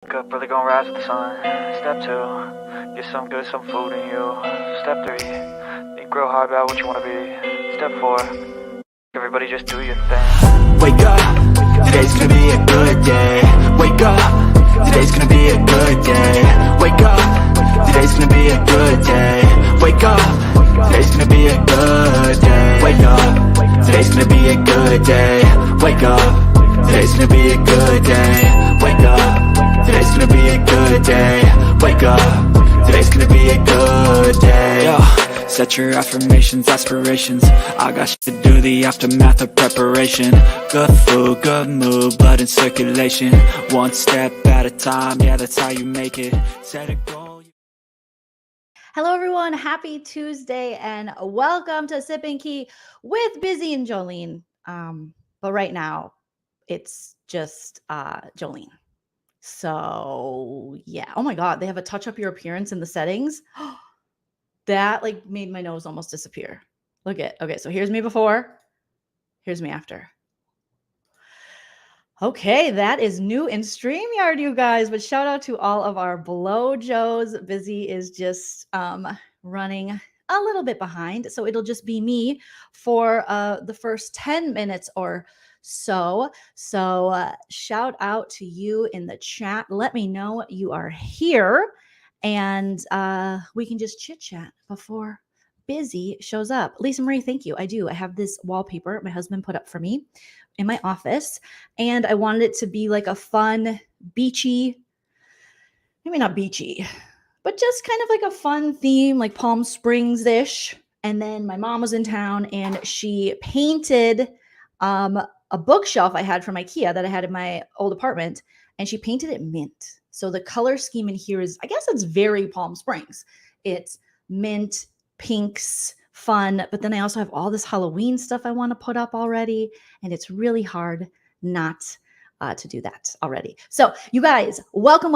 Wake up, really gonna rise with the sun. Step 2, get some good, some food in you. Step 3, think real hard about what you wanna be. Step 4, everybody just do your thing. Wake up, today's gonna be a good day. Wake up, today's gonna be a good day. Wake up, today's gonna be a good day. Wake up, today's gonna be a good day. Wake up, today's gonna be a good day. Wake up, today's gonna be a good day. Wake up, today's gonna be a good day. Wake up, today's gonna be a good day. Yo, set your affirmations, aspirations. I got shit to do, the aftermath of preparation. Good food, good mood, blood in circulation. One step at a time, yeah, that's how you make it. Set a goal. Hello, everyone. Happy Tuesday, and welcome to Sip and Key with Busy and Joleen. But right now, it's just Joleen. So yeah. Oh my God, they have a touch up your appearance in the settings. That like made my nose almost disappear. Look at. Okay, so here's me before. Here's me after. Okay, that is new in StreamYard, you guys. But shout out to all of our Blow Joes. Busy is just running a little bit behind. So it'll just be me for the first 10 minutes or so. So shout out to you in the chat. Let me know you are here. And we can just chit chat before Busy shows up. Lisa Marie, thank you. I do. I have this wallpaper my husband put up for me in my office, and I wanted it to be like a fun, beachy, maybe not beachy, but just kind of like a fun theme, like Palm Springs-ish. And then my mom was in town, and she painted a bookshelf I had from IKEA that I had in my old apartment, and she painted it mint. So the color scheme in here is, I guess it's very Palm Springs. It's mint, pinks, fun, but then I also have all this Halloween stuff I want to put up already, and it's really hard not to do that already. So you guys, welcome.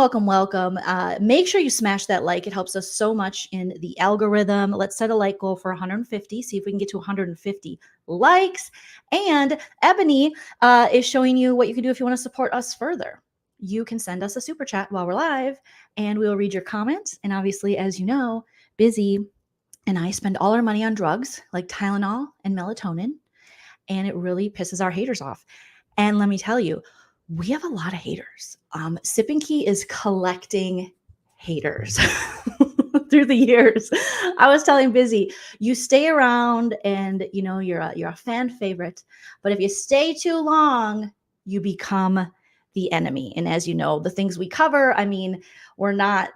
Make sure you smash that like. It helps us so much in the algorithm. Let's set a like goal for 150. See if we can get to 150 likes. And Ebony is showing you what you can do if you want to support us further. You can send us a super chat while we're live, and we'll read your comments. And obviously, as you know, Busy and I spend all our money on drugs like Tylenol and melatonin, and it really pisses our haters off. And let me tell you, we have a lot of haters. Sip and Key is collecting haters through the years. I was telling Busy, you stay around and you know you're a fan favorite, but if you stay too long, you become the enemy. And as you know, the things we cover, I mean, we're not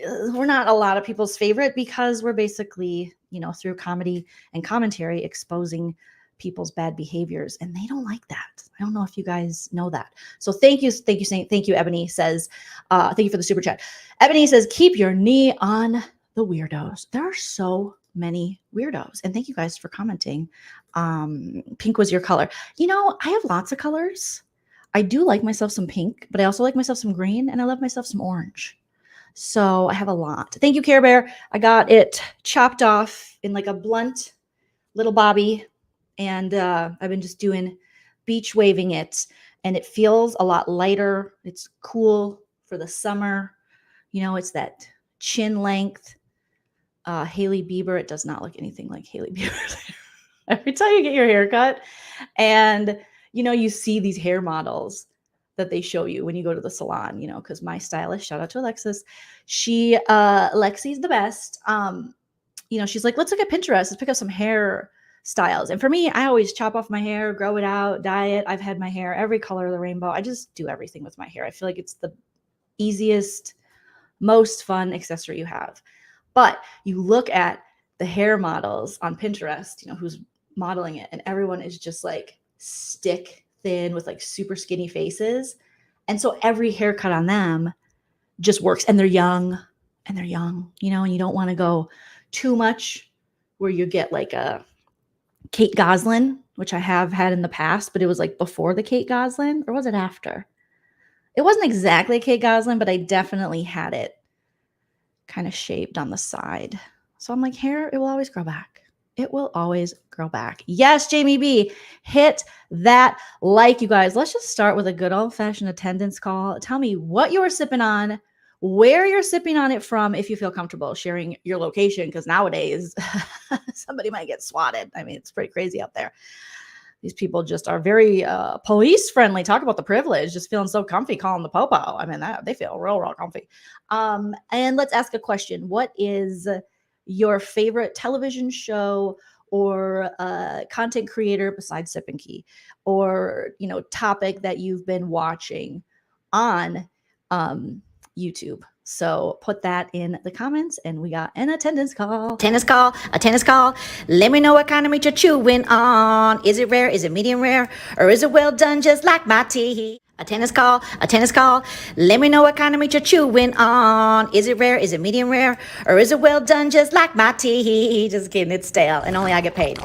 a lot of people's favorite because we're basically, you know, through comedy and commentary exposing people's bad behaviors, and they don't like that. I don't know if you guys know that. So thank you. Ebony says, thank you for the super chat. Ebony says, keep your knee on the weirdos. There are so many weirdos, and thank you guys for commenting. Pink was your color. You know, I have lots of colors. I do like myself some pink, but I also like myself some green, and I love myself some orange. So I have a lot. Thank you, Care Bear. I got it chopped off in like a blunt little bobby, and I've been just doing beach waving it, and it feels a lot lighter. It's cool for the summer. You know, it's that chin length. Hailey Bieber. It does not look anything like Hailey Bieber. Every time you get your hair cut, and you know, you see these hair models that they show you when you go to the salon, you know, because my stylist, shout out to Alexis, Lexi's the best. You know, she's like, let's look at Pinterest, let's pick up some hair styles. And for me, I always chop off my hair, grow it out, dye it. I've had my hair every color of the rainbow. I just do everything with my hair. I feel like it's the easiest, most fun accessory you have. But you look at the hair models on Pinterest, you know, who's modeling it, and everyone is just like stick thin with like super skinny faces. And so every haircut on them just works, and they're young, you know, and you don't want to go too much where you get like a Kate Goslin, which I have had in the past, but it was like before the Kate Goslin, or was it after? It wasn't exactly Kate Goslin, but I definitely had it kind of shaped on the side. So I'm like, hair, it will always grow back. it will always grow back. Yes, Jamie B, hit that like, you guys. Let's just start with a good old-fashioned attendance call. Tell me what you are sipping on, where you're sipping on it from, if you feel comfortable sharing your location, because nowadays somebody might get swatted. I mean, it's pretty crazy out there. These people just are very police friendly. Talk about the privilege, just feeling so comfy calling the popo. I mean, they feel real comfy. And let's ask a question. What is your favorite television show or content creator besides Sip and Key, or topic that you've been watching on YouTube? So put that in the comments, and we got an attendance call. A tennis call. Let me know what kind of meat you're chewing on. Is it rare? Is it medium rare? Or is it well done just like my tea? A tennis call. Let me know what kind of meat you're chewing on. Is it rare? Is it medium rare? Or is it well done just like my tea? Just kidding, it's stale and only I get paid.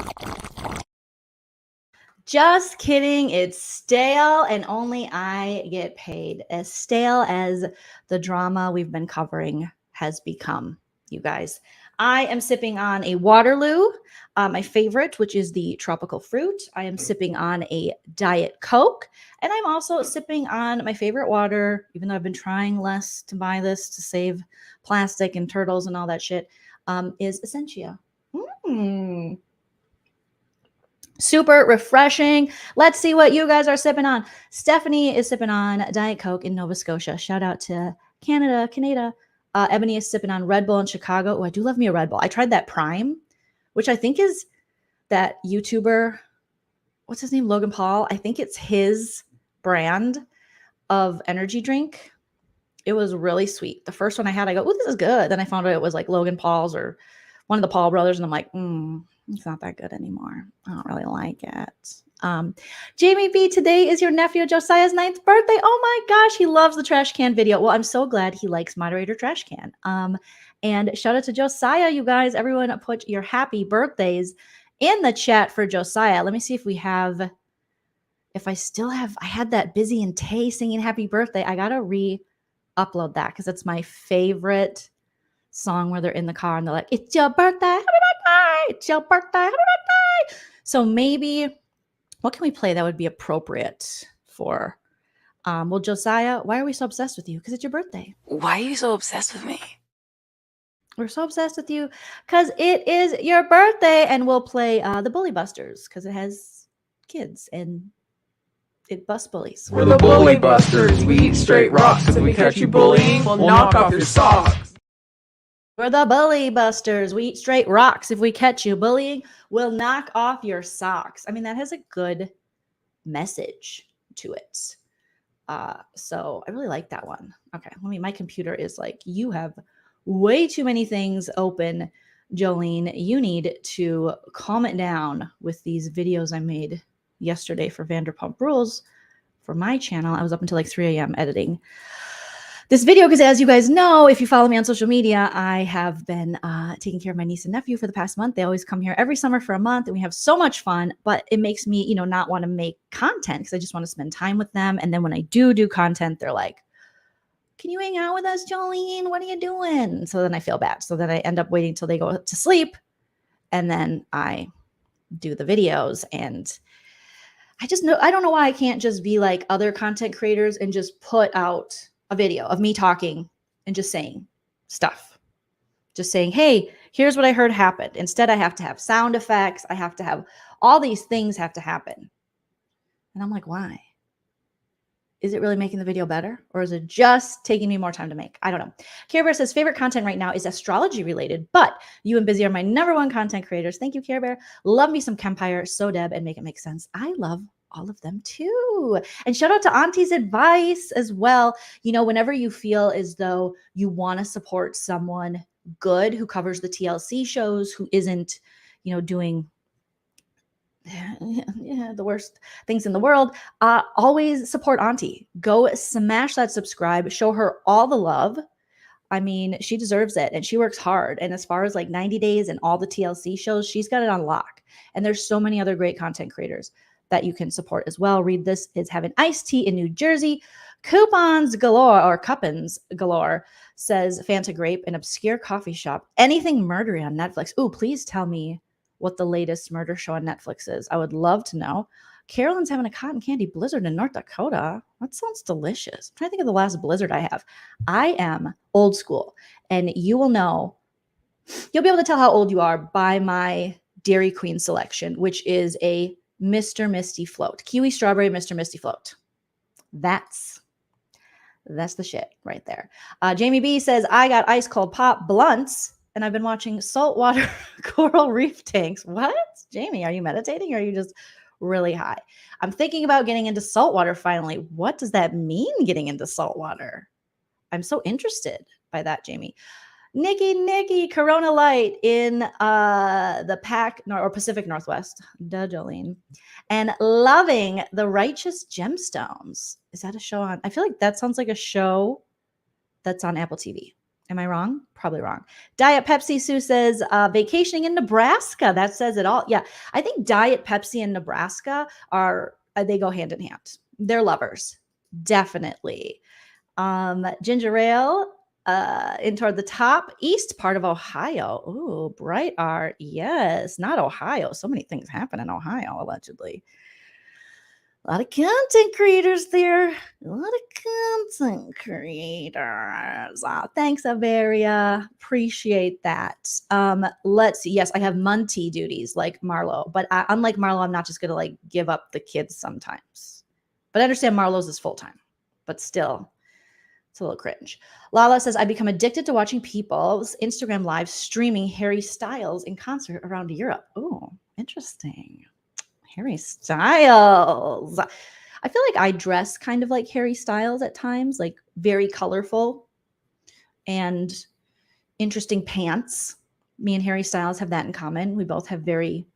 Just kidding. It's stale and only I get paid. As stale as the drama we've been covering has become, you guys. I am sipping on a Waterloo, my favorite, which is the tropical fruit. I am sipping on a Diet Coke, and I'm also sipping on my favorite water, even though I've been trying less to buy this to save plastic and turtles and all that shit, is Essentia. Super refreshing. Let's see what you guys are sipping on. Stephanie is sipping on Diet Coke in Nova Scotia. Shout out to Canada. Ebony is sipping on Red Bull in Chicago. Oh, I do love me a Red Bull. I tried that Prime, which I think is that YouTuber. What's his name? Logan Paul. I think it's his brand of energy drink. It was really sweet. The first one I had, I go, oh, this is good. Then I found out it was like Logan Paul's or one of the Paul brothers. And I'm like, it's not that good anymore. I don't really like it. Jamie B, today is your nephew Josiah's 9th birthday. Oh my gosh, he loves the trash can video. Well, I'm so glad he likes Moderator Trash Can. And shout out to Josiah, you guys. Everyone put your happy birthdays in the chat for Josiah. Let me see if we have, I had that Busy and Tay singing happy birthday. I gotta re-upload that because it's my favorite song where they're in the car and they're like, it's your birthday, happy birthday, it's your birthday, happy birthday. So maybe, what can we play that would be appropriate for, well, Josiah, why are we so obsessed with you? Because it's your birthday. Why are you so obsessed with me? We're so obsessed with you because it is your birthday, and we'll play the Bully Busters because it has kids and it busts bullies. We're the Bully Busters. We eat straight rocks. If we catch you bullying, we'll knock off your socks. We're the Bully Busters. We eat straight rocks. If we catch you bullying, we'll knock off your socks. I mean, that has a good message to it. So I really like that one. Okay, my computer is like, you have way too many things open, Jolene. You need to calm it down with these videos I made yesterday for Vanderpump Rules for my channel. I was up until like 3 a.m. editing this video because, as you guys know, if you follow me on social media, I have been taking care of my niece and nephew for the past month. They always come here every summer for a month, and we have so much fun, but it makes me, not want to make content because I just want to spend time with them. And then when I do content, they're like, can you hang out with us, Jolene? What are you doing? So then I feel bad. So then I end up waiting till they go to sleep, and then I do the videos. And I don't know why I can't just be like other content creators and just put out a video of me talking and just saying stuff. Just saying, hey, here's what I heard happened. Instead, I have to have sound effects. I have to have all these things have to happen. And I'm like, why? Is it really making the video better? Or is it just taking me more time to make? I don't know. Care Bear says, favorite content right now is astrology related, but you and Busy are my #1 content creators. Thank you, Care Bear. Love me some Kempire, So Deb, and Make It Make Sense. I love all of them too. And shout out to Auntie's Advice as well. Whenever you feel as though you want to support someone good who covers the TLC shows, who isn't, doing the worst things in the world, always support Auntie. Go smash that subscribe, show her all the love. I mean, she deserves it, and she works hard. And as far as like 90 Days and all the TLC shows, she's got it on lock. And there's so many other great content creators that you can support as well. Read This is Having Iced Tea in New Jersey. Coupons galore, or Cuppins galore, says Fanta Grape, an obscure coffee shop. Anything murdery on Netflix. Ooh, please tell me what the latest murder show on Netflix is. I would love to know. Carolyn's having a cotton candy blizzard in North Dakota. That sounds delicious. I'm trying to think of the last blizzard I have. I am old school, and you'll be able to tell how old you are by my Dairy Queen selection, which is a Mr. Misty float. Kiwi strawberry Mr. Misty float. That's the shit right there. Jamie B says, I got ice cold pop blunts and I've been watching saltwater coral reef tanks. What? Jamie, are you meditating or are you just really high? I'm thinking about getting into saltwater finally. What does that mean, getting into saltwater? I'm so interested by that, Jamie. Nikki, Corona Light in the Pacific Northwest, Jolene, and loving the Righteous Gemstones. Is that a show on? I feel like that sounds like a show that's on Apple TV. Am I wrong? Probably wrong. Diet Pepsi Sue says vacationing in Nebraska. That says it all. Yeah, I think Diet Pepsi and Nebraska they go hand in hand. They're lovers, definitely. Ginger Ale. In toward the top east part of Ohio. Ooh, Bright Art. Yes, not Ohio. So many things happen in Ohio, allegedly. A lot of content creators there. A lot of content creators. Thanks, Averia. Appreciate that. Let's see. Yes, I have Munty duties like Marlo, but unlike Marlo, I'm not just going to give up the kids sometimes. But I understand Marlo's is full time, but still. It's a little cringe. Lala says, I become addicted to watching people's Instagram live streaming Harry Styles in concert around Europe. Oh, interesting. Harry Styles. I feel like I dress kind of like Harry Styles at times, like very colorful and interesting pants. Me and Harry Styles have that in common. We both have very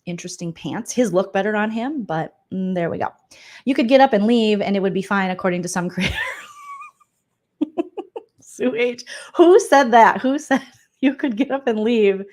interesting pants. His look better on him, but there we go. You could get up and leave and it would be fine, according to some creators. Sue H. Who said that? Who said you could get up and leave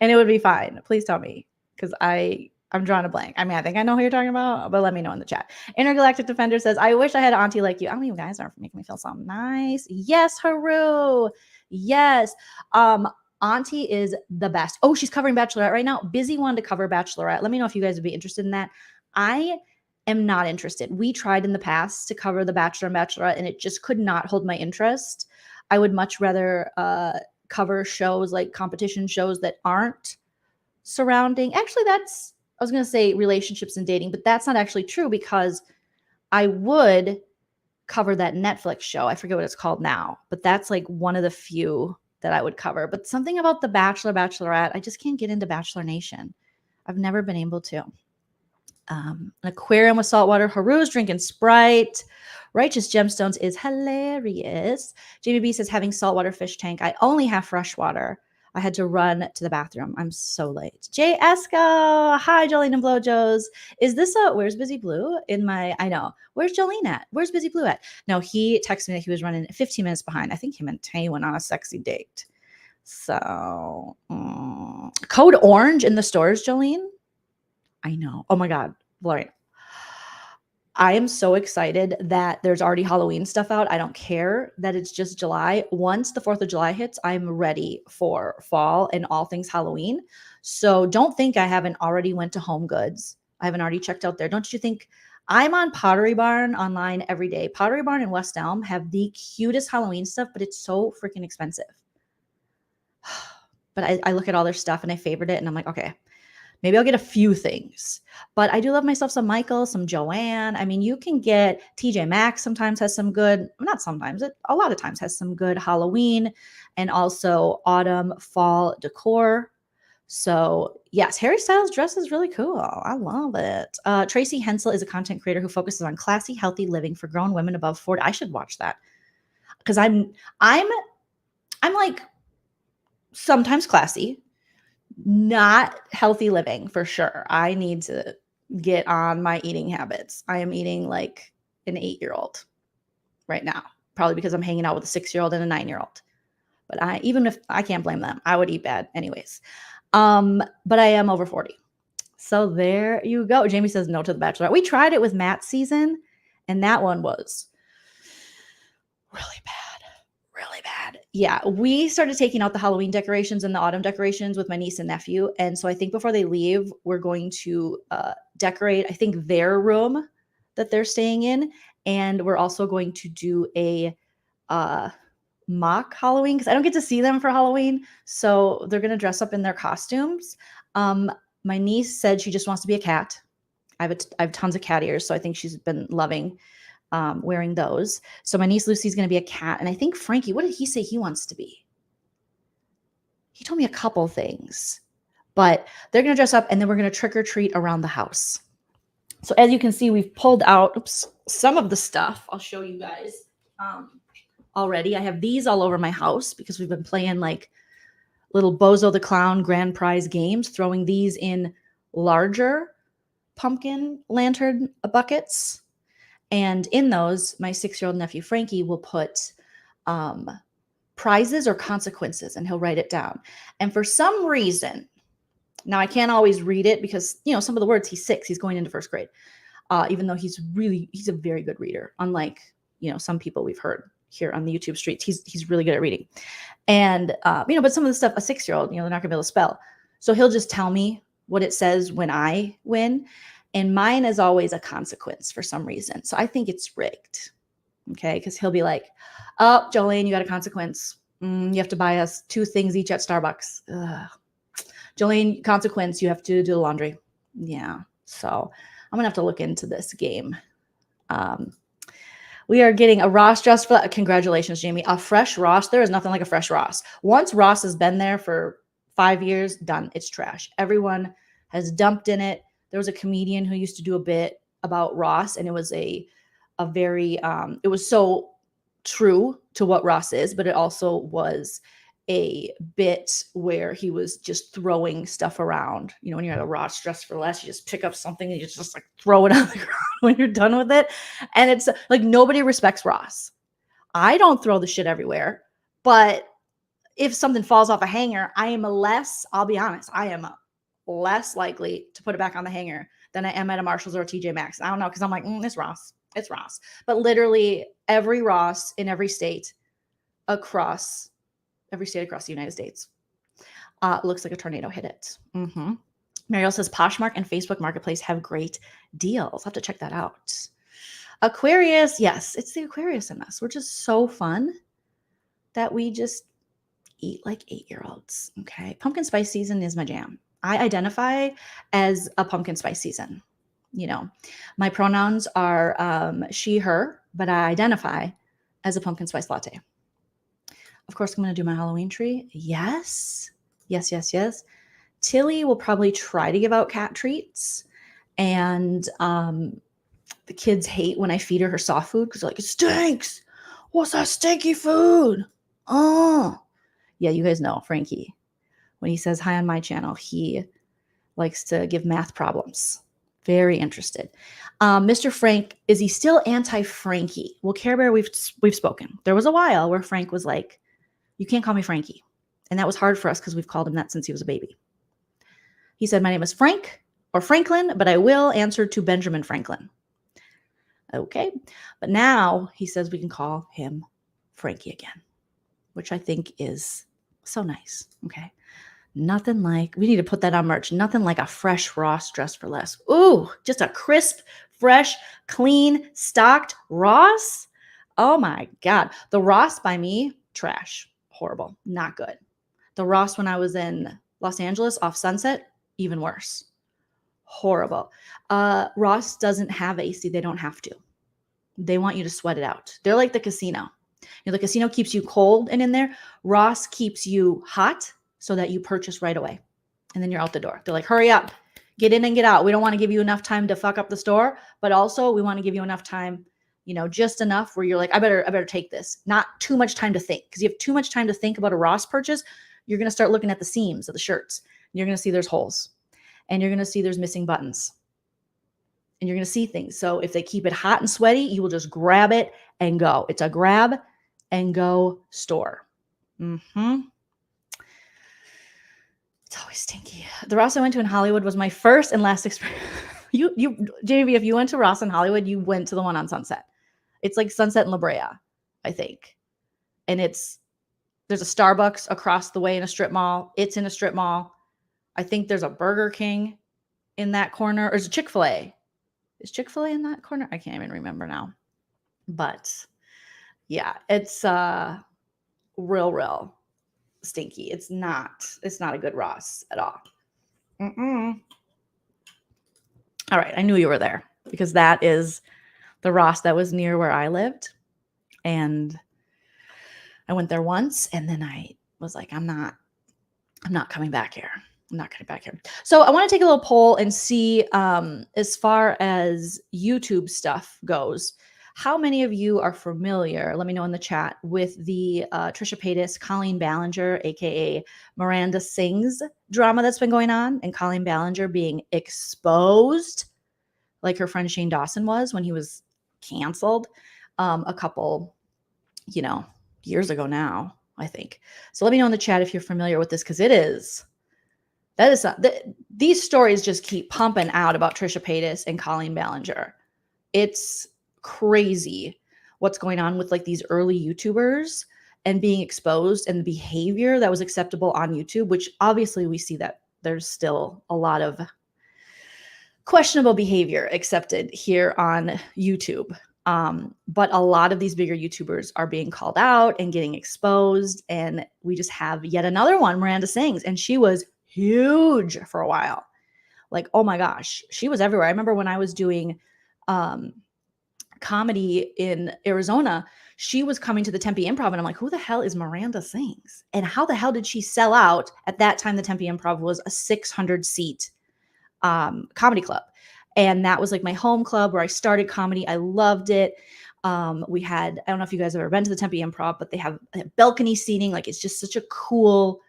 and it would be fine? Please tell me, because I'm drawing a blank. I mean, I think I know who you're talking about, but let me know in the chat. Intergalactic Defender says, I wish I had an auntie like you. I mean, you guys are making me feel so nice. Yes, Haru. Yes. Auntie is the best. Oh, she's covering Bachelorette right now. Busy wanted to cover Bachelorette. Let me know if you guys would be interested in that. I am not interested. We tried in the past to cover the Bachelor and Bachelorette, and it just could not hold my interest. I would much rather cover shows like competition shows that aren't surrounding. Actually, I was going to say relationships and dating, but that's not actually true because I would cover that Netflix show. I forget what it's called now, but that's like one of the few that I would cover. But something about the Bachelor, Bachelorette, I just can't get into Bachelor Nation. I've never been able to. An aquarium with saltwater. Haru's drinking Sprite. Righteous Gemstones is hilarious. Jamie B says, having saltwater fish tank. I only have fresh water. I had to run to the bathroom. I'm so late. Jay Esco. Hi, Jolene and Blowjos. Is this where's Busy Blue? I know. Where's Jolene at? Where's Busy Blue at? No, he texted me that he was running 15 minutes behind. I think him and Tay went on a sexy date. So, code orange in the stores, Jolene? I know. Oh my God, Lauren. I am so excited that there's already Halloween stuff out. I don't care that it's just July. Once the 4th of July hits, I'm ready for fall and all things Halloween. So don't think I haven't already went to Home Goods. I haven't already checked out there. Don't you think? I'm on Pottery Barn online every day. Pottery Barn in West Elm have the cutest Halloween stuff, but it's so freaking expensive. But I look at all their stuff and I favorite it and I'm like, okay, maybe I'll get a few things, but I do love myself some Michael, some Joanne. I mean, you can get TJ Maxx sometimes has some good, not sometimes, a lot of times has some good Halloween and also autumn, fall decor. So yes, Harry Styles dress is really cool. I love it. Tracy Hensel is a content creator who focuses on classy, healthy living for grown women above 40. I should watch that because I'm like sometimes classy, not healthy living for sure. I need to get on my eating habits. I am eating like an 8-year-old right now, probably because I'm hanging out with a 6-year-old and a 9-year-old. But even if I can't blame them, I would eat bad anyways. But I am over 40. So there you go. Jamie says no to The Bachelor. We tried it with Matt's season, and that one was really bad. Really bad. yeah, we started taking out the Halloween decorations and the autumn decorations with my niece and nephew. And so I think before they leave, we're going to decorate, I think, their room that they're staying in. And we're also going to do a mock Halloween because I don't get to see them for Halloween. So they're going to dress up in their costumes. My niece said she just wants to be a cat. I have tons of cat ears, so I think she's been loving wearing those. So my niece Lucy's going to be a cat. And I think Frankie, what did he say he wants to be? He told me a couple things, but they're going to dress up and then we're going to trick or treat around the house. So as you can see, we've pulled out some of the stuff. I'll show you guys already. I have these all over my house because we've been playing like little Bozo the Clown grand prize games, throwing these in larger pumpkin lantern buckets. And in those, my 6-year-old nephew Frankie will put prizes or consequences, and he'll write it down. And for some reason, now I can't always read it because, you know, some of the words, he's 6, he's going into 1st grade, even though he's a very good reader. Unlike, you know, some people we've heard here on the YouTube streets, he's really good at reading. And, you know, but some of the stuff, a 6-year-old, you know, they're not gonna be able to spell. So he'll just tell me what it says when I win. And mine is always a consequence for some reason. So I think it's rigged. Okay. Because he'll be like, oh, Jolene, you got a consequence. You have to buy us 2 things each at Starbucks. Ugh. Jolene, consequence, you have to do the laundry. Yeah. So I'm going to have to look into this game. We are getting a Ross dress for that. Congratulations, Jamie. A fresh Ross. There is nothing like a fresh Ross. Once Ross has been there for 5 years, done. It's trash. Everyone has dumped in it. There was a comedian who used to do a bit about Ross, and it was a very, it was so true to what Ross is, but it also was a bit where he was just throwing stuff around. You know, when you're at a Ross dress for less, you just pick up something and you just like throw it on the ground when you're done with it. And it's like nobody respects Ross. I don't throw the shit everywhere, but if something falls off a hanger, I'll be honest, I am less likely to put it back on the hanger than I am at a Marshall's or a TJ Maxx. I don't know, because I'm like, it's Ross. It's Ross. But literally every Ross in every state across the United States looks like a tornado hit it. Mariel says Poshmark and Facebook Marketplace have great deals. I'll have to check that out. Aquarius. Yes, it's the Aquarius in us. We're just so fun that we just eat like 8-year-olds. Okay. Pumpkin spice season is my jam. I identify as a pumpkin spice season. You know, my pronouns are she, her, but I identify as a pumpkin spice latte. Of course, I'm going to do my Halloween tree. Yes. Yes, yes, yes. Tilly will probably try to give out cat treats. And the kids hate when I feed her soft food because they're like, it stinks. What's that stinky food? Oh. Yeah, you guys know Frankie. When he says hi on my channel, he likes to give math problems. Very interested. Mr. Frank, is he still anti-Frankie? Well, Care Bear, we've spoken. There was a while where Frank was like, you can't call me Frankie. And that was hard for us because we've called him that since he was a baby. He said, my name is Frank or Franklin, but I will answer to Benjamin Franklin. Okay. But now he says we can call him Frankie again, which I think is so nice. Okay. Nothing like, we need to put that on merch. Nothing like a fresh Ross dress for less. Ooh, just a crisp, fresh, clean, stocked Ross. Oh my God. The Ross by me, trash. Horrible. Not good. The Ross when I was in Los Angeles off Sunset, even worse. Horrible. Ross doesn't have AC. They don't have to. They want you to sweat it out. They're like the casino. You know, the casino keeps you cold and in there. Ross keeps you hot so that you purchase right away. And then you're out the door. They're like, hurry up, get in and get out. We don't want to give you enough time to fuck up the store, but also we want to give you enough time, you know, just enough where you're like, I better take this. Not too much time to think. Because you have too much time to think about a Ross purchase, you're going to start looking at the seams of the shirts. And you're going to see there's holes. And you're going to see there's missing buttons. And you're going to see things. So if they keep it hot and sweaty, you will just grab it and go. It's a grab and go store. It's always stinky. The Ross I went to in Hollywood was my first and last experience. Jamie, if you went to Ross in Hollywood, you went to the one on Sunset. It's like Sunset in La Brea, I think. And it's There's a Starbucks across the way in a strip mall. It's in a strip mall. I think there's a Burger King in that corner. Or is it Chick-fil-A? Is Chick-fil-A in that corner? I can't even remember now. But yeah, it's real stinky. It's not a good Ross at all. Mm-mm. All right, I knew you were there because that is the Ross that was near where I lived. And I went there once and then I was like, I'm not coming back here. I'm not coming back here. So I want to take a little poll and see, as far as YouTube stuff goes, how many of you are familiar, let me know in the chat, with the Trisha Paytas, Colleen Ballinger, aka Miranda Sings drama that's been going on, and Colleen Ballinger being exposed like her friend Shane Dawson was when he was canceled a couple, years ago now, I think. So let me know in the chat if you're familiar with this, because these stories just keep pumping out about Trisha Paytas and Colleen Ballinger. It's crazy what's going on with like these early YouTubers and being exposed and the behavior that was acceptable on YouTube, which obviously we see that there's still a lot of questionable behavior accepted here on YouTube. But a lot of these bigger YouTubers are being called out and getting exposed. And we just have yet another one, Miranda Sings, and she was huge for a while. Like, oh my gosh, she was everywhere. I remember when I was doing comedy in Arizona, she was coming to the Tempe Improv, and I'm like, who the hell is Miranda Sings? And how the hell did she sell out? At that time, the Tempe Improv was a 600-seat comedy club. And that was like my home club where I started comedy. I loved it. We had, I don't know if you guys have ever been to the Tempe Improv, but they have balcony seating. Like, it's just such a cool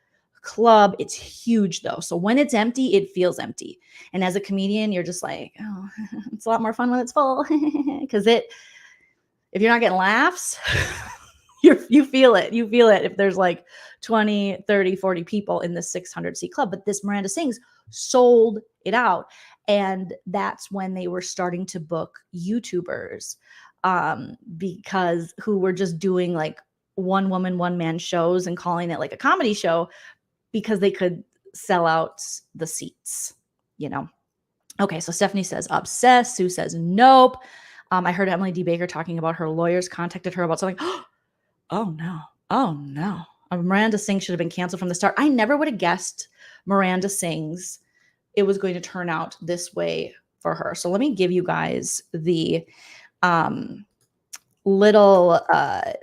club. It's huge though. So when it's empty, it feels empty. And as a comedian, you're just like, oh, it's a lot more fun when it's full. Because if you're not getting laughs, you feel it. You feel it if there's like 20, 30, 40 people in this 600-seat club. But this Miranda Sings sold it out. And that's when they were starting to book YouTubers because who were just doing like one woman, one man shows and calling it like a comedy show because they could sell out the seats, Okay, so Stephanie says obsessed. Sue says nope. I heard Emily D. Baker talking about her lawyers contacted her about something. Oh no. Miranda Sings should have been canceled from the start. I never would have guessed Miranda Sings it was going to turn out this way for her. So let me give you guys the little, I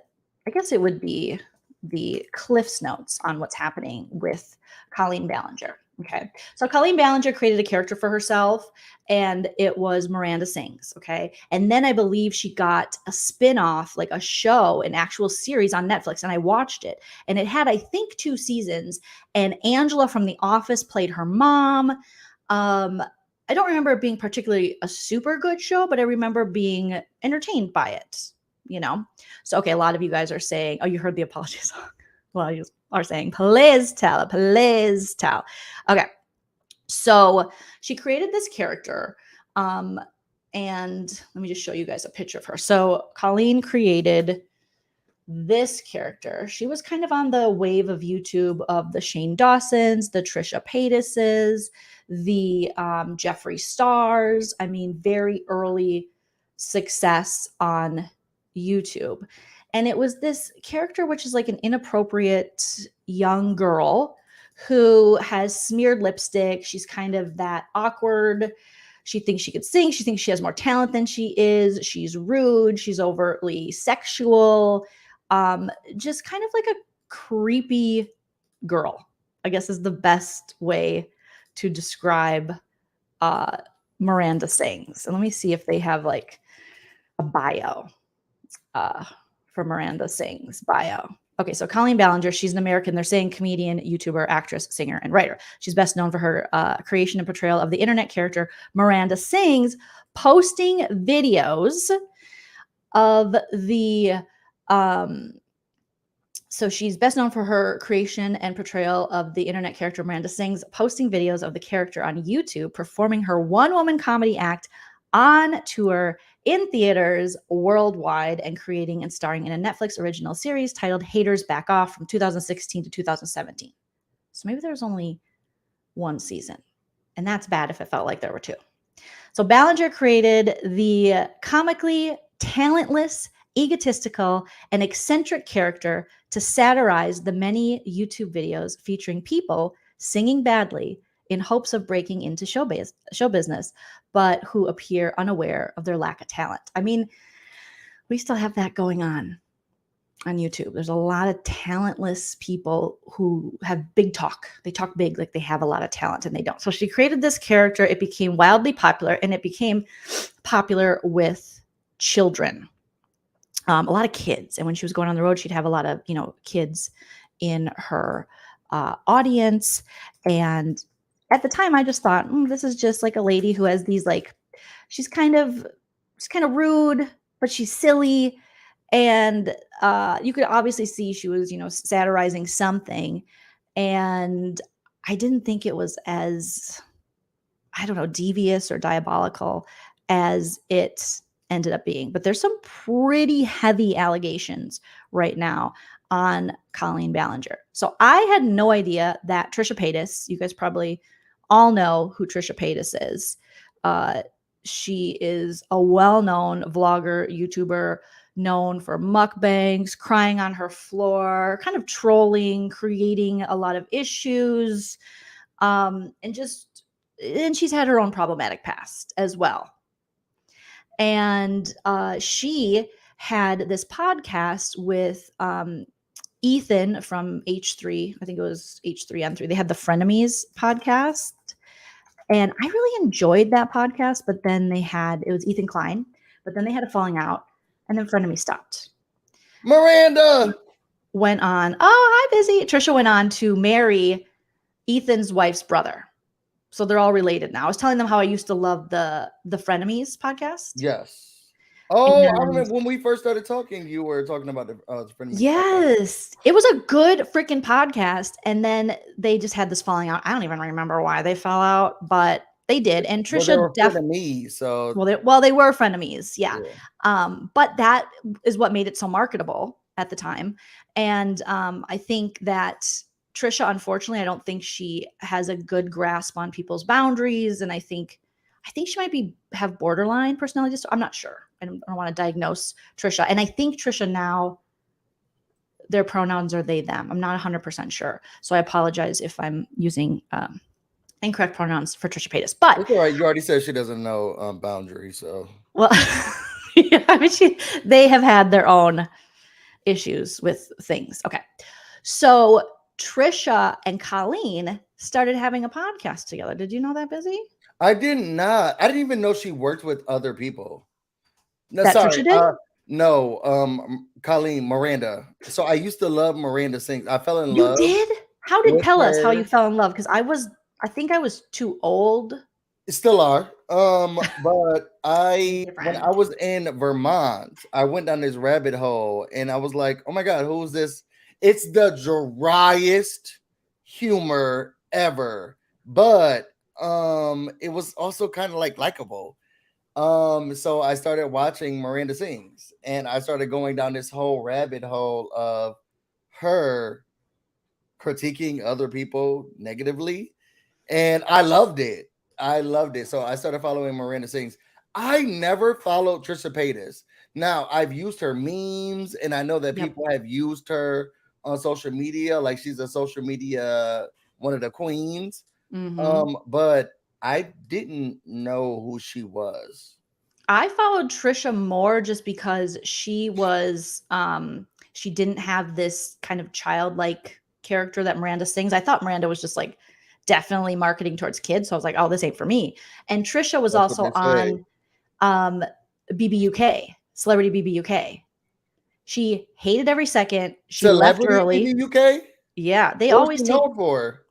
guess it would be the Cliff's Notes on what's happening with Colleen Ballinger. Okay. So Colleen Ballinger created a character for herself and it was Miranda Sings. Okay. And then I believe she got a spin-off, like a show, an actual series on Netflix. And I watched it and it had, I think, 2 seasons, and Angela from The Office played her mom. I don't remember it being particularly a super good show, but I remember being entertained by it, So, okay, a lot of you guys are saying, oh, you heard the apology song. Well, you are saying, please tell. Okay, so she created this character, and let me just show you guys a picture of her. So Colleen created this character. She was kind of on the wave of YouTube of the Shane Dawsons, the Trisha Paytases, the Jeffree Stars. I mean, very early success on YouTube. And it was this character, which is like an inappropriate young girl who has smeared lipstick. She's kind of that awkward. She thinks she could sing. She thinks she has more talent than she is. She's rude. She's overtly sexual. Just kind of like a creepy girl, I guess is the best way to describe Miranda Sings. And let me see if they have like a bio for Miranda Sings bio. Okay, so Colleen Ballinger, she's an American, they're saying comedian, YouTuber, actress, singer, and writer. She's best known for her creation and portrayal of the internet character Miranda Sings, posting videos of the so she's best known for her creation and portrayal of the internet character Miranda Sings, posting videos of the character on YouTube, performing her one-woman comedy act on tour in theaters worldwide and creating and starring in a Netflix original series titled Haters Back Off from 2016 to 2017. So maybe there's only one season. And that's bad if it felt like there were two. So Ballinger created the comically talentless, egotistical, and eccentric character to satirize the many YouTube videos featuring people singing badly in hopes of breaking into show business, but who appear unaware of their lack of talent. I mean, we still have that going on YouTube. There's a lot of talentless people who have big talk. They talk big like they have a lot of talent and they don't. So she created this character. It became wildly popular, and it became popular with children, a lot of kids. And when she was going on the road, she'd have a lot of, kids in her audience. And at the time I just thought, this is just like a lady who has these, like, she's kind of rude, but she's silly. And you could obviously see she was, satirizing something. And I didn't think it was as, devious or diabolical as it ended up being. But there's some pretty heavy allegations right now on Colleen Ballinger. So I had no idea that Trisha Paytas, you guys probably all know who Trisha Paytas is. She is a well-known vlogger, YouTuber, known for mukbangs, crying on her floor, kind of trolling, creating a lot of issues, and she's had her own problematic past as well. And she had this podcast with Ethan from H3. I think it was H3N3. They had the Frenemies podcast. And I really enjoyed that podcast, but then it was Ethan Klein, but then they had a falling out. And then Frenemy stopped. Miranda went on. Oh, hi, Busy. Trisha went on to marry Ethan's wife's brother. So they're all related now. I was telling them how I used to love the Frenemies podcast. Yes. Oh, I remember when we first started talking, you were talking about the Frenemies. Yes. Podcast. It was a good freaking podcast. And then they just had this falling out. I don't even remember why they fell out, but they did. And Trisha definitely so they were frenemies, yeah. But that is what made it so marketable at the time. And I think that Trisha, unfortunately, I don't think she has a good grasp on people's boundaries, and I think she might have borderline personality disorder. I'm not sure. I don't want to diagnose Trisha. And I think Trisha now, their pronouns are they, them. I'm not 100% sure. So I apologize if I'm using incorrect pronouns for Trisha Paytas, but it's all right. You already said she doesn't know boundaries, so well, yeah, I mean, they have had their own issues with things. Okay, so Trisha and Colleen started having a podcast together. Did you know that, Busy? I did not. I didn't even know she worked with other people. No, that sorry. Trisha did? No, Colleen, Miranda. So I used to love Miranda Sings. I fell in love. You did? How did tell us how you fell in love? Because I think I was too old. Still are. But when I was in Vermont, I went down this rabbit hole and I was like, oh my God, who's this? It's the driest humor ever. But it was also kind of like likable. So I started watching Miranda Sings and I started going down this whole rabbit hole of her critiquing other people negatively. And I loved it. So I started following Miranda Sings. I never followed Trisha Paytas. Now I've used her memes, and I know that people have used her on social media. Like she's a social media, one of the queens. But I didn't know who she was. I followed Trisha more just because she was, she didn't have this kind of childlike character that Miranda Sings. I thought Miranda was just like definitely marketing towards kids. So I was like, oh, this ain't for me. And Trisha was also on BBUK, Celebrity BBUK. She hated every second. She left early. BBUK? Yeah, they always take known for.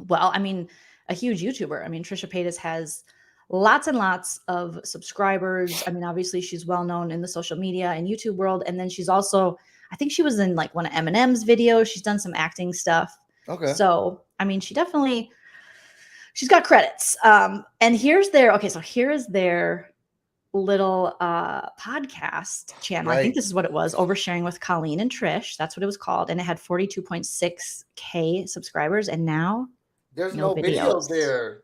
Well, I mean, a huge YouTuber. I mean, Trisha Paytas has lots and lots of subscribers. I mean, obviously she's well known in the social media and YouTube world. And then she's also, I think she was in like one of Eminem's videos. She's done some acting stuff. Okay. So, I mean, she's got credits. And here is their little podcast channel. I think this is what it was, Oversharing with Colleen and Trish. That's what it was called. And it had 42.6K subscribers. And now there's no videos there.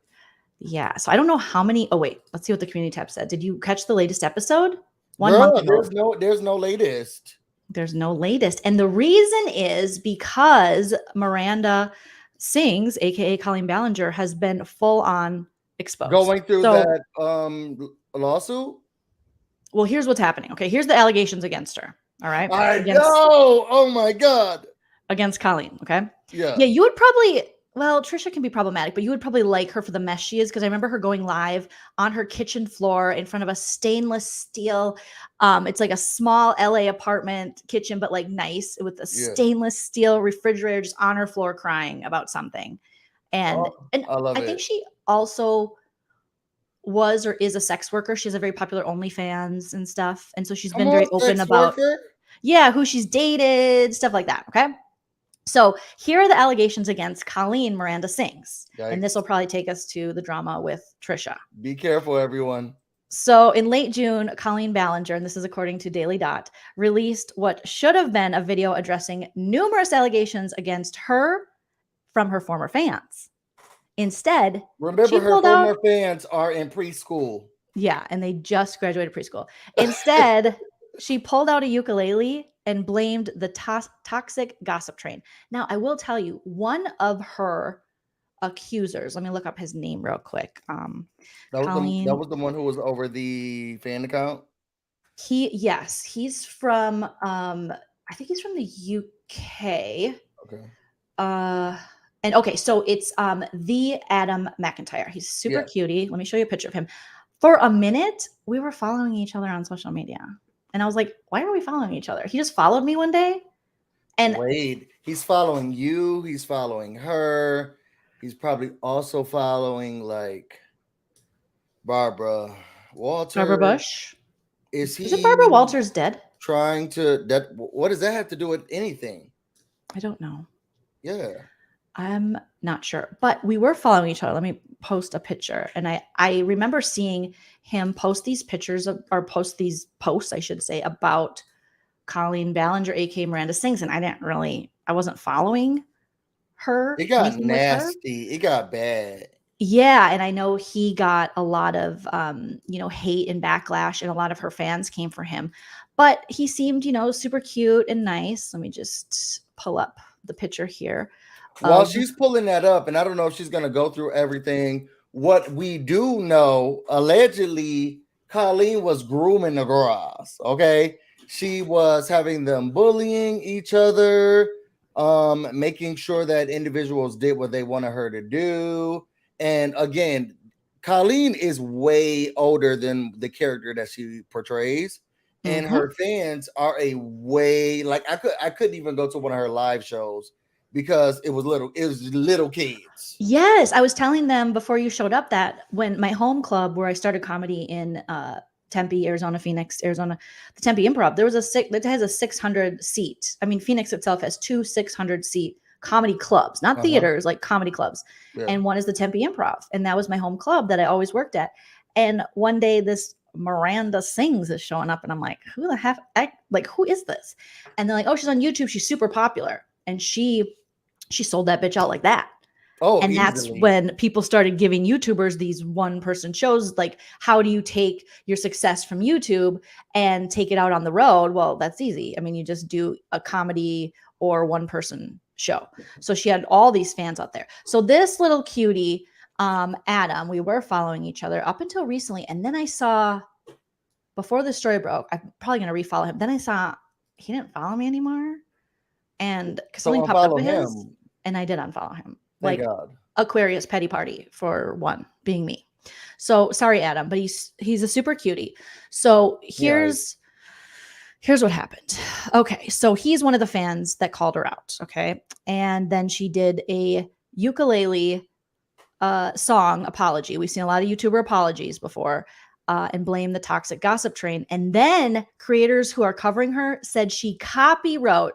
Yeah. So I don't know how many. Oh, wait. Let's see what the community tab said. Did you catch the latest episode? 1 Girl, month ago. There's no latest. There's no latest. And the reason is because Miranda Sings, aka Colleen Ballinger, has been full on exposed. Going through that lawsuit? Well, here's what's happening. Okay, here's the allegations against her. All right. I know. Oh my God. Against Colleen. Okay. Yeah. Yeah, you would probably, well, Trisha can be problematic, but you would probably like her for the mess she is, because I remember her going live on her kitchen floor in front of a stainless steel. It's like a small LA apartment kitchen, but like nice, with a stainless steel refrigerator, just on her floor crying about something. And I think she also was or is a sex worker. She has a very popular OnlyFans and stuff. And so she's been very open about who she's dated, stuff like that. Okay. So here are the allegations against Colleen Miranda Sings. Yikes. And this will probably take us to the drama with Trisha. Be careful, everyone. So in late June, Colleen Ballinger, and this is according to Daily Dot, released what should have been a video addressing numerous allegations against her from her former fans. Instead, remember, her former fans are in preschool. Yeah, and they just graduated preschool. Instead, she pulled out a ukulele and blamed the toxic gossip train. Now, I will tell you, one of her accusers, let me look up his name real quick. That was the one who was over the fan account? He's from, I think he's from the UK. Okay. And okay, so it's the Adam McIntyre. He's super cutie. Let me show you a picture of him. For a minute, we were following each other on social media. And I was like, why are we following each other? He just followed me one day. And wait, he's following you. He's following her. He's probably also following like Barbara Walters. Barbara Bush. Isn't Barbara Walters dead? Trying to what does that have to do with anything? I don't know. Yeah. I'm not sure, but we were following each other. Let me post a picture. And I remember seeing him post these pictures or post these posts, I should say, about Colleen Ballinger, aka Miranda Sings. And I wasn't following her. It got nasty. It got bad. Yeah. And I know he got a lot of, hate and backlash, and a lot of her fans came for him, but he seemed, super cute and nice. Let me just pull up the picture here. While she's pulling that up, and I don't know if she's going to go through everything. What we do know, allegedly, Colleen was grooming the girls. Okay. She was having them bullying each other, making sure that individuals did what they wanted her to do. And again, Colleen is way older than the character that she portrays. And her fans are I couldn't even go to one of her live shows because it was little kids. Yes. I was telling them before you showed up that when my home club, where I started comedy in Tempe, Arizona, Phoenix, Arizona, the Tempe Improv, that has a 600 seat. I mean, Phoenix itself has 2 600 seat comedy clubs, not theaters, like comedy clubs. Yeah. And one is the Tempe Improv. And that was my home club that I always worked at. And one day this Miranda Sings is showing up, and I'm like, who the heck, who is this? And they're like, oh, she's on YouTube. She's super popular. And she sold that bitch out like that. Oh, and that's when people started giving YouTubers these one-person shows. Like, how do you take your success from YouTube and take it out on the road? Well, that's easy. I mean, you just do a comedy or one-person show. So she had all these fans out there. So this little cutie, Adam, we were following each other up until recently. And then I saw, before the story broke, I'm probably going to refollow him. Then I saw he didn't follow me anymore. And something popped up with his, and I did unfollow him. Thank God. Aquarius petty party for one, being me. So sorry, Adam, but he's a super cutie. So here's what happened. Okay, so he's one of the fans that called her out. Okay, and then she did a ukulele song apology. We've seen a lot of YouTuber apologies before. And blame the toxic gossip train. And then creators who are covering her said she copywrote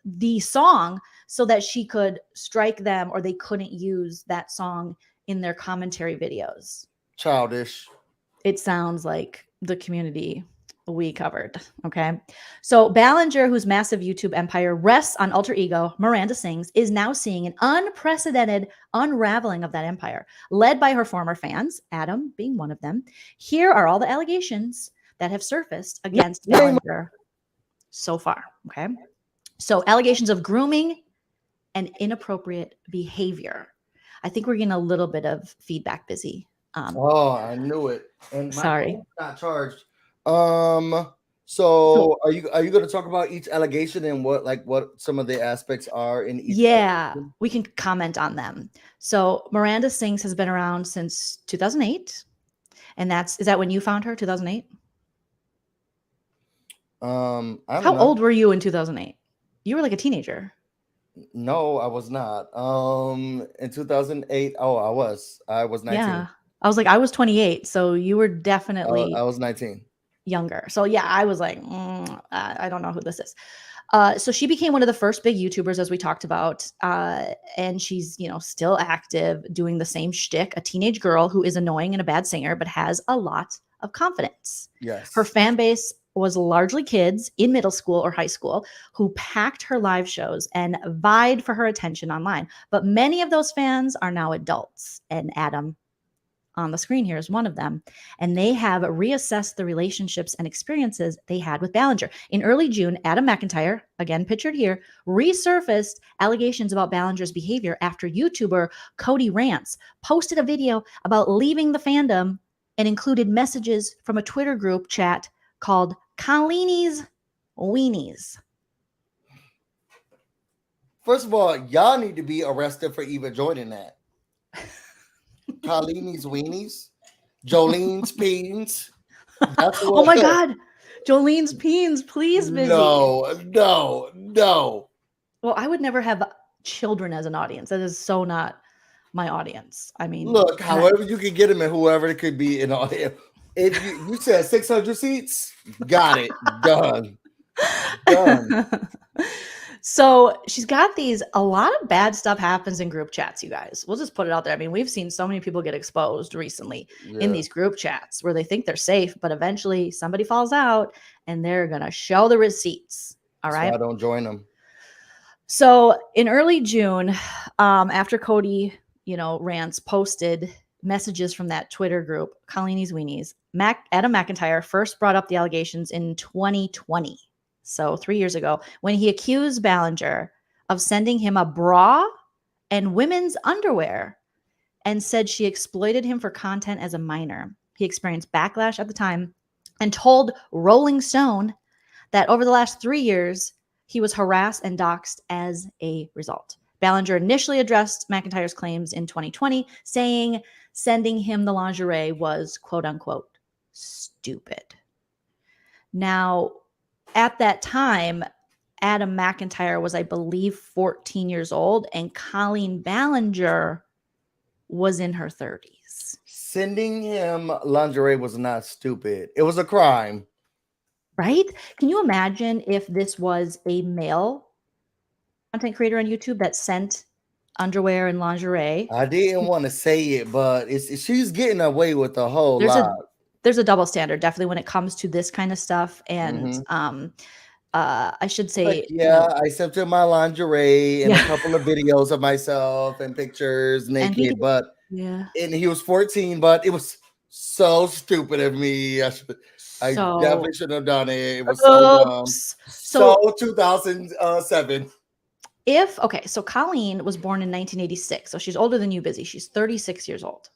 the song so that she could strike them, or they couldn't use that song in their commentary videos. Childish. It sounds like the community we covered. Okay. So Ballinger, whose massive YouTube empire rests on alter ego Miranda Sings, is now seeing an unprecedented unraveling of that empire, led by her former fans, Adam being one of them. Here are all the allegations that have surfaced against Ballinger so far. Okay. So allegations of grooming and inappropriate behavior. I think we're getting a little bit of feedback, Busy. Oh, I knew it. And my Sorry. phone's not charged. So are you going to talk about each allegation and what some of the aspects are in each? Yeah, we can comment on them. So Miranda Sings has been around since 2008, and is that when you found her? 2008. I don't How know. old were you in 2008? You were like a teenager. No, I was not. In 2008, I was 19. Yeah, I was 28, so you were definitely I was 19. younger. So yeah, I was like, I don't know who this is. So she became one of the first big YouTubers, as we talked about, and she's still active, doing the same shtick. A teenage girl who is annoying and a bad singer, but has a lot of confidence. Yes. Her fan base was largely kids in middle school or high school who packed her live shows and vied for her attention online. But many of those fans are now adults, and Adam on the screen here is one of them. And they have reassessed the relationships and experiences they had with Ballinger. In early June, Adam McIntyre, again pictured here, resurfaced allegations about Ballinger's behavior after YouTuber Cody Rants posted a video about leaving the fandom and included messages from a Twitter group chat called Colleen's Weenies. First of all, y'all need to be arrested for even joining that. Colleen's Weenies, Jolene's Peens. Oh my God. Jolene's Peens, please, Busy. No. Well, I would never have children as an audience. That is so not my audience. I mean, look, however you can get them and whoever it could be in audience. If you said 600 seats, got it. Done. So she's got a lot of bad stuff happens in group chats, you guys. We'll just put it out there. I mean, we've seen so many people get exposed recently in these group chats where they think they're safe, but eventually somebody falls out and they're going to show the receipts. All right. So I don't join them. So in early June, after Cody, Rants posted messages from that Twitter group, Colleen's Weenies, Adam McIntyre first brought up the allegations in 2020. So 3 years ago, when he accused Ballinger of sending him a bra and women's underwear and said she exploited him for content as a minor. He experienced backlash at the time and told Rolling Stone that over the last 3 years, he was harassed and doxxed as a result. Ballinger initially addressed McIntyre's claims in 2020, saying sending him the lingerie was, quote unquote, stupid. Now, at that time, Adam McIntyre was, I believe, 14 years old, and Colleen Ballinger was in her 30s. Sending him lingerie was not stupid. It was a crime. Right? Can you imagine if this was a male content creator on YouTube that sent underwear and lingerie? I didn't want to say it, but she's getting away with a whole lot. There's a double standard, definitely, when it comes to this kind of stuff. And I should say, I sent him my lingerie and a couple of videos of myself and pictures naked, and he was 14, but it was so stupid of me. I definitely shouldn't have done it. It was so dumb. So 2007. So Colleen was born in 1986, so she's older than you, Busy. She's 36 years old.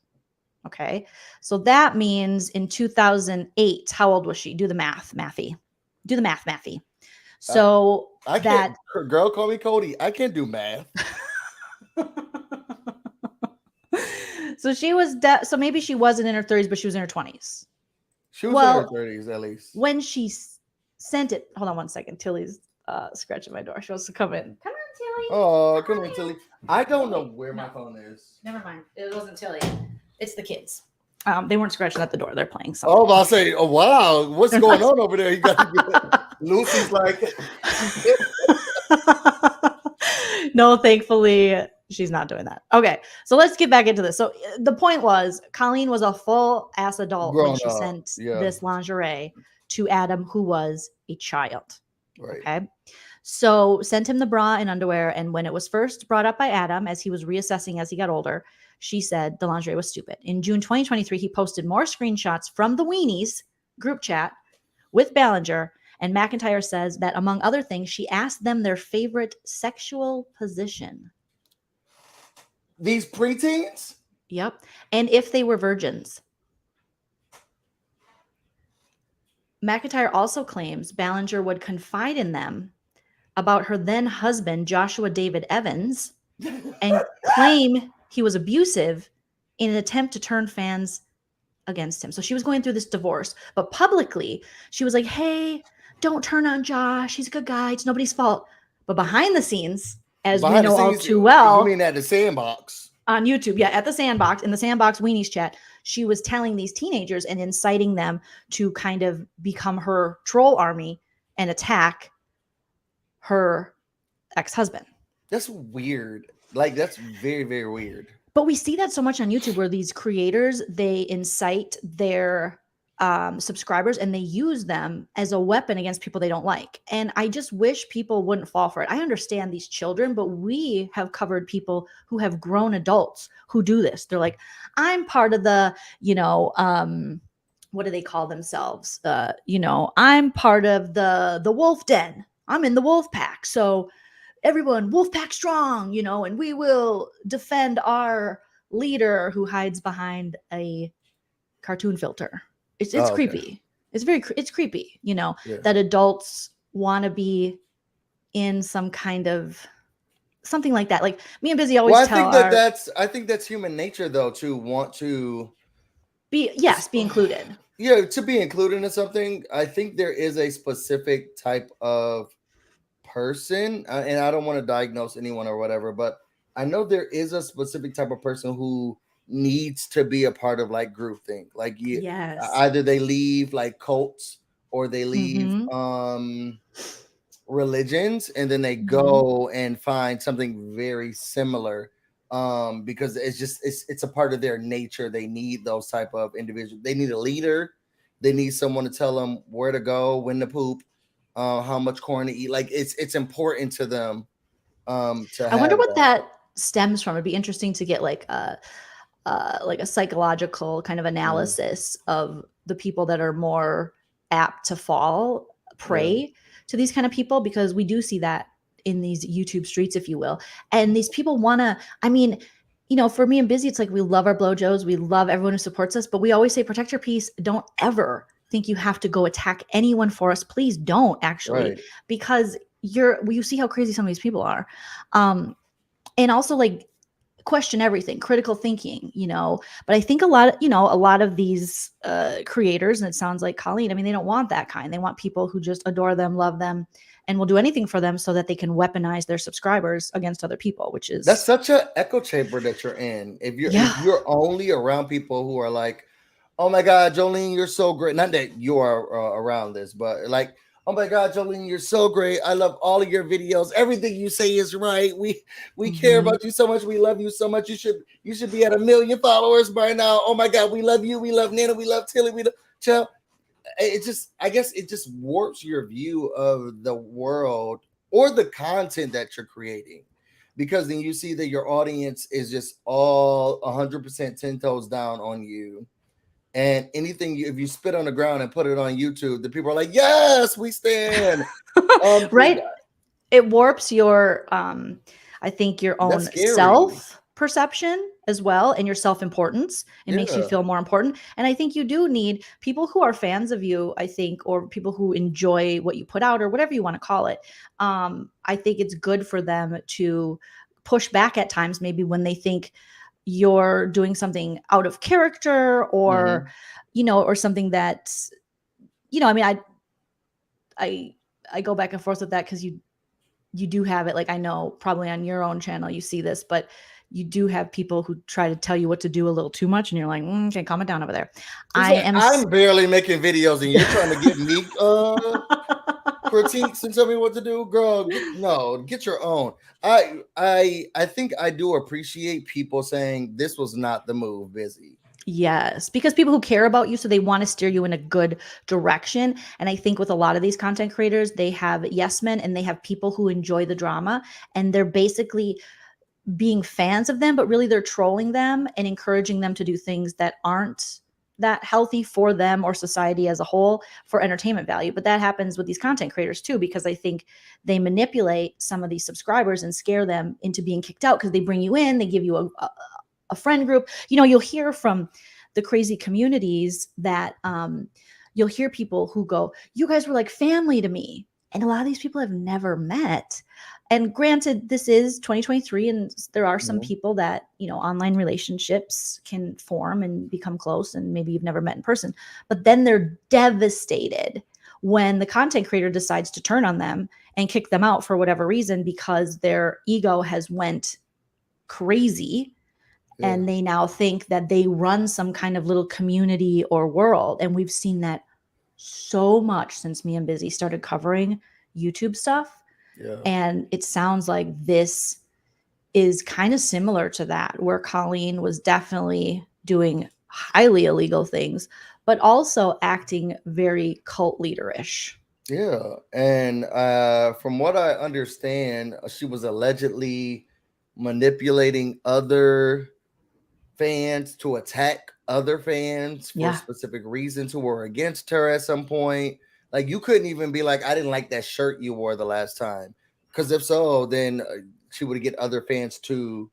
Okay, so that means in 2008, how old was she? Do the math, Mathy. So girl, call me Cody. I can't do math. So she was, so maybe she wasn't in her 30s, but she was in her 20s. She was in her 30s at least. When she sent it, hold on one second. Tilly's scratching my door. She wants to come in. Come on, Tilly. Oh, come on, Tilly. I don't know where my phone is. Never mind. It wasn't Tilly. It's the kids. They weren't scratching at the door. They're playing something. Oh, I'll say, oh, wow. What's going on over there? You got Lucy's like. No, thankfully, She's not doing that. Okay, so let's get back into this. So the point was, Colleen was a full ass adult when Grown she up. sent Yeah. this lingerie to Adam, who was a child. Right. Okay. So sent him the bra and underwear. And when it was first brought up by Adam, as he was reassessing as he got older, she said the lingerie was stupid. In June 2023, he posted more screenshots from the Weenies group chat with Ballinger. And McIntyre says that, among other things, she asked them their favorite sexual position. These preteens? Yep. And if they were virgins. McIntyre also claims Ballinger would confide in them about her then husband, Joshua David Evans, and claim he was abusive in an attempt to turn fans against him. So she was going through this divorce, but publicly she was like, hey, don't turn on Josh. He's a good guy. It's nobody's fault. But behind the scenes, as we know all too well. You mean at the Sandbox? On YouTube, yeah, at the Sandbox, in the Sandbox Weenies chat, she was telling these teenagers and inciting them to kind of become her troll army and attack her ex-husband. That's weird. Like, that's very, very weird. But we see that so much on YouTube where these creators, they incite their subscribers and they use them as a weapon against people they don't like. And I just wish people wouldn't fall for it. I understand these children, but we have covered people who have grown adults who do this. They're like, I'm part of the, what do they call themselves? I'm part of the wolf den. I'm in the wolf pack. So everyone, wolf pack strong, and we will defend our leader who hides behind a cartoon filter. It's creepy. It's creepy, that adults want to be in some kind of something like that. Like me and Busy always tell I think that's human nature though, to want to be included. Yeah, to be included in something. I think there is a specific type of person, and I don't want to diagnose anyone or whatever, but I know there is a specific type of person who needs to be a part of like groupthink. Like either they leave like cults or they leave religions, and then they go and find something very similar because it's a part of their nature. They need those type of individuals. They need a leader. They need someone to tell them where to go, when to poop, how much corn to eat. Like it's important to them. I wonder what that stems from. It'd be interesting to get like a psychological kind of analysis of the people that are more apt to fall prey to these kind of people, because we do see that in these YouTube streets, if you will. And these people want to, for me and Busy, it's like we love our blowjos. We love everyone who supports us, but we always say, protect your peace. Don't ever think you have to go attack anyone for us. Please don't, actually, because you see how crazy some of these people are. And also like question everything, critical thinking, but I think a lot of these creators, and it sounds like Colleen, they don't want that kind. They want people who just adore them, love them, and will do anything for them so that they can weaponize their subscribers against other people, that's such an echo chamber that you're in. If you're only around people who are like, oh my God, Joleen, you're so great. Not that you are around this, but like, oh my God, Joleen, you're so great. I love all of your videos. Everything you say is right. We care about you so much. We love you so much. You should be at 1 million followers by now. Oh my God, we love you. We love Nana. We love Tilly. We love Chell. I guess it just warps your view of the world or the content that you're creating, because then you see that your audience is just all 100% 10 toes down on you. And anything if you spit on the ground and put it on YouTube, the people are like, yes, we stand. Right. It warps your, I think, your own self-perception as well, and your self-importance. It makes you feel more important. And I think you do need people who are fans of you, I think, or people who enjoy what you put out or whatever you want to call it. I think it's good for them to push back at times, maybe when they think you're doing something out of character or, or something that, I go back and forth with that, because you do have it. Like, I know probably on your own channel, you see this, but you do have people who try to tell you what to do a little too much. And you're like, okay, calm it down over there. I'm barely making videos and you're trying to get me. critiques and tell me what to do, girl. Get your own. I think I do appreciate people saying this was not the move, Busy. Yes, because people who care about you, so they want to steer you in a good direction. And I think with a lot of these content creators, they have yes men and they have people who enjoy the drama, and they're basically being fans of them, but really they're trolling them and encouraging them to do things that aren't that healthy for them or society as a whole for entertainment value. But that happens with these content creators too, because I think they manipulate some of these subscribers and scare them into being kicked out because they bring you in, they give you a friend group. You know, you'll hear from the crazy communities that you'll hear people who go, you guys were like family to me. And a lot of these people have never met. And granted, this is 2023, and there are some people that, you know, online relationships can form and become close, and maybe you've never met in person. But then they're devastated when the content creator decides to turn on them and kick them out for whatever reason because their ego has went crazy. And they now think that they run some kind of little community or world. And we've seen that so much since me and Busy started covering YouTube stuff. Yeah. And it sounds like this is kind of similar to that, where Colleen was definitely doing highly illegal things, but also acting very cult leaderish. Yeah. And from what I understand, she was allegedly manipulating other fans to attack other fans for specific reasons who were against her at some point. Like, you couldn't even be like, I didn't like that shirt you wore the last time, because if so, then she would get other fans to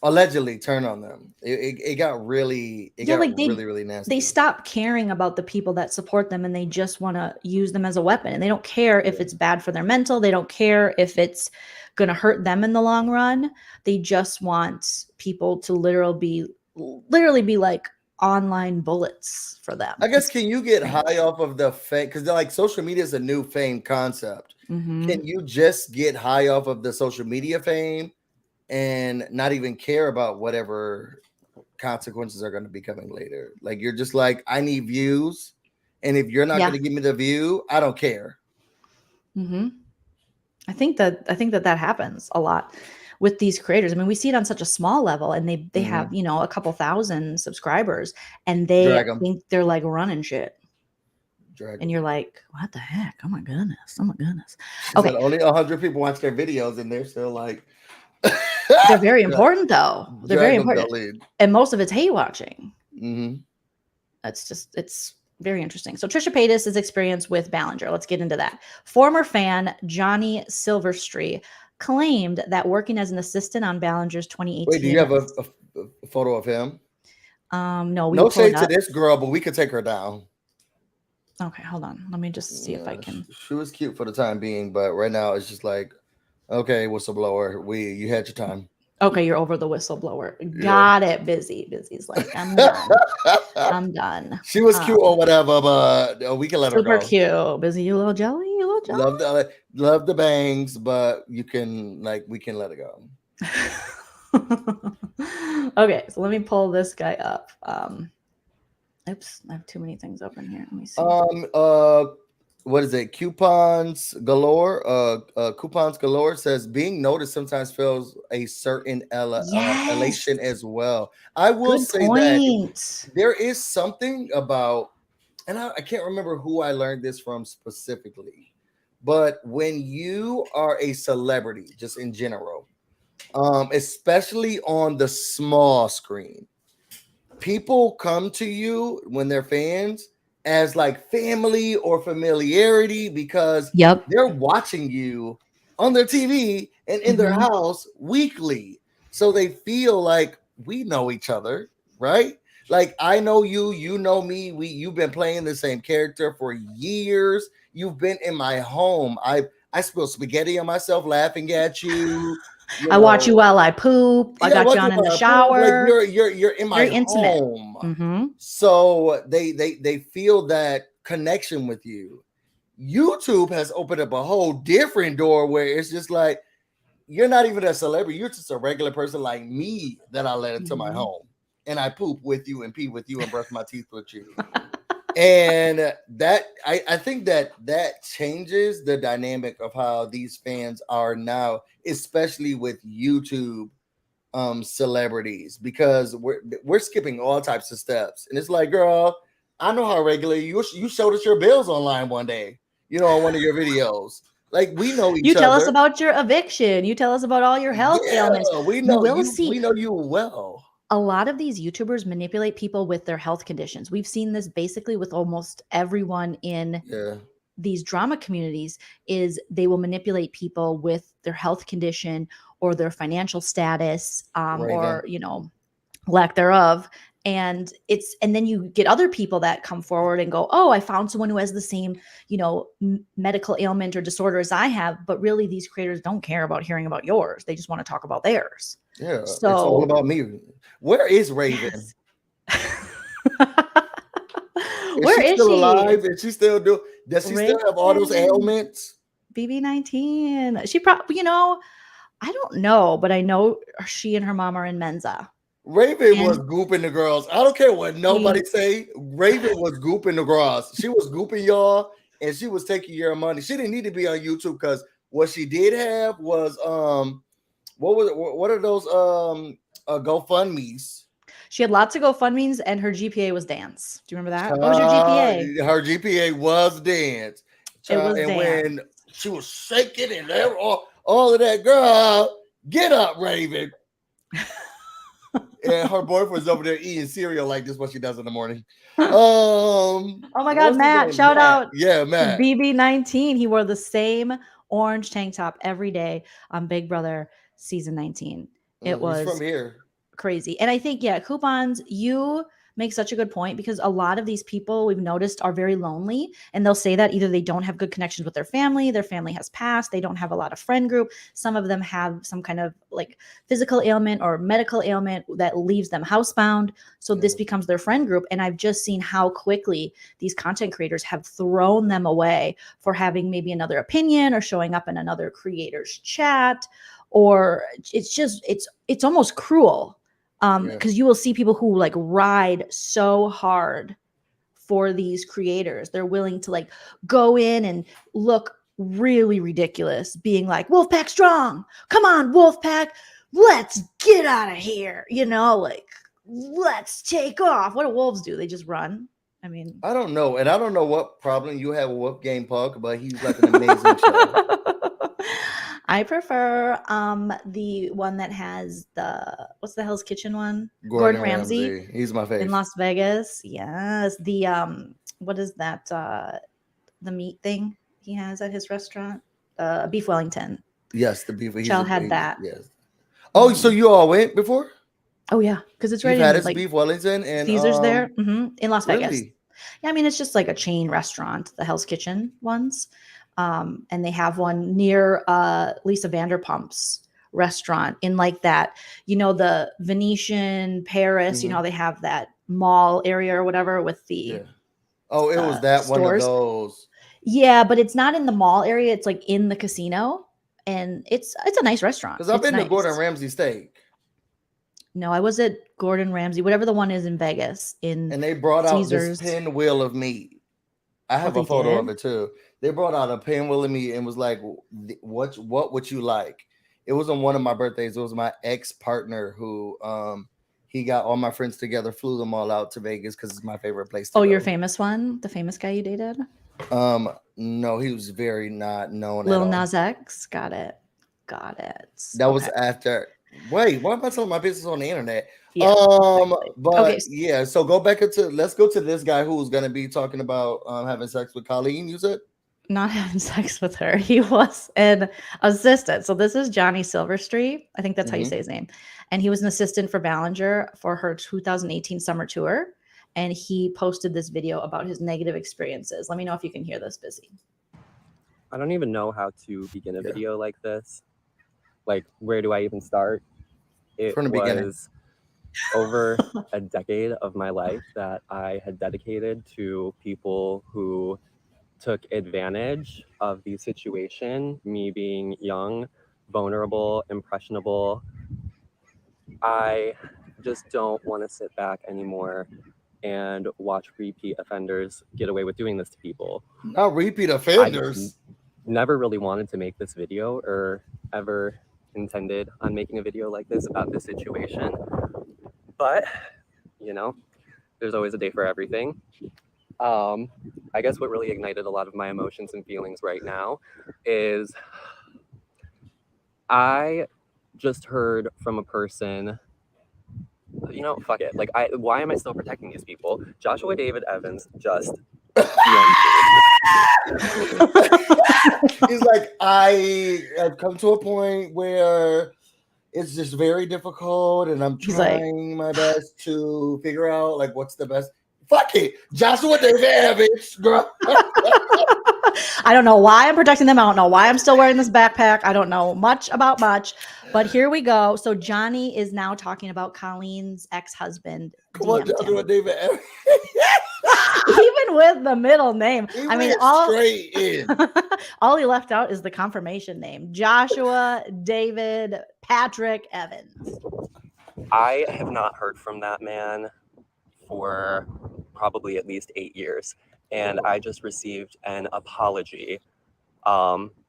allegedly turn on them. It got really really nasty. They stop caring about the people that support them, and they just want to use them as a weapon, and they don't care if it's bad for their mental. They don't care if it's going to hurt them in the long run. They just want people to literally be like online bullets for them. I guess, can you get high off of the fame? Because they're like, social media is a new fame concept. Can you just get high off of the social media fame and not even care about whatever consequences are going to be coming later? Like, you're just like, I need views, and if you're not going to give me the view, I don't care. I think that happens a lot with these creators. I mean, we see it on such a small level, and they have, you know, a couple thousand subscribers, and they think they're like running shit. And you're like, what the heck? Oh my goodness. Okay. Only 100 people watch their videos, and they're still like, they're very important though. They're very important. And most of it's hate watching. It's very interesting. So Trisha Paytas's experience with Ballinger. Let's get into that. Former fan Johnny Silverstreet claimed that working as an assistant on Ballinger's 2018. Wait, do you have a photo of him? No. No shade to this girl, but we could take her down. Okay, hold on. Let me just see if I can. She was cute for the time being, but right now it's just like, okay, whistleblower, you had your time. Okay, you're over the whistleblower. Got it. Busy's like, I'm done. I'm done. She was cute or whatever, but we can let her go. Super cute. Busy, you little jelly? Love the bangs, but we can let it go. Okay, so let me pull this guy up. Oops, I have too many things open here. Let me see. What is it? Coupons galore. Coupons galore says being noticed sometimes feels a certain elation as well. I will say that there is something about, and I can't remember who I learned this from specifically, but when you are a celebrity, just in general, especially on the small screen, people come to you when they're fans as like family or familiarity, because they're watching you on their TV and in their house weekly. So they feel like we know each other, right? Like, I know you, you know me. You've been playing the same character for years. You've been in my home. I spill spaghetti on myself laughing at you. I watch you while I poop. I got you on in the shower. Like, you're in my home. So they feel that connection with you. YouTube has opened up a whole different door where it's just like, you're not even a celebrity. You're just a regular person like me that I let into my home, and I poop with you and pee with you and brush my teeth with you. And that I think that changes the dynamic of how these fans are now, especially with YouTube celebrities, because we're skipping all types of steps. And it's like, girl, I know how regularly you showed us your bills online one day, on one of your videos. Like, we know You each tell us other. about your eviction. You tell us about all your health ailments. Yeah, we You know will you. see We know you well. a lot of these YouTubers manipulate people with their health conditions. We've seen this basically with almost everyone in Yeah, these drama communities is they will manipulate people with their health condition or their financial status, Raven. or lack thereof. And then you get other people that come forward and go, oh, I found someone who has the same medical ailment or disorder as I have. But really, these creators don't care about hearing about yours. They just want to talk about theirs. Yeah, it's all So about me. Where is Raven? yes. Is Where she is still she? alive? Is she still do? Does she still have all those Raven. ailments? BB19. She probably, I don't know, but I know she and her mom are in Mensa. Raven was And gooping the girls. I don't care what she, nobody say. Raven was gooping the girls. She was gooping y'all, and she was taking your money. She didn't need to be on YouTube, because what she did have was what was it? What are those GoFundMe's? she had lots of GoFundMe's and her GPA was dance. Do you remember that? What was your Child, GPA? her GPA was dance. It Child, was and dance. when she was shaking and all of that, girl, get up, Raven. And her boyfriend's over there eating cereal like this, what she does in the morning. Oh my God, What's his Matt, name? shout Matt. out Yeah, to Matt. BB19. He wore the same orange tank top every day on Big Brother season 19. It He's from was here. crazy. And I think, yeah, coupons, you make such a good point because a lot of these people we've noticed are very lonely. And they'll say that either they don't have good connections with their family has passed, they don't have a lot of friend group. Some of them have some kind of like physical ailment or medical ailment that leaves them housebound. So this Yeah. becomes their friend group. And I've just seen how quickly these content creators have thrown them away for having maybe another opinion or showing up in another creator's chat. Or it's almost cruel, Yeah. because you will see people who like ride so hard for these creators. They're willing to like go in and look really ridiculous, being like, Wolfpack strong, come on, Wolfpack, let's get out of here, like let's take off. What do wolves do? They just run. I mean, I don't know. And I don't know what problem you have with Wolfgang Puck, but he's like an amazing show. I prefer the one that has the what's the Hell's Kitchen one? Gordon Gordon Ramsay Ramsay. He's my in favorite. Las Vegas. Yes. The what is that the meat thing he has at his restaurant? Beef Wellington. Yes, the beef. Chell had that. Yes. Oh, so Mhm. you all went before? Oh yeah, because it's You've right had in his like beef Wellington and Caesar's there, in Las Vegas. really? Yeah, I mean it's just like a chain restaurant, the Hell's Kitchen ones, and they have one near Lisa Vanderpump's restaurant in like that, the Venetian Paris. Mhm. They have that mall area or whatever with the Yeah. Oh, it was that one of stores. those. Yeah, but it's not in the mall area. It's like in the casino, and it's a nice restaurant. Because I've It's been to Gordon nice. Ramsay steak. No, I was at Gordon Ramsay, whatever the one is in Vegas, in And they brought out this Caesars. pinwheel of meat. I Oh, have a they photo of did? it too. They brought out a pinwheel of meat and was like, what would you like? It was on one of my birthdays. It was my ex-partner who he got all my friends together, flew them all out to Vegas because it's my favorite place to Oh, your go. famous one? The famous guy you dated? No, he was very not known at Lil all. Nas X? Got it. Got it. That was Okay. after. Wait, why am I telling my business on the internet? Yeah, exactly. Okay. But yeah, so let's go to this guy who's gonna be talking about having sex with Colleen. You said Not having sex with her. He was an assistant. So this is Johnny Silverstreet. I think that's how you Mhm. say his name. And he was an assistant for Ballinger for her 2018 summer tour. And he posted this video about his negative experiences. Let me know if you can hear this, Busy. I don't even know how to begin a Yeah. video like this. Like, where do I even start? It From the beginning. was over a decade of my life that I had dedicated to people who took advantage of the situation, me being young, vulnerable, impressionable. I just don't want to sit back anymore and watch repeat offenders get away with doing this to people. Not repeat offenders. Never really wanted to make this video or ever intended on making a video like this about this situation. But, you know, there's always a day for everything. I guess what really ignited a lot of my emotions and feelings right now is I just heard from a person, you know, fuck it. Like, why am I still protecting these people? Joshua David Evans just He's like, I have come to a point where it's just very difficult, and I'm trying my best to figure out like what's the best. Fuck it, Joshua David Evans, girl. I don't know why I'm protecting them. I don't know why I'm still wearing this backpack. I don't know much about much, but here we go. So Johnny is now talking about Colleen's ex-husband. Come on, Joshua David Evans. Even with the middle name. I mean, all straight in. all he left out is the confirmation name. Joshua David Patrick Evans. I have not heard from that man for probably at least 8 years. And I just received an apology,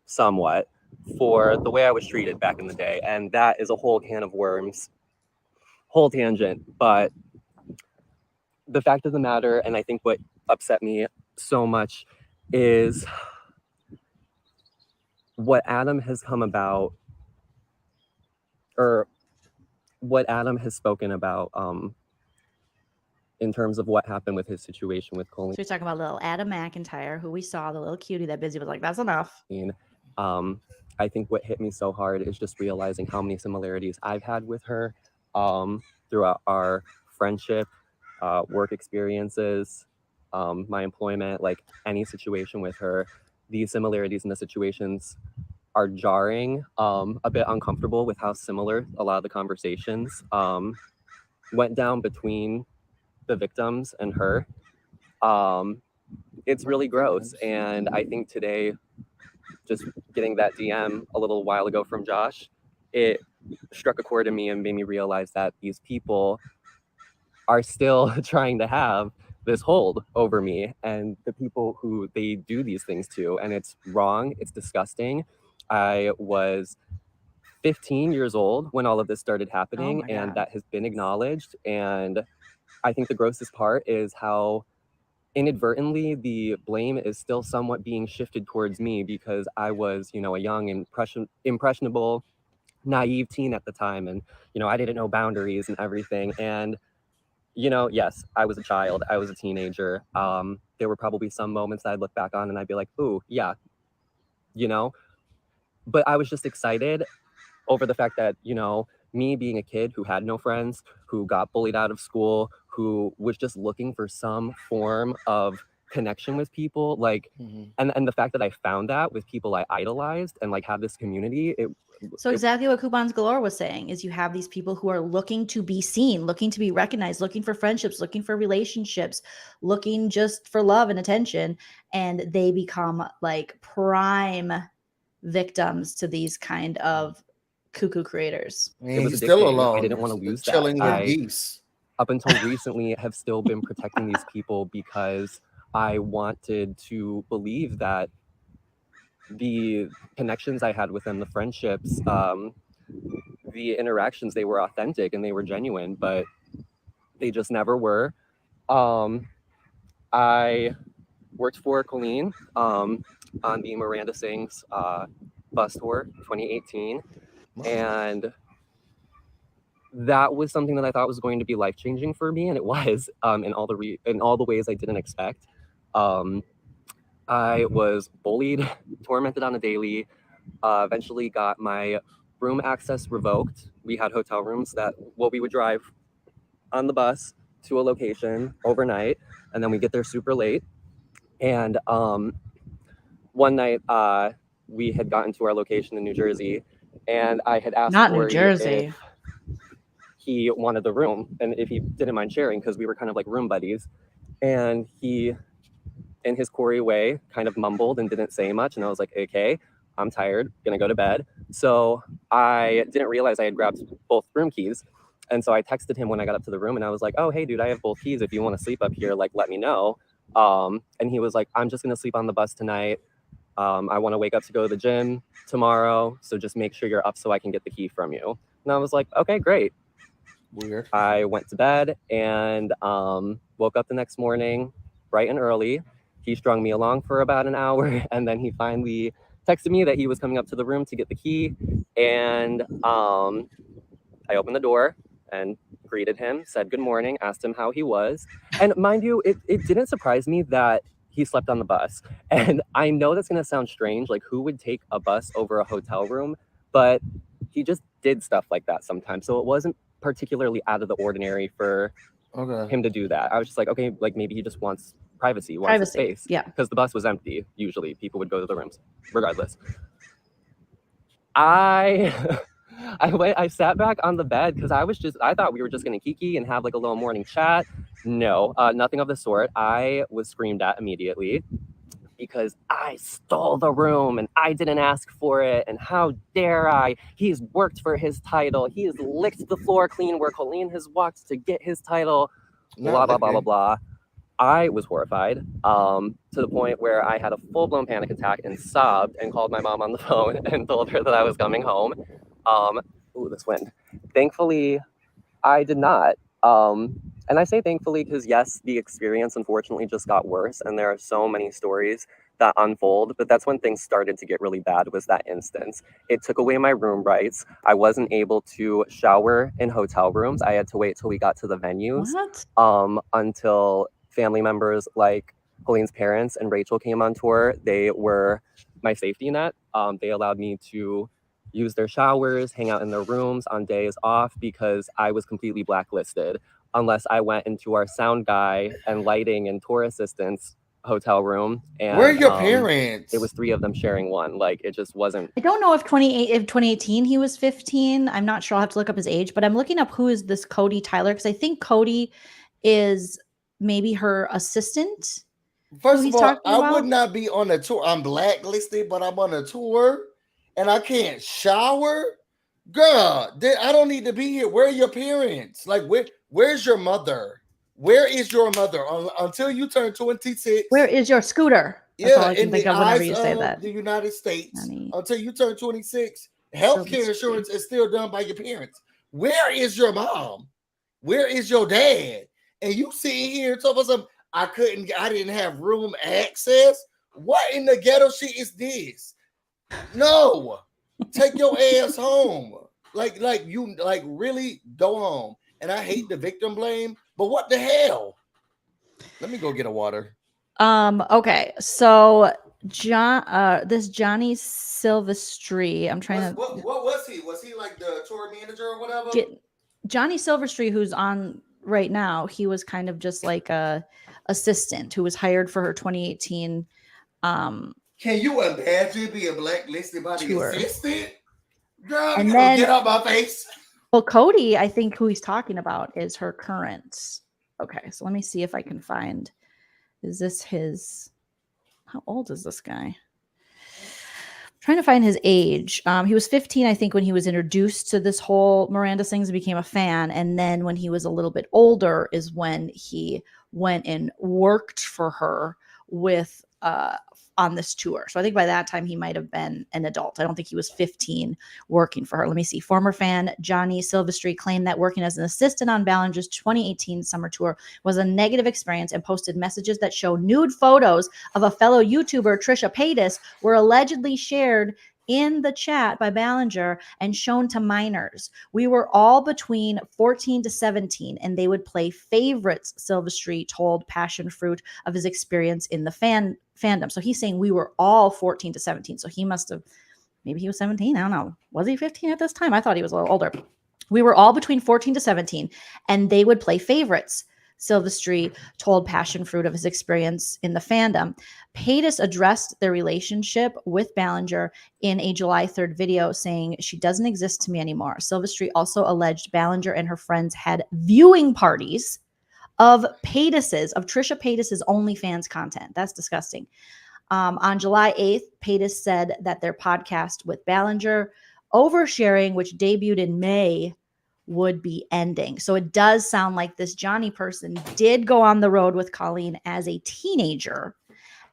somewhat, for the way I was treated back in the day. And that is a whole can of worms, whole tangent. But the fact of the matter, and I think what upset me so much, is what Adam has come about, or what Adam has spoken about, in terms of what happened with his situation with Colleen. So he's talking about little Adam McIntyre, who we saw, the little cutie that Busy was like, that's enough. I think what hit me so hard is just realizing how many similarities I've had with her throughout our friendship, work experiences, my employment, like any situation with her. These similarities in the situations are jarring, a bit uncomfortable with how similar a lot of the conversations went down between the victims and her. It's really gross. And I think today, just getting that DM a little while ago from Josh, it struck a chord in me and made me realize that these people are still trying to have this hold over me and the people who they do these things to. And it's wrong. It's disgusting. I was 15 years old when all of this started happening, and that has been acknowledged. And I think the grossest part is how inadvertently the blame is still somewhat being shifted towards me, because I was, you know, a young, impressionable, naive teen at the time. And, you know, I didn't know boundaries and everything. And, you know, yes, I was a child. I was a teenager. There were probably some moments I'd look back on and I'd be like, ooh, yeah, you know, but I was just excited over the fact that, you know, me being a kid who had no friends, who got bullied out of school, who was just looking for some form of connection with people, like, and the fact that I found that with people I idolized and like have this community. So exactly what Coupons Galore was saying is you have these people who are looking to be seen, looking to be recognized, looking for friendships, looking for relationships, looking just for love and attention. And they become like prime victims to these kind of cuckoo creators. It was still alone. I didn't want to lose that. Chilling with geese. Up until recently, have still been protecting these people because I wanted to believe that the connections I had with them, the friendships, the interactions, they were authentic and they were genuine, but they just never were. I worked for Colleen on the Miranda Sings bus tour 2018. And that was something that I thought was going to be life-changing for me, and it was, in all the ways I didn't expect. I was bullied, tormented on a daily, eventually got my room access revoked. We had hotel rooms that, well, we would drive on the bus to a location overnight, and then we get there super late. And one night, we had gotten to our location in New Jersey, and I had asked Corey if he wanted the room and if he didn't mind sharing, because we were kind of like room buddies. And he, in his Corey way, kind of mumbled and didn't say much. And I was like, okay, I'm tired, gonna go to bed. So I didn't realize I had grabbed both room keys. And so I texted him when I got up to the room, and I was like, oh, hey, dude, I have both keys. If you want to sleep up here, like, let me know. And he was like, I'm just going to sleep on the bus tonight. I want to wake up to go to the gym tomorrow. So just make sure you're up so I can get the key from you. And I was like, okay, great. Weird. I went to bed and woke up the next morning bright and early. He strung me along for about an hour, and then he finally texted me that he was coming up to the room to get the key. And I opened the door and greeted him, said good morning, asked him how he was. And mind you, it didn't surprise me that he slept on the bus. And I know that's going to sound strange, like who would take a bus over a hotel room? But he just did stuff like that sometimes. So it wasn't particularly out of the ordinary for him to do that. I was just like, okay, like maybe he just wants privacy, wants a space. Yeah. Because the bus was empty. Usually people would go to the rooms regardless. I sat back on the bed because I thought we were just going to kiki and have like a little morning chat. No, nothing of the sort. I was screamed at immediately because I stole the room and I didn't ask for it. And how dare I? He's worked for his title. He has licked the floor clean where Colleen has walked to get his title. Blah, blah, blah, blah, blah. I was horrified to the point where I had a full-blown panic attack and sobbed and called my mom on the phone and told her that I was coming home. Ooh, this wind. Thankfully, I did not. And I say thankfully because, yes, the experience unfortunately just got worse. And there are so many stories that unfold. But that's when things started to get really bad, was that instance. It took away my room rights. I wasn't able to shower in hotel rooms. I had to wait till we got to the venues. Until family members like Colleen's parents and Rachel came on tour. They were my safety net. They allowed me to use their showers, hang out in their rooms on days off because I was completely blacklisted unless I went into our sound guy and lighting and tour assistants hotel room. And where are your parents? It was 3 of them sharing one. Like it just wasn't. I don't know if 2018 he was 15. I'm not sure. I'll have to look up his age, but I'm looking up who is this Cody Tyler because I think Cody is maybe her assistant. First of all, I would not be on a tour. I'm blacklisted, but I'm on a tour and I can't shower. Girl, I don't need to be here. Where are your parents? Like, where's your mother? Where is your mother? Until you turn 26. Where is your scooter? That's all I can think of whenever you say that. The United States, until you turn 26, healthcare insurance is still done by your parents. Where is your mom? Where is your dad? And you sitting here talking about some, I didn't have room access. What in the ghetto shit is this? No, take your ass home. Like really go home. And I hate the victim blame, but what the hell? Let me go get a water. Okay, so this Johnny Silvestri, I'm trying to. What was he? Was he like the tour manager or whatever? Johnny Silvestri, who's on right now, he was kind of just like a assistant who was hired for her 2018. Can you imagine being blacklisted by the assistant? Girl, and then get off my face. Well, Cody, I think who he's talking about is her current. Okay, so let me see if I can find. Is this his? How old is this guy? I'm trying to find his age. He was 15, I think, when he was introduced to this whole Miranda Sings and became a fan. And then when he was a little bit older is when he went and worked for her with on this tour. So I think by that time he might have been an adult. I don't think he was 15 working for her. Let me see. Former fan Johnny Silvestri claimed that working as an assistant on Ballinger's 2018 summer tour was a negative experience and posted messages that show nude photos of a fellow YouTuber, Trisha Paytas, were allegedly shared in the chat by Ballinger and shown to minors. We were all between 14 to 17 and they would play favorites, Silvestri told Passion Fruit of his experience in the fandom. So he's saying we were all 14 to 17. So he must have, maybe he was 17. I don't know. Was he 15 at this time? I thought he was a little older. We were all between 14 to 17 and they would play favorites. Silvestri told Passion Fruit of his experience in the fandom. Paytas addressed their relationship with Ballinger in a July 3rd video saying she doesn't exist to me anymore. Silvestri also alleged Ballinger and her friends had viewing parties of Trisha Paytas's OnlyFans content. That's disgusting. On July 8th, Paytas said that their podcast with Ballinger, Oversharing, which debuted in May, would be ending. So it does sound like this Johnny person did go on the road with Colleen as a teenager.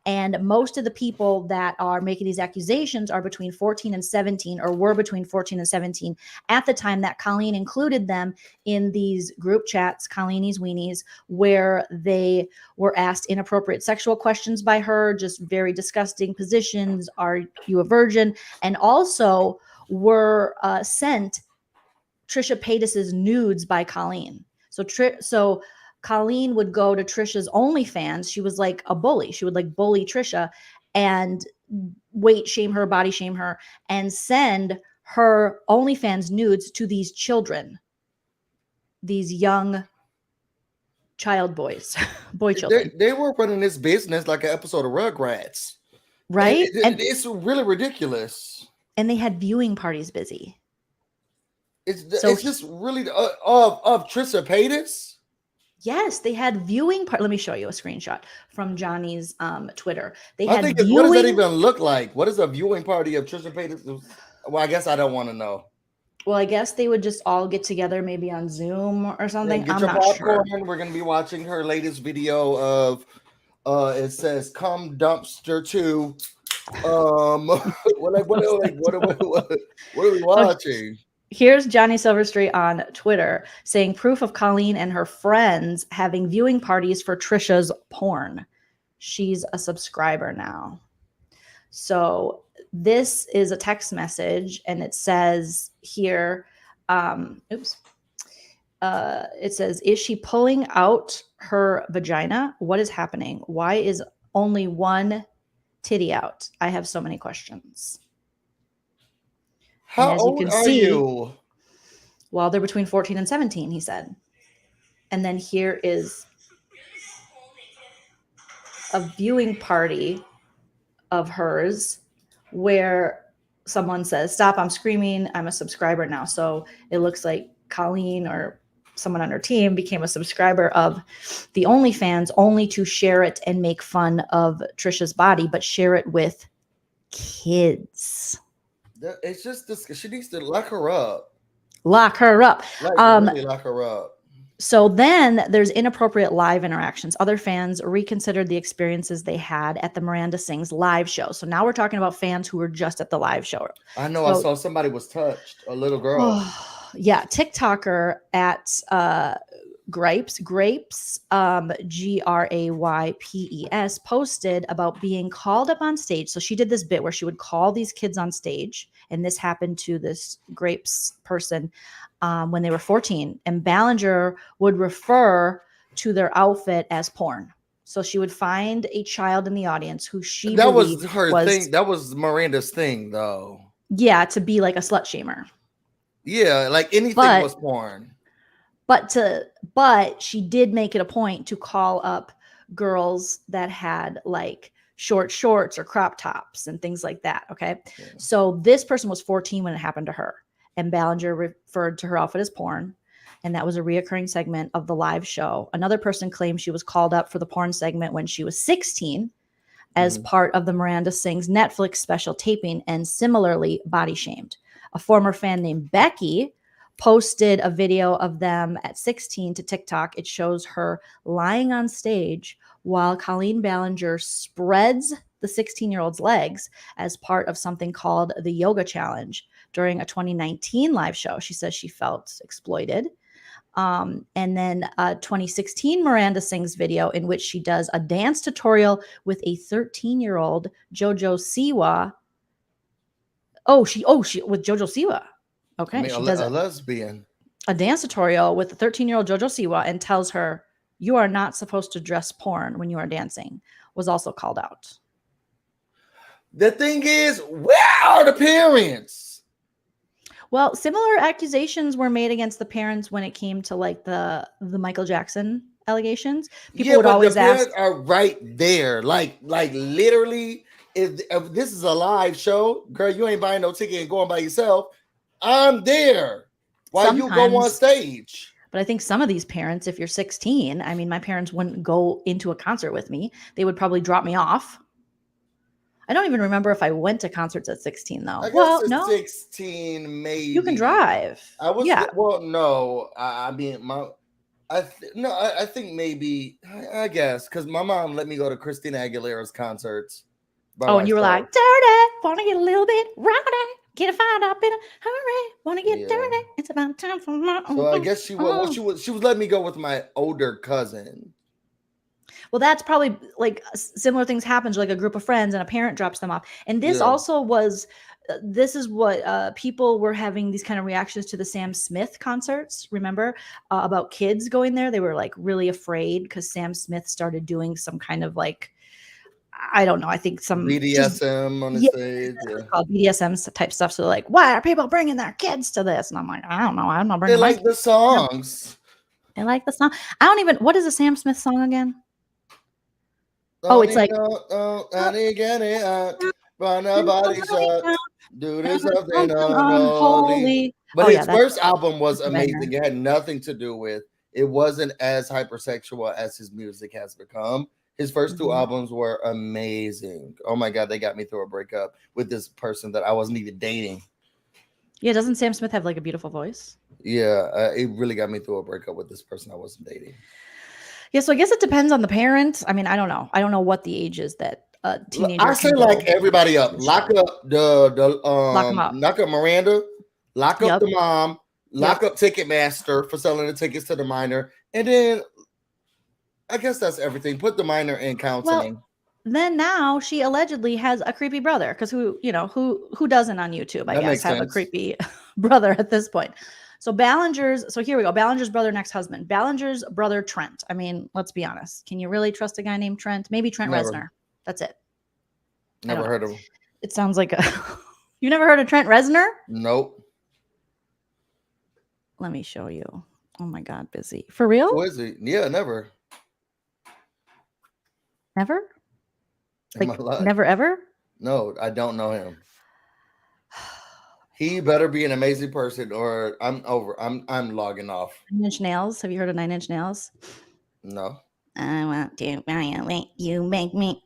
And most of the people that are making these accusations are between 14 and 17, or were between 14 and 17 at the time that Colleen included them in these group chats, Colleenies Weenies, where they were asked inappropriate sexual questions by her, just very disgusting positions. Are you a virgin? And also were sent Trisha Paytas's nudes by Colleen. So Colleen would go to Trisha's OnlyFans. She was like a bully. She would like bully Trisha and weight shame her, body shame her, and send her OnlyFans nudes to these children, these young child boys, boy children. They were running this business like an episode of Rugrats. Right? And it's really ridiculous. And they had viewing parties busy. It's just really of Trisha Paytas. Yes, they had viewing part. Let me show you a screenshot from Johnny's Twitter. They I had think viewing. What does that even look like? What is a viewing party of Trisha Paytas? Well, I guess I don't want to know. Well, I guess they would just all get together, maybe on Zoom or something. Get I'm your not popcorn. sure. We're gonna be watching her latest video of it says "Come Dumpster 2." What are we watching? Here's Johnny Silverstreet on Twitter saying proof of Colleen and her friends having viewing parties for Trisha's porn. She's a subscriber now. So this is a text message, and it says here, it says, is she pulling out her vagina? What is happening? Why is only one titty out? I have so many questions. How old are you? Well, they're between 14 and 17, he said. And then here is a viewing party of hers where someone says, stop, I'm screaming, I'm a subscriber now. So it looks like Colleen or someone on her team became a subscriber of the OnlyFans only to share it and make fun of Trisha's body, but share it with kids. It's just this. She needs to lock her up. Lock her up. Really lock her up. So then there's inappropriate live interactions. Other fans reconsidered the experiences they had at the Miranda Sings live show. So now we're talking about fans who were just at the live show. I know. I saw somebody was touched, a little girl. Yeah. TikToker at Grapes, Graypes, posted about being called up on stage. So she did this bit where she would call these kids on stage. And this happened to this Grapes person when they were 14. And Ballinger would refer to their outfit as porn. So she would find a child in the audience who she that was her thing. That was Miranda's thing, though. Yeah, to be like a slut shamer. Yeah, like anything was porn. But she did make it a point to call up girls that had like short shorts or crop tops and things like that. Okay. Yeah. So this person was 14 when it happened to her, and Ballinger referred to her outfit as porn. And that was a reoccurring segment of the live show. Another person claimed she was called up for the porn segment when she was 16 as part of the Miranda Sings Netflix special taping, and similarly body shamed. A former fan named Becky posted a video of them at 16 to TikTok. It shows her lying on stage while Colleen Ballinger spreads the 16-year-old's legs as part of something called the Yoga Challenge during a 2019 live show. She says she felt exploited. And then a 2016 Miranda Sings video in which she does a dance tutorial with a 13-year-old JoJo Siwa. She with JoJo Siwa. Okay, I mean, she does a lesbian. A dance tutorial with the 13-year-old JoJo Siwa and tells her, you are not supposed to dress porn when you are dancing, was also called out. The thing is, where are the parents? Well, similar accusations were made against the parents when it came to like the Michael Jackson allegations. People would always ask, are right there. Like literally, if this is a live show, girl, you ain't buying no ticket and going by yourself. I'm there while you go on stage. But I think some of these parents, if you're 16, I mean, my parents wouldn't go into a concert with me. They would probably drop me off. I don't even remember if I went to concerts at 16 though. I guess Well, at no, 16, maybe. you can drive. I was Yeah. well, no. I mean, I think maybe I guess because my mom let me go to Christina Aguilera's concerts by Oh, and you were like, myself. dirty, want to get a little bit rowdy, get a fired up in a hurry, want to get Yeah. dirty. It's about time for my So I guess she was. Well, she was letting me go with my older cousin. Well, that's probably like similar things happen to like a group of friends and a parent drops them off. And this Yeah. also was, this is what people were having these kind of reactions to the Sam Smith concerts. Remember about kids going there? They were like really afraid because Sam Smith started doing some kind of like, I don't know. I think some BDSM on the stage. Yeah. Called BDSM type stuff. So like, why are people bringing their kids to this? And I'm like, I don't know. I'm not They bringing my like the kids. songs. They like the song. I don't even. What is a Sam Smith song again? Oh, it's like do this something unholy. But his first album was amazing. It had nothing to do with. It wasn't as hypersexual as his music has become. His first two albums were amazing. Oh my God, they got me through a breakup with this person that I wasn't even dating. Yeah, doesn't Sam Smith have like a beautiful voice? Yeah, it really got me through a breakup with this person I wasn't dating. Yeah, so I guess it depends on the parent. I mean, I don't know. I don't know what the age is that teenager. I say lock everybody up. Lock up lock up Miranda, lock up the mom, lock up Ticketmaster for selling the tickets to the minor, and then I guess that's everything. Put the minor in counseling. Well, then now she allegedly has a creepy brother because who doesn't on YouTube, I guess, have a creepy brother at this point. So Ballinger's, so here we go. Ballinger's brother, next husband. Ballinger's brother, Trent. I mean, let's be honest. Can you really trust a guy named Trent? Maybe Trent Reznor. That's it. Never heard of him. It sounds like a you never heard of Trent Reznor? Nope. Let me show you. Oh my God, Busy. For real? Who is he? Yeah, never. Never? Like never ever? No, I don't know him. He better be an amazing person or I'm over. I'm logging off. 9 Inch Nails. Have you heard of 9 Inch Nails? No. I want to violate you, make me.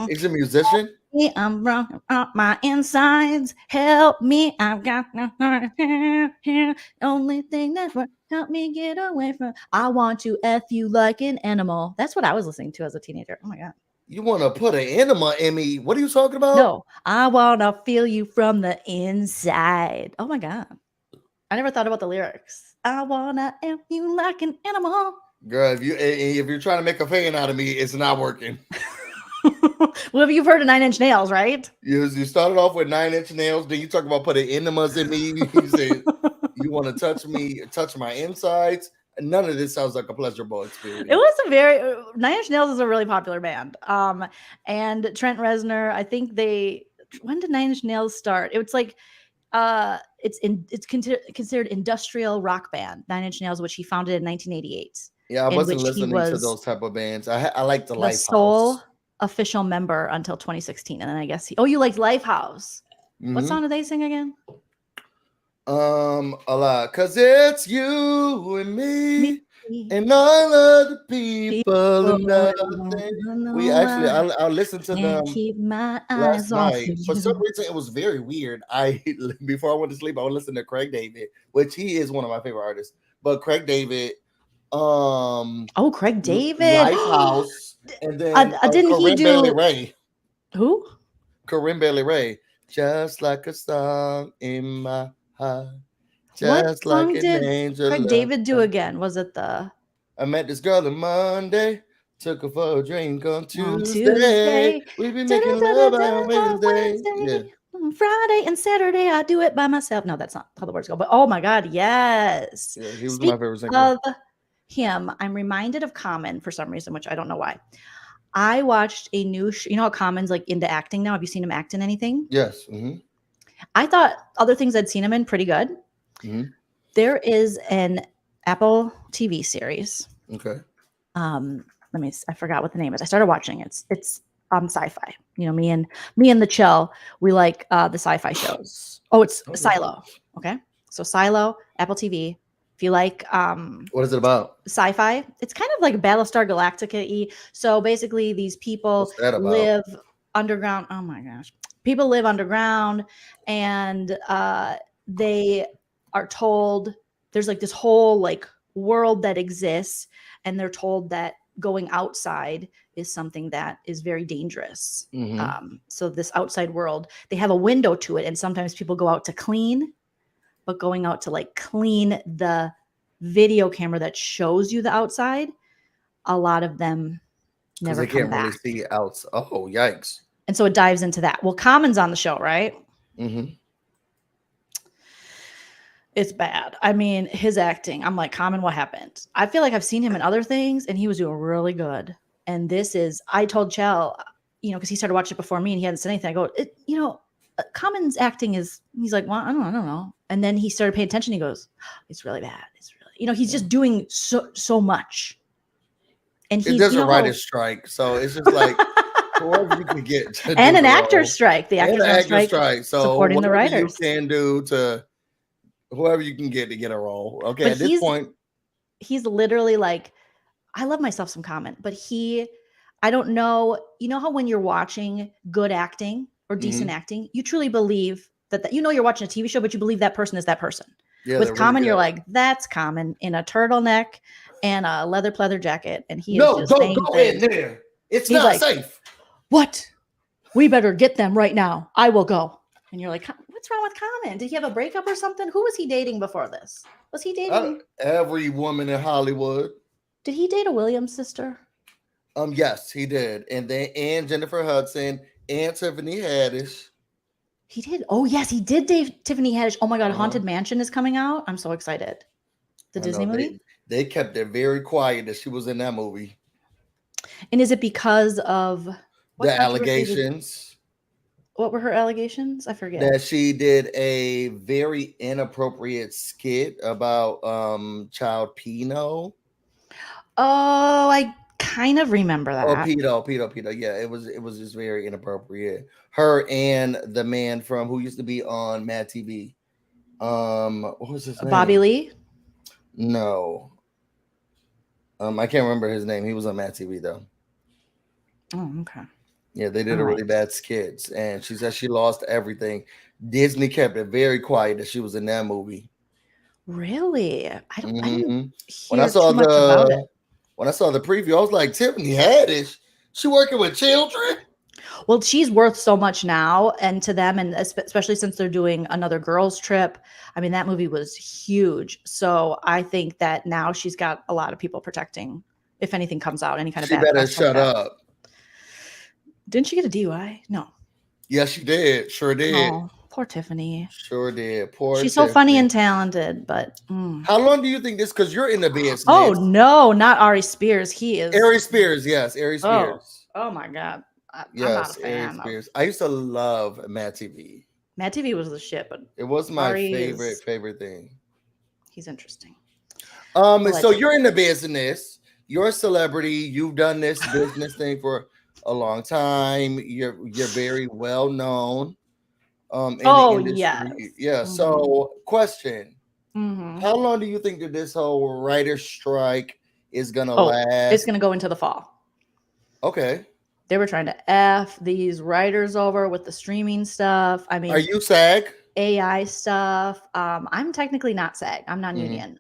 He's a musician? I'm wrong on my insides. Help me. I've got no heart here. Only thing that would help me get away from. I want to F you like an animal. That's what I was listening to as a teenager. Oh my God. You want to put an enema in me? What are you talking about? No, I want to feel you from the inside. Oh my God. I never thought about the lyrics. I want to F you like an animal. Girl, if you're trying to make a fan out of me, it's not working. Well, you've heard of 9 Inch Nails, right? You started off with 9 Inch Nails. Then you talk about putting enemas in me. You say you want to touch me, touch my insides. None of this sounds like a pleasurable experience. It was a very 9 Inch Nails is a really popular band. And Trent Reznor, I think when did 9 Inch Nails start? It's like it's considered industrial rock band, 9 Inch Nails, which he founded in 1988. Yeah, I wasn't listening to those type of bands. I like the Lifehouse. Sole official member until 2016, and then I guess you liked Lifehouse. What song did they sing again? A lot, cause it's you and me and all of the people. We actually, I listened to them keep my last eyes night. For some reason, it was very weird. Before I went to sleep, I would listen to Craig David, which he is one of my favorite artists. But Craig David, Craig David, Lifehouse, and then didn't Corinne he do Bailey Ray? Who? Corinne Bailey Ray. Just like a song in my heart. Just what song like did an angel Craig David do again? Was it the I met this girl on Monday, took her for a drink on Tuesday. We've been making love on Wednesday. Yeah. Friday and Saturday, I do it by myself. No, that's not how the words go. But oh my God, yes. Yeah, he was my favorite singer. Of him, I'm reminded of Common for some reason, which I don't know why. I watched a new you know how Common's like into acting now? Have you seen him act in anything? Yes. I thought other things I'd seen him in pretty good. There is an Apple TV series. Okay. I forgot what the name is. I started watching it. It's sci-fi. You know, me and the chill, we like the sci-fi shows. Oh, it's Silo. Okay. So Silo, Apple TV. If you like what is it about? Sci-fi. It's kind of like Battlestar Galactica-y. So basically these people live underground. Oh my gosh. People live underground, and they are told there's like this whole like world that exists, and they're told that going outside is something that is very dangerous. So this outside world, they have a window to it, and sometimes people go out to clean, but going out to like clean the video camera that shows you the outside, a lot of them Because never they come can't really back. see out. Oh, yikes. And so it dives into that. Well, Common's on the show, right? It's bad. I mean, his acting, I'm like, Common, what happened? I feel like I've seen him in other things, and he was doing really good. And this is, I told Chell, because he started watching it before me, and he hadn't said anything. I go, Common's acting is, he's like, well, I don't know. And then he started paying attention. He goes, it's really bad. It's really, he's just doing so much. And he's, There's a writer's strike, so it's just like whoever you can get to and do an the actor's role. strike. The actors And on an strike, strike. So supporting the whatever writers. you can do to whoever you can get to get a role. Okay, But at this point, he's literally like, I love myself some Common, but I don't know. You know how when you're watching good acting or decent acting, you truly believe that you're watching a TV show, but you believe that person is that person. yeah, With they're Common, really you're good. like, that's Common in a turtleneck and a leather pleather jacket, and he is No, just don't saying go things. in there. It's He's not like, safe. What? We better get them right now. I will go. And you're like, what's wrong with Common? Did he have a breakup or something? Who was he dating before this? Was he dating? Every woman in Hollywood. Did he date a Williams sister? Yes, he did. And Jennifer Hudson and Tiffany Haddish. He did. Oh, yes, he did date Tiffany Haddish. Oh my God, Haunted Mansion is coming out. I'm so excited. The Disney movie? They kept it very quiet that she was in that movie. And is it because of the allegations? What were her allegations? I forget. That she did a very inappropriate skit about child pedo. Oh, I kind of remember that. Oh, pedo. Yeah, it was just very inappropriate. Her and the man from who used to be on Mad TV. What was his name? Bobby Lee? No. I can't remember his name. He was on Mad TV though. Oh, okay. Yeah, they did a really bad skits, and she said she lost everything. Disney kept it very quiet that she was in that movie. Really? I didn't hear when I saw too much about it. When I saw the preview, I was like, Tiffany Haddish, she working with children? Well, she's worth so much now, and to them, and especially since they're doing another girls' trip. I mean, that movie was huge. So I think that now she's got a lot of people protecting. If anything comes out, any kind of bad She better press shut like that. up. Didn't she get a DUI? No. Yes, she did. Sure did. Oh, poor Tiffany. Sure did. Poor. She's Tiffany. so funny and talented, but how long do you think this? Because you're in the business. Oh no, not Ari Spears. He is Ari Spears. Yes, Ari Spears. Oh my God. I'm yes, not a fan Ari Spears. I used to love Mad TV. Mad TV was the shit, but it was my Ari favorite thing. He's interesting. So you're in the business. You're a celebrity. You've done this business thing for a long time. You're very well known. In the industry. Yeah. Mm-hmm. So, question: how long do you think that this whole writer's strike is gonna last? It's gonna go into the fall. Okay. They were trying to F these writers over with the streaming stuff. I mean, are you SAG? AI stuff. I'm technically not SAG. I'm non-union.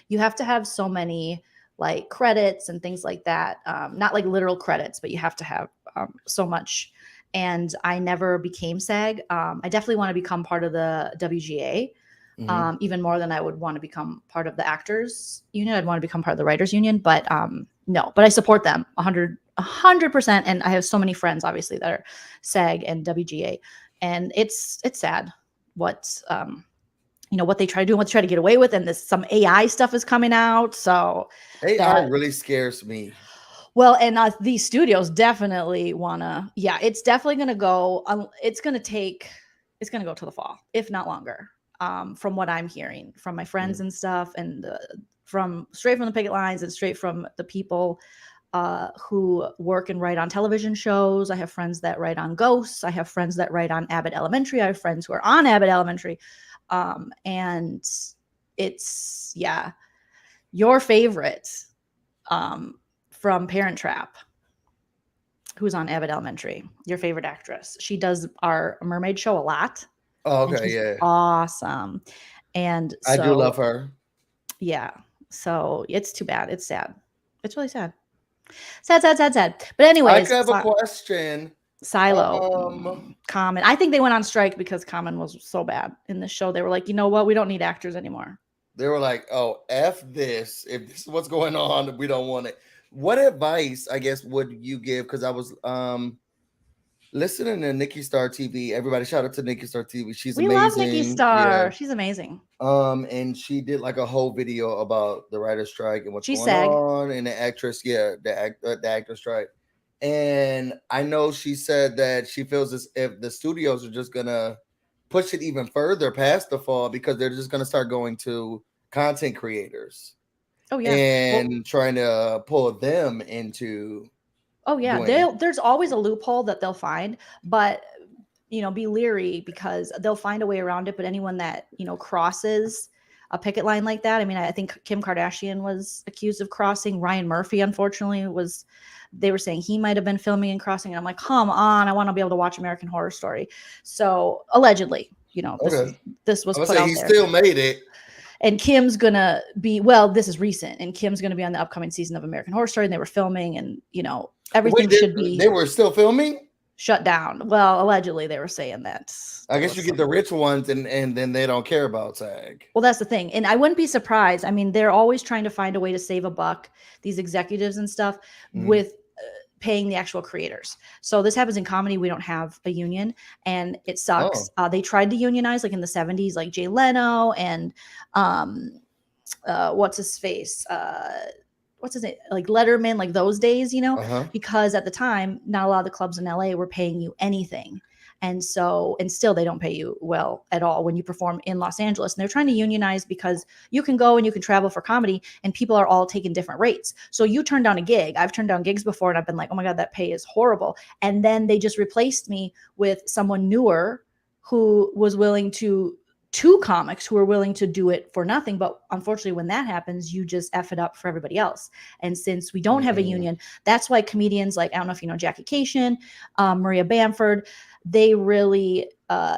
You have to have so many like credits and things like that. Not like literal credits, but you have to have so much. And I never became SAG. I definitely want to become part of the WGA, even more than I would want to become part of the actors union. I'd want to become part of the writers union, but no, but I support them 100%. And I have so many friends, obviously, that are SAG and WGA. And it's sad what what they try to do and what they try to get away with, and some AI stuff is coming out. So AI really scares me. Well, and these studios definitely wanna. Yeah, it's definitely gonna go. It's gonna go to the fall, if not longer. From what I'm hearing from my friends and stuff, and straight from the picket lines and straight from the people who work and write on television shows. I have friends that write on Ghosts. I have friends that write on Abbott Elementary. I have friends who are on Abbott Elementary. And it's, your favorite from Parent Trap, who's on Abbott Elementary, your favorite actress. She does our mermaid show a lot. Oh, And okay, she's yeah. awesome. And I do so, love her. yeah. So it's too bad. It's sad. It's really sad. Sad, sad, sad, sad. But anyways, I have a question. Silo, Um, Common. I think they went on strike because Common was so bad in the show. They were like, you know what? We don't need actors anymore. they were like, "Oh, f this. If this is what's going on, we don't want it." What advice, I guess, would you give? Because I was listening to Nikki Star TV. Everybody, shout out to Nikki Star TV. She's We amazing. love Nikki Star. She's amazing. And she did like a whole video about the writer's strike and what's She's going SAG. on, and the actress, the actor strike. And I know she said that she feels as if the studios are just gonna push it even further past the fall because they're just gonna start going to content creators. Oh yeah. And trying to pull them into. Oh yeah, there's always a loophole that they'll find, but be leery because they'll find a way around it. But anyone that crosses a picket line like that, I mean, I think Kim Kardashian was accused of crossing. Ryan Murphy, unfortunately, they were saying he might have been filming and crossing. And I'm like, come on, I want to be able to watch American Horror Story. So allegedly, this was put out he there. Still made it. And Kim's gonna be this is recent, and Kim's gonna be on the upcoming season of American Horror Story, and they were filming, and everything should be. They were still filming? Shut down. Well, allegedly they were saying that. I guess you get the rich ones and then they don't care about SAG. Well, that's the thing. And I wouldn't be surprised. I mean, they're always trying to find a way to save a buck, these executives and stuff, with paying the actual creators. So this happens in comedy. We don't have a union and it sucks. They tried to unionize like in the 70s, like Jay Leno and what's his face? What's his name? Like Letterman, like those days, because at the time, not a lot of the clubs in LA were paying you anything. And still they don't pay you well at all when you perform in Los Angeles. And they're trying to unionize because you can go and you can travel for comedy and people are all taking different rates. So you turn down a gig. I've turned down gigs before and I've been like, oh my God, that pay is horrible. And then they just replaced me with someone newer who was willing to two comics who are willing to do it for nothing. But unfortunately, when that happens, you just F it up for everybody else. And since we don't have a union, that's why comedians like, I don't know if you know Jackie Cation, Maria Bamford, they really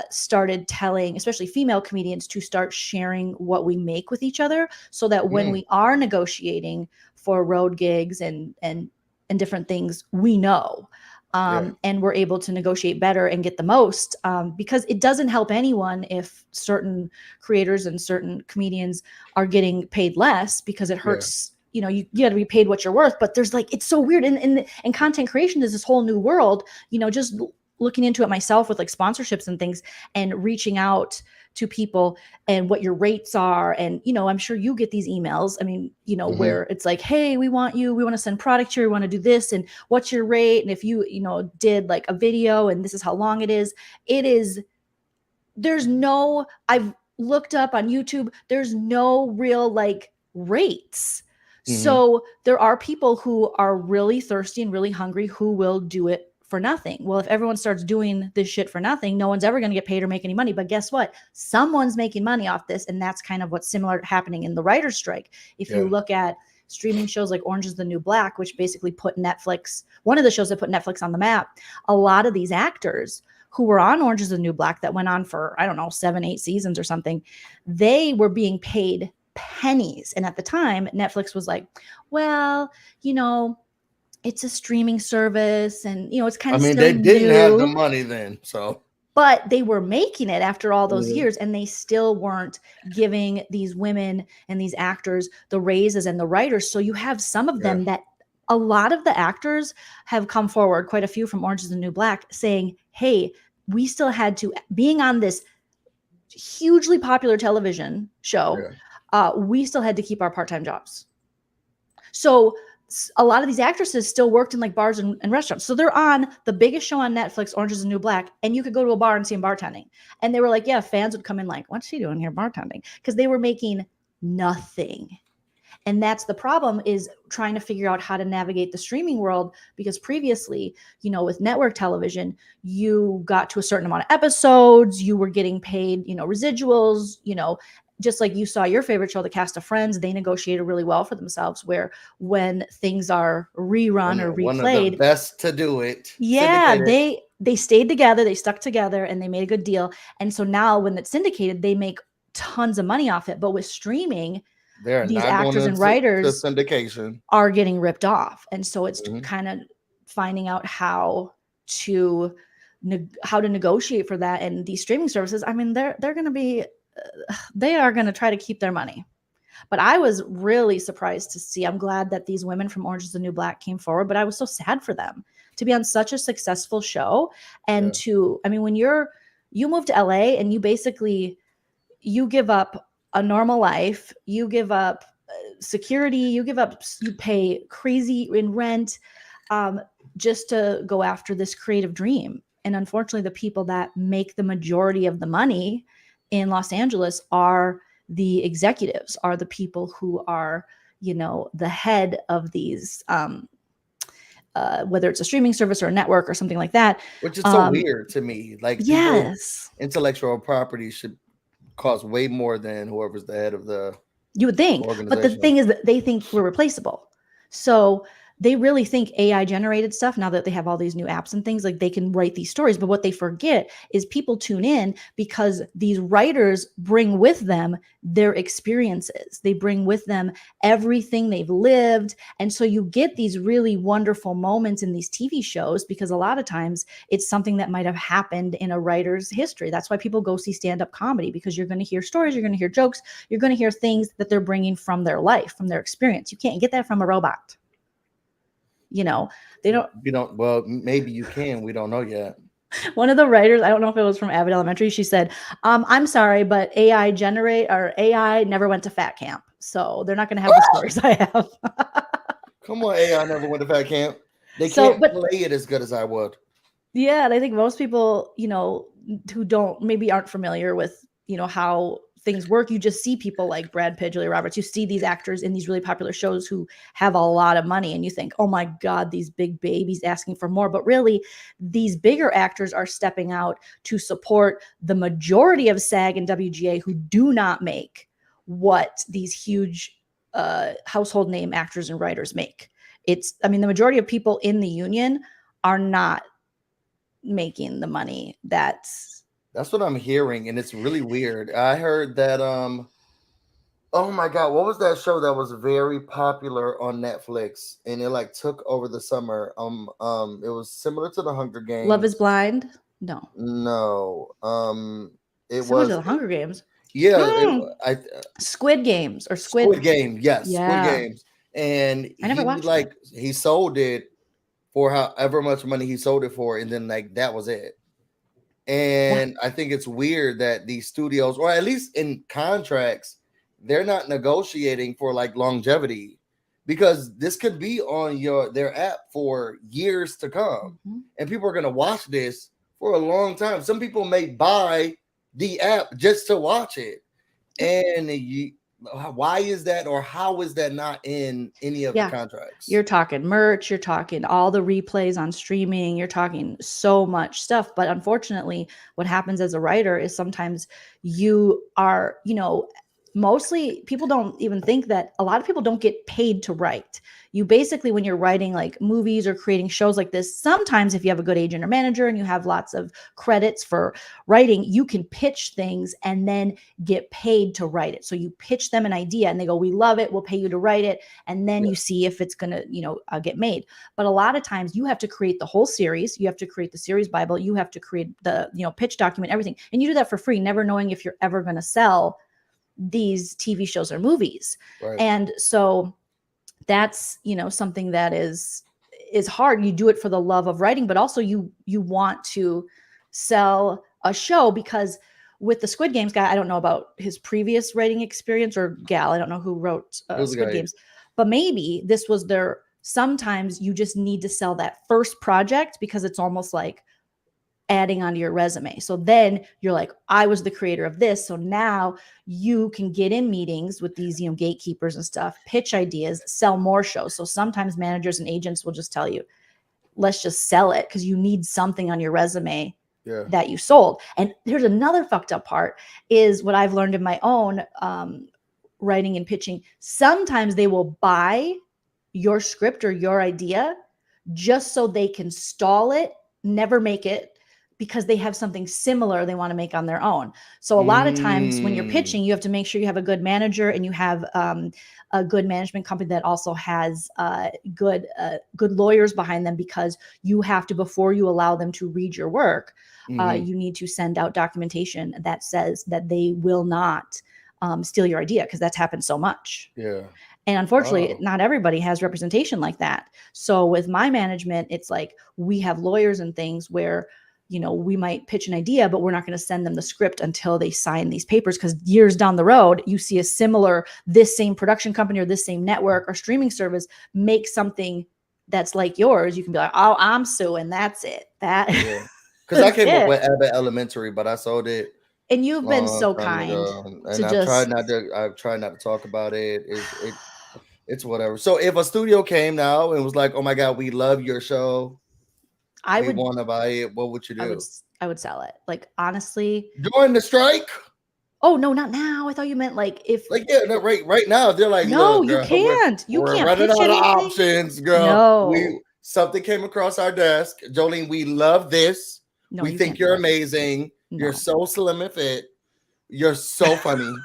started telling, especially female comedians, to start sharing what we make with each other so that when we are negotiating for road gigs and different things, we know. And we're able to negotiate better and get the most because it doesn't help anyone if certain creators and certain comedians are getting paid less because it hurts. You got to be paid what you're worth, but there's it's so weird. And content creation is this whole new world, just looking into it myself with like sponsorships and things and reaching out to people and what your rates are. And, I'm sure you get these emails. I mean, where it's like, hey, we want to send product here. We want to do this. And what's your rate? And if you, did like a video and this is how long it is, I've looked up on YouTube, there's no real like rates. So there are people who are really thirsty and really hungry who will do it for nothing. Well, if everyone starts doing this shit for nothing, no one's ever going to get paid or make any money. But guess what? Someone's making money off this. And that's kind of what's similar happening in the writer's strike. If you look at streaming shows like Orange is the New Black, which basically put Netflix, one of the shows that put Netflix on the map, a lot of these actors who were on Orange is the New Black that went on for, 7-8 seasons or something, they were being paid pennies. And at the time, Netflix was like, well, it's a streaming service and, it's kind of they didn't have the money then, so. But they were making it after all those years and they still weren't giving these women and these actors the raises and the writers. So you have some of them that a lot of the actors have come forward, quite a few from Orange is the New Black, saying, hey, we still had to, being on this hugely popular television show, we still had to keep our part-time jobs. So a lot of these actresses still worked in like bars and restaurants. So they're on the biggest show on Netflix, Orange is the New Black, and you could go to a bar and see them bartending. And they were like, yeah, fans would come in like, what's she doing here bartending? Because they were making nothing. And that's the problem, is trying to figure out how to navigate the streaming world, because previously, with network television, you got to a certain amount of episodes, you were getting paid, residuals, just like you saw your favorite show, The Cast of Friends, they negotiated really well for themselves, where when things are rerun or One of the replayed, best to do it. yeah, Syndicated. they stayed together, they stuck together, and they made a good deal. And so now when it's syndicated, they make tons of money off it. But with streaming, They're these not going actors and to writers syndication. are getting ripped off. And so it's Mhm. kind of finding out how to negotiate for that. And these streaming services, I mean, they're going to be they are going to try to keep their money. But I was really surprised to see. I'm glad that these women from Orange is the New Black came forward, but I was so sad for them to be on such a successful show. And I mean, when you move to LA and you give up a normal life, you give up security, you pay crazy in rent, just to go after this creative dream. And unfortunately, the people that make the majority of the money in Los Angeles are the executives, are the people who are, the head of these, whether it's a streaming service or a network or something like that. Which is so weird to me. Like, yes, intellectual property should cost way more than whoever's the head of the you would think. But the thing is that they think we're replaceable. So they really think AI generated stuff, now that they have all these new apps and things, like they can write these stories. But what they forget is people tune in because these writers bring with them their experiences. They bring with them everything they've lived. And so you get these really wonderful moments in these TV shows because a lot of times it's something that might have happened in a writer's history. That's why people go see stand-up comedy, because you're going to hear stories, you're going to hear jokes, you're going to hear things that they're bringing from their life, from their experience. You can't get that from a robot. They don't. You don't. Well, maybe you can. We don't know yet. One of the writers, I don't know if it was from Abbott Elementary, she said, "I'm sorry, but AI never went to fat camp, so they're not going to have the stories I have." Come on, AI never went to fat camp. They So, can't play it as good as I would. Yeah, and I think most people, who maybe aren't familiar with, how things work, you just see people like Brad Pitt, Julia Roberts. You see these actors in these really popular shows who have a lot of money, and you think, oh my God, these big babies asking for more. But really, these bigger actors are stepping out to support the majority of SAG and WGA who do not make what these huge household name actors and writers make. The majority of people in the union are not making the money that's what I'm hearing, and it's really weird. I heard that oh my God, what was that show that was very popular on Netflix and it like took over the summer? It was similar to the Hunger Games. Love is Blind? No. It Similar was to the Hunger Games. Yeah, Squid Games or Squid Game, yes, Yeah. Squid Games. And I never watched it. He sold it for however much money he sold it for, and then like that was it. And I think it's weird that these studios, or at least in contracts, they're not negotiating for like longevity, because this could be on their app for years to come, and people are going to watch this for a long time. Some people may buy the app just to watch it, and why is that, or how is that not in any of the contracts? You're talking merch, you're talking all the replays on streaming, you're talking so much stuff. But unfortunately, what happens as a writer is sometimes you are, mostly people don't even think that a lot of people don't get paid to write. You basically, when you're writing like movies or creating shows like this, sometimes if you have a good agent or manager and you have lots of credits for writing, you can pitch things and then get paid to write it. So you pitch them an idea and they go, we love it, we'll pay you to write it. And then you see if it's going to, get made. But a lot of times you have to create the whole series. You have to create the series Bible. You have to create the, pitch document, everything. And you do that for free, never knowing if you're ever going to sell these TV shows or movies. Right. And so that's, something that is hard. You do it for the love of writing, but also you want to sell a show, because with the Squid Games guy, I don't know about his previous writing experience, or gal, I don't know who wrote Squid Games, but maybe this was sometimes you just need to sell that first project because it's almost like adding onto your resume. So then you're like, I was the creator of this. So now you can get in meetings with these, gatekeepers and stuff, pitch ideas, sell more shows. So sometimes managers and agents will just tell you, let's just sell it, because you need something on your resume Yeah. that you sold. And here's another fucked up part is what I've learned in my own writing and pitching. Sometimes they will buy your script or your idea just so they can stall it, never make it, because they have something similar they want to make on their own. So a lot of times when you're pitching, you have to make sure you have a good manager and you have a good management company that also has good lawyers behind them, because you have to, before you allow them to read your work, you need to send out documentation that says that they will not steal your idea, because that's happened so much. Yeah. And unfortunately, not everybody has representation like that. So with my management, it's like we have lawyers and things where, you know, we might pitch an idea, but we're not going to send them the script until they sign these papers, because years down the road, you see a similar, this same production company or this same network or streaming service make something that's like yours. You can be like, oh, I'm suing. That's it. That because I came up with Abbott Elementary, but I sold it. And you've been so kind and I've tried not to talk about it. It's whatever. So if a studio came now and was like, "Oh my God, we love your show, we want to buy it," what would you do? I would sell it. Like, honestly, during the strike. Oh no, not now. I thought you meant like if right now they're like, no, look, girl, you can't. We're running out of options, girl. No. Something came across our desk. Joleen, we love this. No, we think you're amazing. No. You're so slim and fit. You're so funny.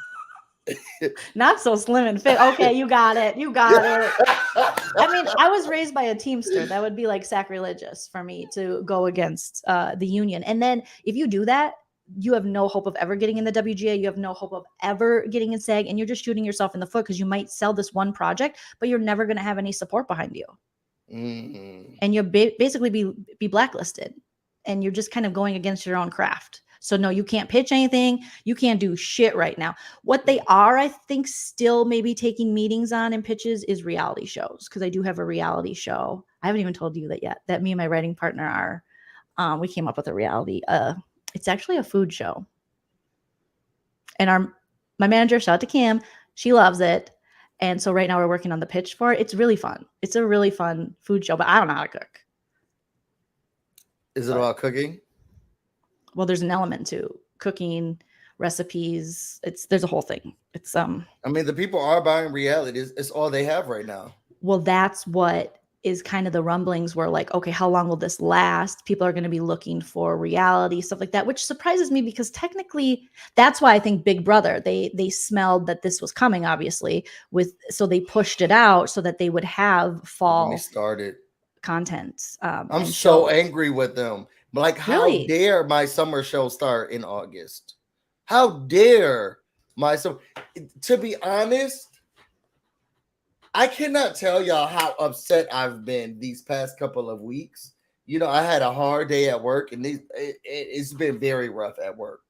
Not so slim and fit. Okay, you got it. You got it. I mean, I was raised by a Teamster. That would be like sacrilegious for me to go against the union. And then if you do that, you have no hope of ever getting in the WGA. You have no hope of ever getting in SAG, and you're just shooting yourself in the foot, because you might sell this one project, but you're never going to have any support behind you. And you'll basically be blacklisted, and you're just kind of going against your own craft. So no, you can't pitch anything. You can't do shit right now. What they are, I think, still maybe taking meetings on and pitches is reality shows, because I do have a reality show. I haven't even told you that yet, that me and my writing partner are, we came up with a reality. It's actually a food show. And my manager, shout out to Kim, she loves it. And so right now we're working on the pitch for it. It's really fun. It's a really fun food show, but I don't know how to cook. Is it about cooking? Well, there's an element to cooking, recipes. There's a whole thing. It's I mean, the people are buying reality. It's all they have right now. Well, that's what is kind of the rumblings where, like, okay, how long will this last? People are going to be looking for reality, stuff like that, which surprises me, because technically that's why I think Big Brother, they smelled that this was coming, obviously, so they pushed it out so that they would have fall content. I'm so angry with them. Like, how dare my summer show start in August? How dare my summer? To be honest, I cannot tell y'all how upset I've been these past couple of weeks. You know, I had a hard day at work, and it's been very rough at work.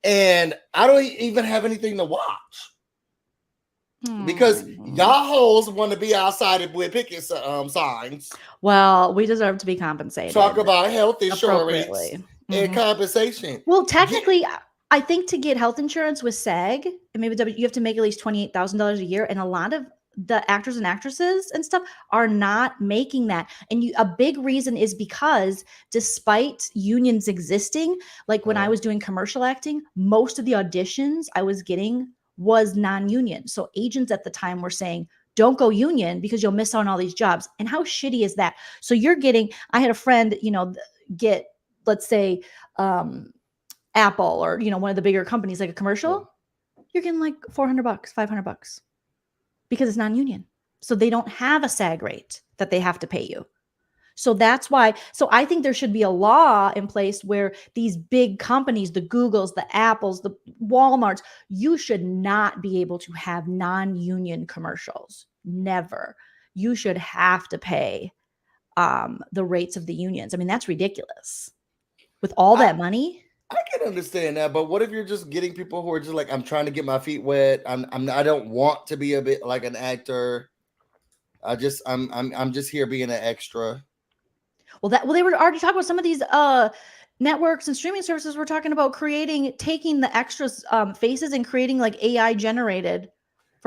And I don't even have anything to watch. Because y'all hoes want to be outside with picket signs. Well, we deserve to be compensated. Talk about health insurance and compensation. Well, technically, I think to get health insurance with SAG, and maybe you have to make at least $28,000 a year, and a lot of the actors and actresses and stuff are not making that. And a big reason is because despite unions existing, like when I was doing commercial acting, most of the auditions I was getting was non-union. So agents at the time were saying, don't go union because you'll miss out on all these jobs. And how shitty is that? So you're getting, I had a friend, get, let's say, Apple or, one of the bigger companies, like a commercial, you're getting like $400, $500 because it's non-union. So they don't have a SAG rate that they have to pay you. So that's why. So I think there should be a law in place where these big companies, the Googles, the Apples, the Walmarts, you should not be able to have non-union commercials. Never. You should have to pay the rates of the unions. I mean, that's ridiculous. With all that money. I can understand that, but what if you're just getting people who are just like, I'm trying to get my feet wet. I don't want to be a bit like an actor. I'm just here being an extra. Well, they were already talking about some of these networks and streaming services. We're talking about taking the extras faces and creating like AI generated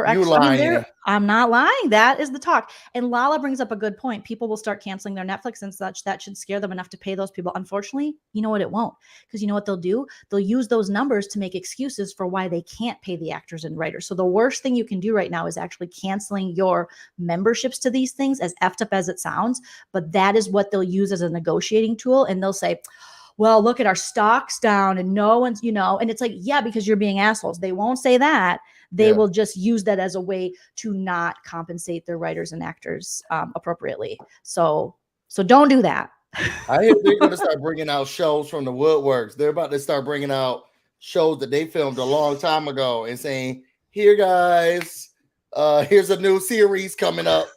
for You extra. I mean, lying. I'm not lying. That is the talk. And Lala brings up a good point. People will start canceling their Netflix and such. That should scare them enough to pay those people. Unfortunately, you know what? It won't. Because you know what they'll do? They'll use those numbers to make excuses for why they can't pay the actors and writers. So the worst thing you can do right now is actually canceling your memberships to these things, as effed up as it sounds. But that is what they'll use as a negotiating tool. And they'll say, well, look at our stocks down and no one's, and it's like, yeah, because you're being assholes. They won't say that. They will just use that as a way to not compensate their writers and actors appropriately. So don't do that. I hear they're going to start bringing out shows from the woodworks. They're about to start bringing out shows that they filmed a long time ago and saying, here, guys, here's a new series coming up.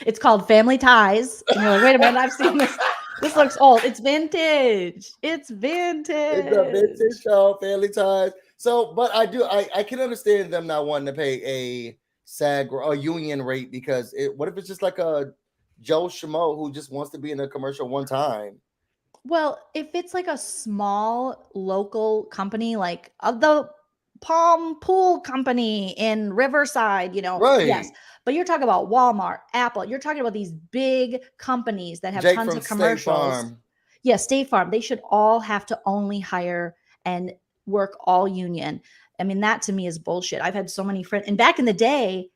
It's called Family Ties. And you're like, wait a minute, I've seen this. This looks old. It's vintage. It's vintage. It's a vintage show, Family Ties. So, but I can understand them not wanting to pay a SAG or a union rate because what if it's just like a Joe Schmo who just wants to be in a commercial one time? Well, if it's like a small local company, like the Palm Pool Company in Riverside, Right. yes. But you're talking about Walmart, Apple. You're talking about these big companies that have Jake tons from of commercials. State Farm. Yeah, State Farm. They should all have to only hire and work all union. I mean, that to me is bullshit. I've had so many friends. And back in the day,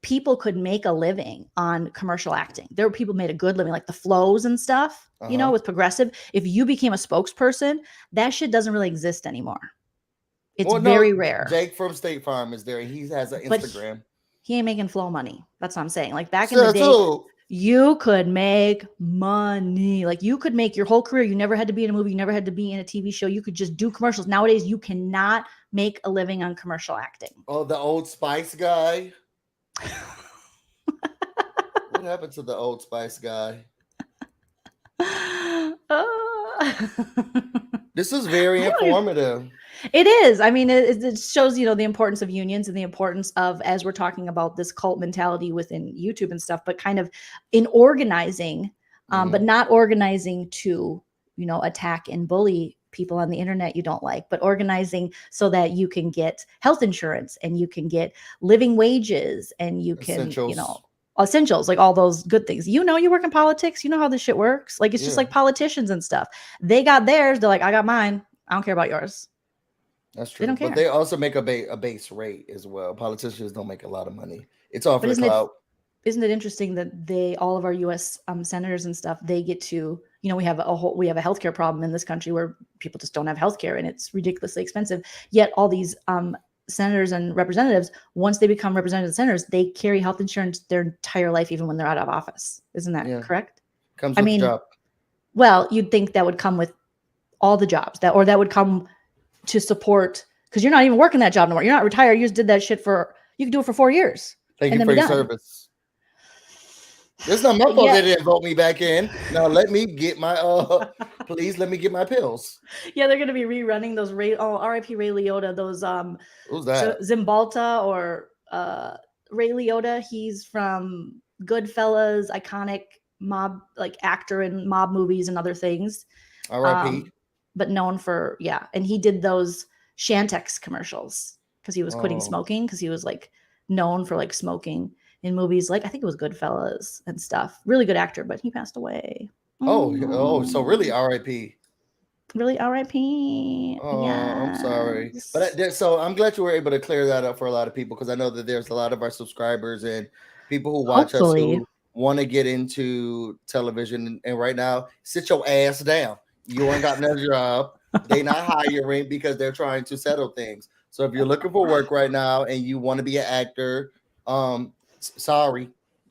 people could make a living on commercial acting. There were people who made a good living, like the Flows and stuff, with Progressive. If you became a spokesperson, that shit doesn't really exist anymore. It's very rare. Jake from State Farm is there. He has an Instagram. He ain't making flow money. That's what I'm saying. Like back in the day, you could make money. Like you could make your whole career. You never had to be in a movie. You never had to be in a TV show. You could just do commercials. Nowadays, you cannot make a living on commercial acting. Oh, the Old Spice guy. What happened to the Old Spice guy? This is very informative. It is. I mean, it shows, the importance of unions and the importance of, as we're talking about this cult mentality within YouTube and stuff, but kind of in organizing, but not organizing to, attack and bully people on the internet you don't like, but organizing so that you can get health insurance and you can get living wages and you can, essentials, like all those good things. You work in politics, you know how this shit works. Like, it's just like politicians and stuff. They got theirs. They're like, I got mine. I don't care about yours. That's true. But they also make a base rate as well. Politicians don't make a lot of money. It's all for the clout. Isn't it interesting that all of our U.S. senators and stuff, they get to, we have a healthcare problem in this country where people just don't have healthcare and it's ridiculously expensive. Yet all these senators and representatives, once they become representatives and senators, they carry health insurance their entire life, even when they're out of office. Isn't that correct? Comes with the job. Well, you'd think that would come with all the jobs that would come to support, because you're not even working that job no more. You're not retired. You just did that shit you can do it for 4 years. Thank you for your service. It's not my fault they didn't vote me back in. Now let me get my please let me get my pills. Yeah, they're gonna be rerunning those R.I.P. Ray Liotta, those who's that? Zimbalta or Ray Liotta. He's from Goodfellas, iconic mob actor in mob movies and other things. R.I.P. But known for and he did those Shantex commercials because he was quitting smoking, because he was known for smoking in movies I think it was Goodfellas and stuff. Really good actor, but he passed away. So really R.I.P. Really R.I.P. Oh, yes. I'm sorry, but so I'm glad you were able to clear that up for a lot of people, because I know that there's a lot of our subscribers and people who watch us who want to get into television, and right now, sit your ass down. You ain't got no job. They not hiring because they're trying to settle things. So if you're looking for work right now and you want to be an actor, sorry,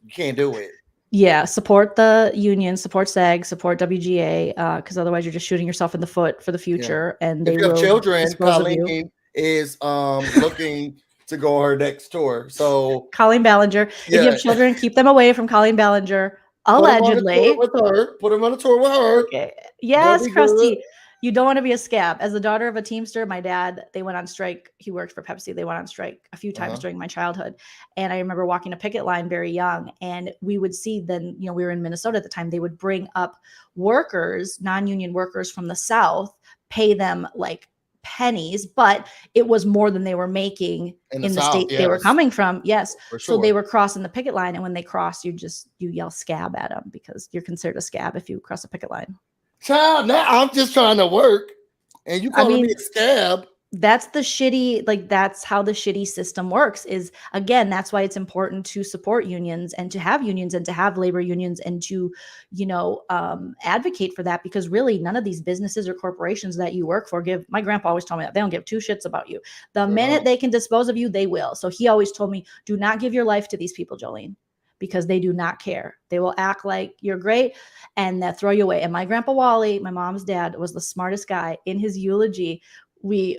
you can't do it. Yeah, support the union, support SAG, support WGA, because otherwise you're just shooting yourself in the foot for the future. Yeah. And if you have children, Colleen is looking to go on her next tour. So Colleen Ballinger, if you have children, keep them away from Colleen Ballinger. Allegedly, put him on a tour with her. Okay. Yes, Krusty. You don't want to be a scab. As the daughter of a Teamster, my dad, they went on strike. He worked for Pepsi. They went on strike a few times during my childhood. And I remember walking a picket line very young. And we would see then, we were in Minnesota at the time, they would bring up workers, non-union workers from the South, pay them pennies, but it was more than they were making in the South, state they were coming from. Yes. For So they sure. were crossing the picket line. And when they cross, you yell scab at them because you're considered a scab if you cross a picket line. Child, now I'm just trying to work and you calling me a scab. That's the shitty, like, that's how the shitty system works. Is, again, that's why it's important to support unions and to have unions and to have labor unions and to, advocate for that, because really none of these businesses or corporations that you work for my grandpa always told me that they don't give two shits about you. The minute they can dispose of you, they will. So he always told me, do not give your life to these people, Jolene, because they do not care. They will act like you're great and they'll throw you away. And my grandpa Wally, my mom's dad, was the smartest guy. In his eulogy,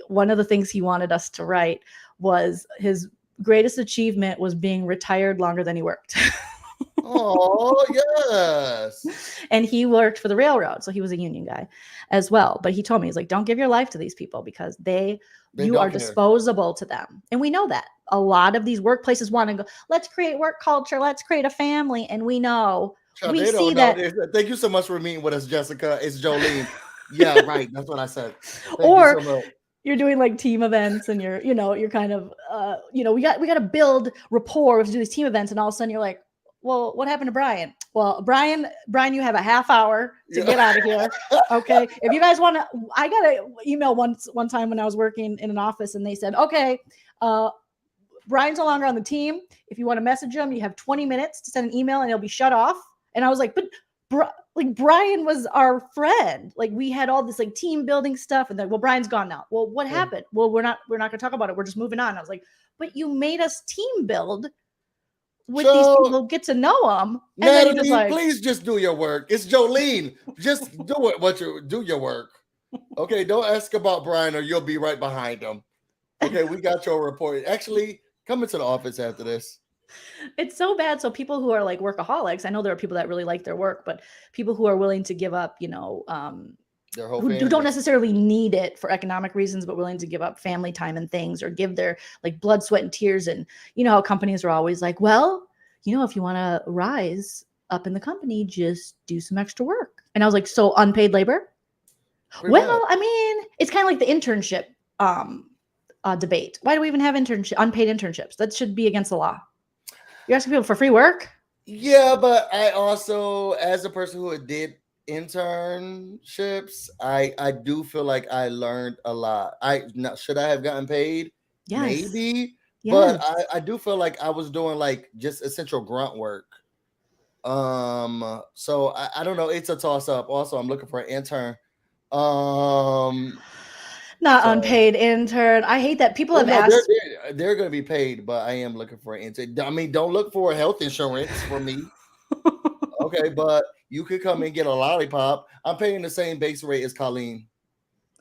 one of the things he wanted us to write was his greatest achievement was being retired longer than he worked. Oh, yes. And he worked for the railroad, so he was a union guy as well. But he told me, he's like, don't give your life to these people because you are disposable to them. And we know that. A lot of these workplaces want to go, let's create work culture, let's create a family. And we know, we see that. Thank you so much for meeting with us, Jessica. It's Jolene. Yeah, right. That's what I said. Or you're doing like team events and you're kind of, we got to build rapport. We have to do these team events. And all of a sudden you're like, well, what happened to Brian? Well, Brian, you have a half hour to get out of here. Okay. If you guys want to, I got an email one time when I was working in an office and they said, okay, Brian's no longer on the team. If you want to message him, you have 20 minutes to send an email and it'll be shut off. And I was like, but Brian was our friend. Like, we had all this like team building stuff, and then, well, Brian's gone now. Well, what happened? Well, we're not going to talk about it. We're just moving on. I was like, but you made us team build with these people, get to know them. And Natalie, please just do your work. It's Jolene. Just do it. Do your work. Okay, don't ask about Brian or you'll be right behind him. Okay, we got your report. Actually, come into the office after this. It's so bad. So people who are like workaholics, I know there are people that really like their work, but people who are willing to give up, their whole who don't necessarily need it for economic reasons, but willing to give up family time and things, or give their like blood, sweat, and tears. And you know how companies are always like, well, if you want to rise up in the company, just do some extra work. And I was like, so unpaid labor? Well, I mean, it's kind of like the internship debate. Why do we even have unpaid internships? That should be against the law. You're asking people for free work? Yeah, but I also, as a person who did internships, I do feel like I learned a lot. Should I have gotten paid? Yes. Maybe. Yes. But I do feel like I was doing like just essential grunt work. So I don't know. It's a toss up. Also, I'm looking for an intern. Not unpaid intern. I hate that people have asked. They're going to be paid, but I am looking for an intern. I mean, don't look for health insurance for me. Okay, but you could come and get a lollipop. I'm paying the same base rate as Colleen.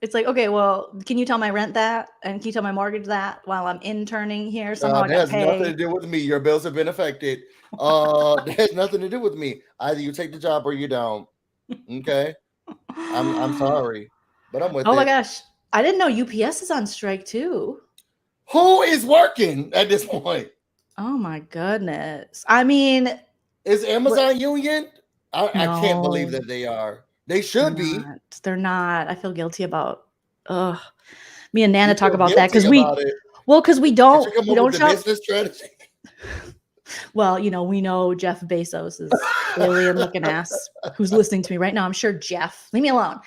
It's like, okay, well, can you tell my rent that? And can you tell my mortgage that while I'm interning here? Somehow I got paid. That has nothing to do with me. Your bills have been affected. That has nothing to do with me. Either you take the job or you don't. Okay? I'm sorry, but I'm with it. Oh my gosh. I didn't know UPS is on strike too. Who is working at this point? Oh my goodness. I mean, is Amazon union? I can't believe that they are. They should be. They're not. I feel guilty about. Me and Nana talk about that because we don't shop. Business strategy. Well, we know Jeff Bezos is alien looking ass who's listening to me right now. I'm sure Jeff, leave me alone.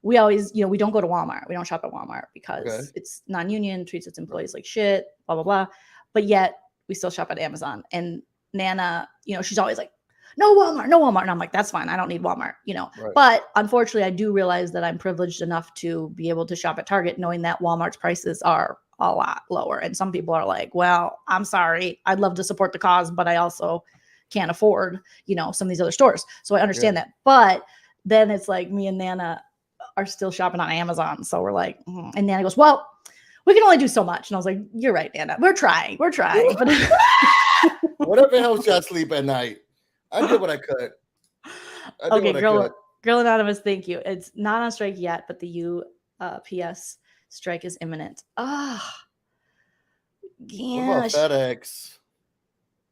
We always, we don't go to Walmart. We don't shop at Walmart because it's non-union, treats its employees like shit, blah, blah, blah. But yet we still shop at Amazon. And Nana, she's always like, no Walmart. And I'm like, that's fine. I don't need Walmart, Right. But unfortunately, I do realize that I'm privileged enough to be able to shop at Target, knowing that Walmart's prices are a lot lower. And some people are like, well, I'm sorry. I'd love to support the cause, but I also can't afford, some of these other stores. So I understand that. But then it's like me and Nana are still shopping on Amazon. So we're like, and Nana goes, well, we can only do so much. And I was like, you're right, Nana. We're trying. But whatever helps y'all sleep at night. I did what I could. Okay, Girl Anonymous, thank you. It's not on strike yet, but the UPS strike is imminent. Yeah. What about FedEx?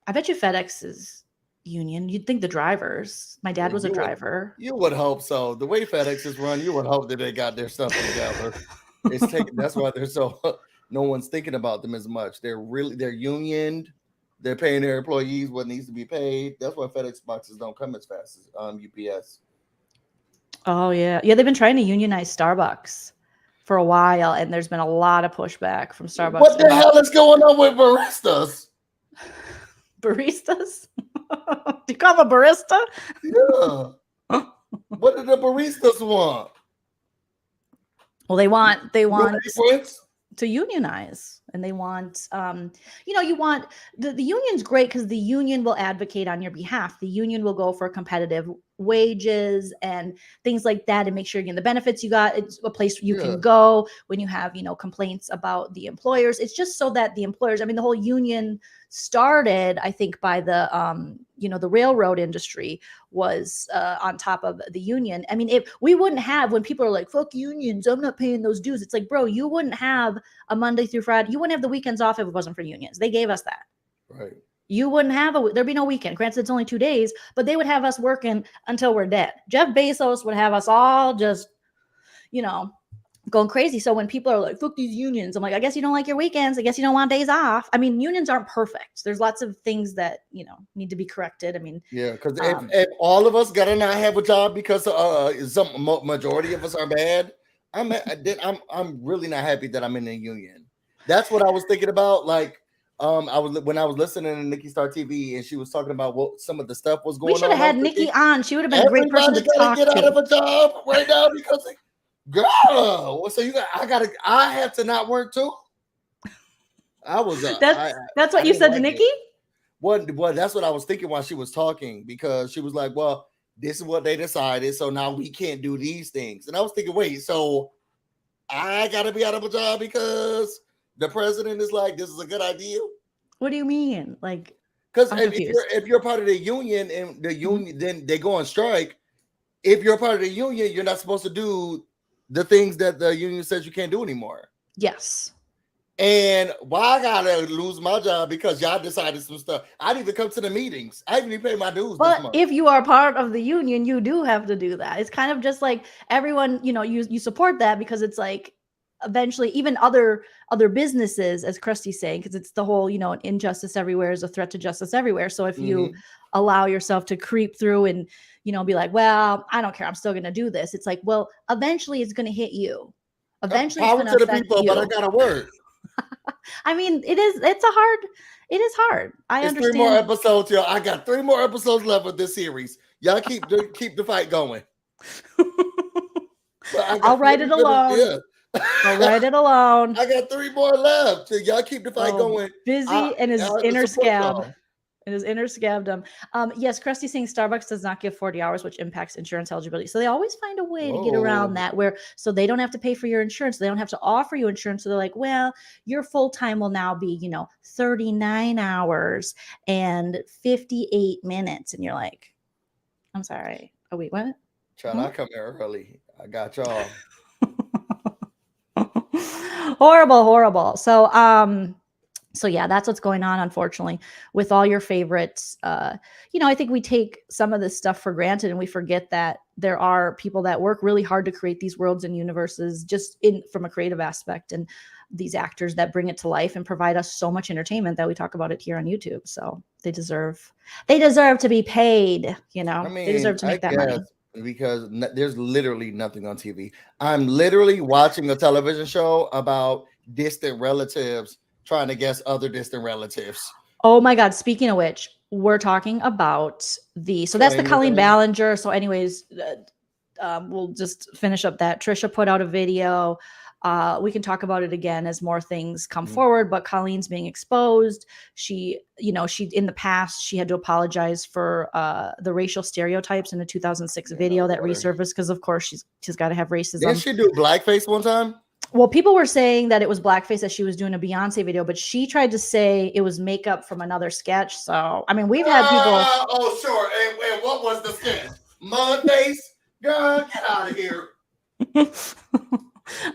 I bet you FedEx is union. You'd think the drivers. My dad was a driver. You would hope so. The way FedEx is run, you would hope that they got their stuff together. It's taking. That's why they're so. No one's thinking about them as much. They're unioned. They're paying their employees what needs to be paid. That's why FedEx boxes don't come as fast as UPS. Oh yeah, yeah. They've been trying to unionize Starbucks for a while, and there's been a lot of pushback from Starbucks. What the hell is going on with baristas? Baristas? Do you call them a barista? Yeah. What do the baristas want? Well, they want Difference? to unionize, and they want you want the union's great because the union will advocate on your behalf. The union will go for competitive wages and things like that and make sure you're getting the benefits. You got, it's a place you can go when you have complaints about the employers. It's just so that the employers, I mean, the whole union started, I think, by the the railroad industry was on top of the union. I mean, if we wouldn't have, when people are like, fuck unions, I'm not paying those dues, it's like, bro, you wouldn't have a Monday through Friday, you wouldn't have the weekends off if it wasn't for unions. They gave us that. Right. You wouldn't have there'd be no weekend. Granted, it's only 2 days, but they would have us working until we're dead. Jeff Bezos would have us all just, going crazy. So when people are like, fuck these unions, I'm like, I guess you don't like your weekends. I guess you don't want days off. I mean, unions aren't perfect. There's lots of things that, need to be corrected. I mean, yeah, because if all of us gotta not have a job because some majority of us are bad, I'm really not happy that I'm in the union. That's what I was thinking about. Like, I was listening to Nikki Star TV and she was talking about what some of the stuff was going on. We should have had Nikki on. She would have been a great person to talk to. Everybody gotta get out of a job right now because, girl. So I have to not work too. I was. That's what you said to Nikki. Well, that's what I was thinking while she was talking, because she was like, "Well, this is what they decided, so now we can't do these things." And I was thinking, wait, so I gotta be out of a job because the president is like, this is a good idea? What do you mean? Like, because if you're part of the union and the union, then they go on strike. If you're part of the union, you're not supposed to do the things that the union says you can't do anymore. Yes. And why I gotta lose my job because y'all decided some stuff? I didn't even come to the meetings. I didn't even pay my dues. But this month. If you are part of the union, you do have to do that. It's kind of just like everyone, you support that because it's like eventually even other businesses, as Krusty's saying, because it's the whole, injustice everywhere is a threat to justice everywhere. So if you allow yourself to creep through and, be like, well, I don't care, I'm still going to do this. It's like, well, eventually it's going to hit you. Eventually it's going to affect people, you. But I got to work. I mean, it is hard. I understand. 3 more episodes, y'all. I got 3 more episodes left with this series. Y'all keep the fight going. I'll write it alone. Yeah. I'll write it alone. I got 3 more left. So y'all keep the fight going. Busy and his inner scab. And his inner scabdom. Yes, Krusty saying Starbucks does not give 40 hours, which impacts insurance eligibility. So they always find a way to get around that, so they don't have to pay for your insurance. They don't have to offer you insurance. So they're like, well, your full time will now be, 39 hours and 58 minutes. And you're like, I'm sorry. Oh, wait, what? Child, I come here early. I got y'all. Horrible. So yeah, that's what's going on, unfortunately, with all your favorites. I think we take some of this stuff for granted and we forget that there are people that work really hard to create these worlds and universes just from a creative aspect, and these actors that bring it to life and provide us so much entertainment that we talk about it here on YouTube. So they deserve to be paid, I mean, they deserve to make that money. Because there's literally nothing on TV. I'm literally watching a television show about distant relatives trying to guess other distant relatives. Oh my God. Speaking of which, we're talking about so that's the Colleen Ballinger. So anyways, we'll just finish up that. Trisha put out a video. We can talk about it again as more things come forward, but Colleen's being exposed. She in the past, she had to apologize for the racial stereotypes in the 2006 video that resurfaced because of course she's got to have racism. Didn't she do blackface one time? Well, people were saying that it was blackface as she was doing a Beyonce video, but she tried to say it was makeup from another sketch. So, I mean, we've had people. Oh, sure. And what was the sketch? Mud face? Girl, get out of here.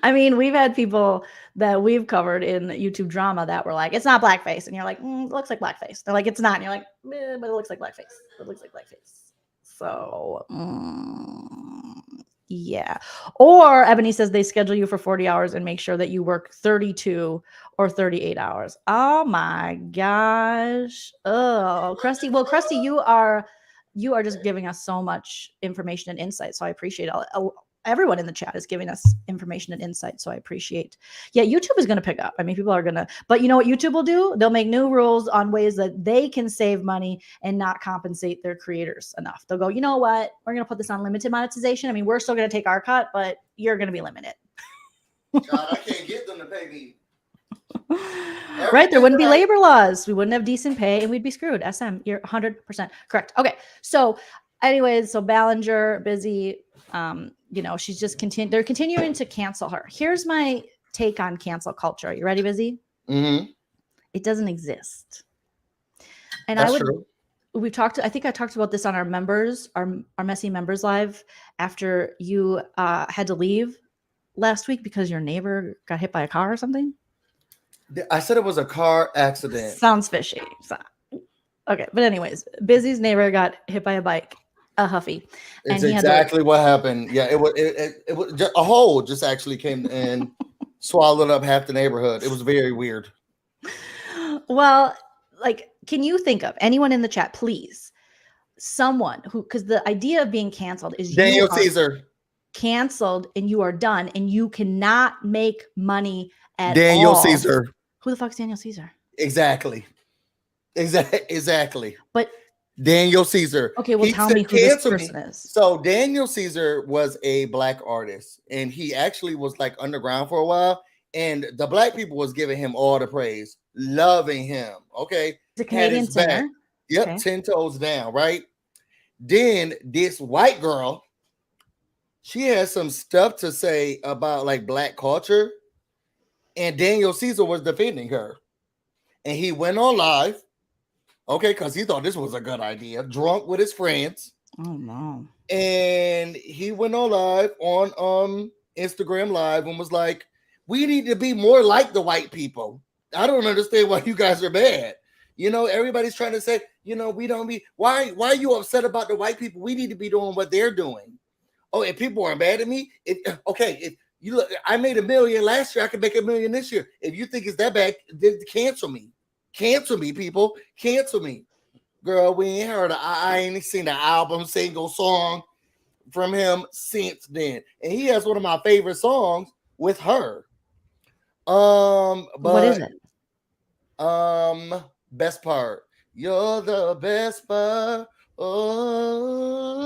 I mean, we've had people that we've covered in YouTube drama that were like, it's not blackface. And you're like, it looks like blackface. They're like, it's not. And you're like, but it looks like blackface. It looks like blackface. So, Yeah. Or Ebony says they schedule you for 40 hours and make sure that you work 32 or 38 hours. Oh my gosh. Oh, Krusty. Well, Krusty, you are just giving us so much information and insight. So I appreciate everyone in the chat is giving us information and insight. So I appreciate. Yeah, YouTube is going to pick up. I mean, people are going to, but you know what YouTube will do? They'll make new rules on ways that they can save money and not compensate their creators enough. They'll go, you know what? We're going to put this on limited monetization. I mean, we're still going to take our cut, but you're going to be limited. God, I can't get them to pay me. Right? There wouldn't be labor laws. We wouldn't have decent pay and we'd be screwed. SM, you're 100% correct. Okay. So anyways, so Ballinger, Busy, you know, she's just they're continuing to cancel her. Here's my take on cancel culture. Are you ready, Busy? Mm-hmm. It doesn't exist. And That's true. I think I talked about this on our members, our messy members live after you had to leave last week because your neighbor got hit by a car or something. I said it was a car accident. Sounds fishy. Okay. But anyways, Busy's neighbor got hit by a bike, a Huffy. It's exactly what happened. Yeah, it was just, a hole just actually came and swallowed up half the neighborhood. It was very weird. Well, like, can you think of anyone in the chat, please? Someone who, because the idea of being canceled is Daniel Caesar canceled and you are done and you cannot make money at Daniel all. Caesar. Who the fuck's Daniel Caesar? Exactly. But Daniel Caesar. Okay, well, tell me who this person is. So Daniel Caesar was a black artist, and he actually was like underground for a while. And the black people was giving him all the praise, loving him. Okay, he's a Canadian singer. Yep, okay. 10 toes down, right? Then this white girl, she has some stuff to say about like black culture, and Daniel Caesar was defending her, and he went on live. Okay, because he thought this was a good idea, drunk with his friends. Oh no. And he went on live on Instagram Live and was like, we need to be more like the white people. I don't understand why you guys are mad. You know, everybody's trying to say, you know, we don't be, why are you upset about the white people? We need to be doing what they're doing. Oh, if people are mad at me, if you look, I made $1 million last year, I can make $1 million this year. If you think it's that bad, then cancel me. Cancel me, people. Cancel me. Girl, we ain't heard I ain't seen an album, single song from him since then. And he has one of my favorite songs with her. But what is it? Best part. You're the best part. Oh,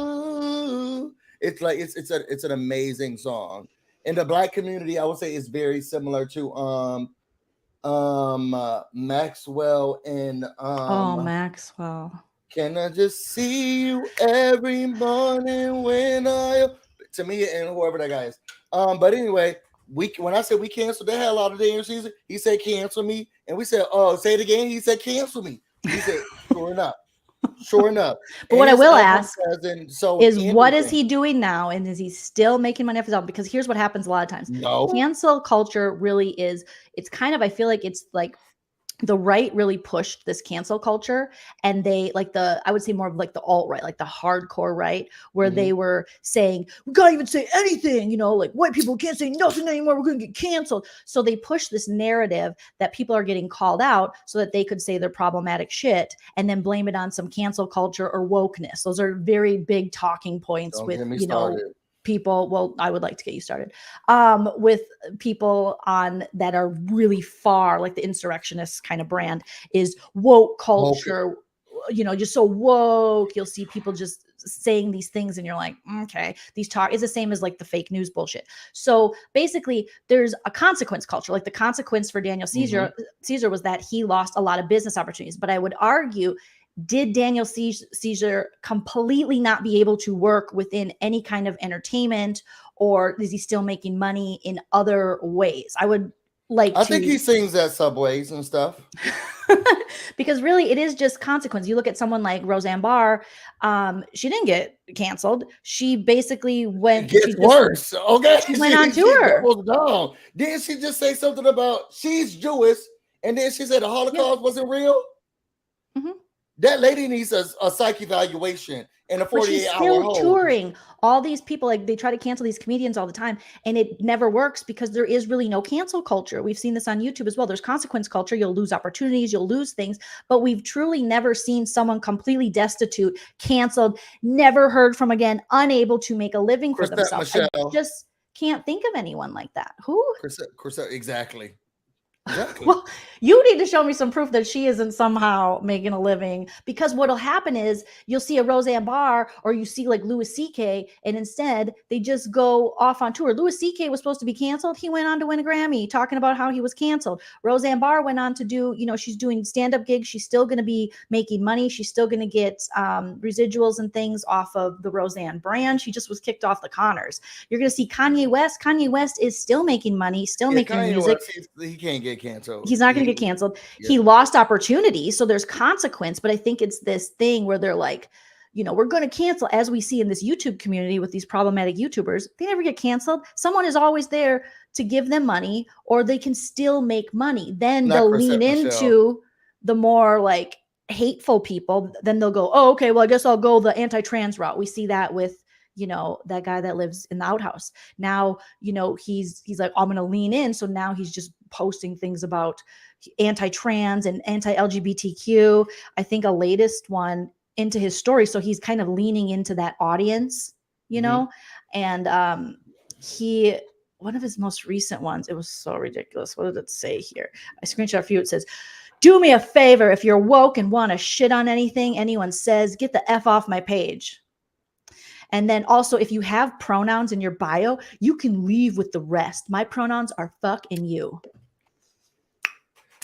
it's like it's an amazing song. In the black community, I would say it's very similar to Maxwell and Maxwell. Can I just see you every morning when to me and whoever that guy is. But anyway, when I said we canceled the hell out of Daniel Caesar, he said cancel me, and we said, oh, say it again. He said cancel me. He said sure enough. But and what I will ask is what is he doing now, and is he still making money off his album? Because here's what happens a lot of times. No. Cancel culture really is, it's kind of, I feel like it's like the right really pushed this cancel culture, and they like I would say more of like the alt-right, like the hardcore right, where they were saying, we can't even say anything, you know, like white people can't say nothing anymore, we're going to get canceled. So they push this narrative that people are getting called out so that they could say their problematic shit and then blame it on some cancel culture or wokeness. Those are very big talking points with, you know, people. Well, I would like to get you started with people on that are really far, like the insurrectionist kind of brand is woke culture. You know, just so woke. You'll see people just saying these things and you're like, okay, these talk is the same as like the fake news bullshit. So basically there's a consequence culture. Like the consequence for Daniel Caesar was that he lost a lot of business opportunities. But I would argue, did Daniel Caesar completely not be able to work within any kind of entertainment, or is he still making money in other ways? I would like I think he sings at Subways and stuff. Because really it is just consequence. You look at someone like Roseanne Barr, she didn't get canceled. She basically went worse. Okay. She went on tour. Didn't she just say something about she's Jewish, and then she said the Holocaust wasn't real? Mm-hmm. That lady needs a psych evaluation and a But she's 48-hour still hold. touring. All these people, like, they try to cancel these comedians all the time, and it never works because there is really no cancel culture. We've seen this on YouTube as well. There's consequence culture. You'll lose opportunities, you'll lose things, but we've truly never seen someone completely destitute, canceled, never heard from again, unable to make a living for Chrisette themselves. Michelle. I just can't think of anyone like that. Who? Chrisette, exactly. Exactly. Well, you need to show me some proof that she isn't somehow making a living, because what'll happen is you'll see a Roseanne Barr or you see like Louis C.K. and instead they just go off on tour. Louis C.K. was supposed to be canceled. He went on to win a Grammy talking about how he was canceled. Roseanne Barr went on to do, she's doing stand-up gigs. She's still going to be making money. She's still going to get residuals and things off of the Roseanne brand. She just was kicked off the Connors. You're going to see Kanye West. Kanye West is still making money, still making Kanye music. West, he can't get canceled. He's not going to get canceled. Yeah. He lost opportunity, so there's consequence. But I think it's this thing where they're like, we're going to cancel, as we see in this YouTube community with these problematic YouTubers. They never get canceled. Someone is always there to give them money, or they can still make money. Then they'll lean into the more like hateful people. Then they'll go, oh, okay, well, I guess I'll go the anti-trans route. We see that with that guy that lives in the outhouse. Now, he's like, I'm going to lean in. So now he's just posting things about anti-trans and anti-LGBTQ. I think a latest one into his story. So he's kind of leaning into that audience, and one of his most recent ones, it was so ridiculous. What did it say here? I screenshot for you. It says, do me a favor. If you're woke and want to shit on anything anyone says, get the F off my page. And then also, if you have pronouns in your bio, you can leave with the rest. My pronouns are fuck and you.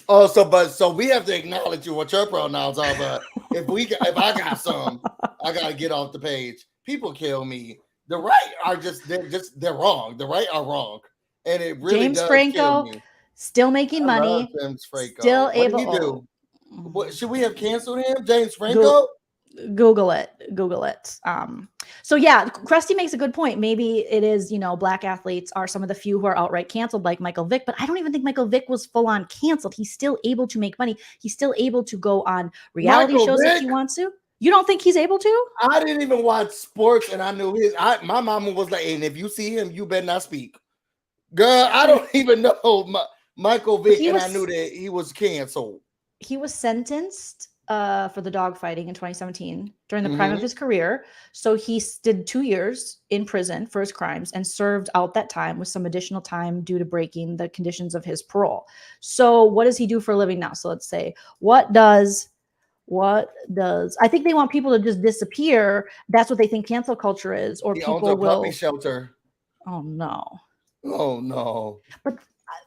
Oh, so we have to acknowledge what your pronouns are. But if I got some, I gotta get off the page. People kill me. The right are they're wrong. The right are wrong, and it really James does Franco kill me. still making money. James Franco. Still what able. Did he do? What, should we have canceled him, James Franco? Google it. So yeah, Krusty makes a good point. Maybe it is, black athletes are some of the few who are outright canceled, like Michael Vick, but I don't even think Michael Vick was full on canceled. He's still able to make money. He's still able to go on reality shows if he wants to. You don't think he's able to? I didn't even watch sports, and I knew my mama was like, and if you see him, you better not speak. Girl, I don't even know Michael Vick, and I knew that he was canceled. He was sentenced for the dog fighting in 2017 during the prime of his career. So he did 2 years in prison for his crimes and served out that time with some additional time due to breaking the conditions of his parole. So what does he do for a living now? So let's say, what does I think they want people to just disappear. That's what they think cancel culture is, or he people owns a will puppy shelter. Oh no.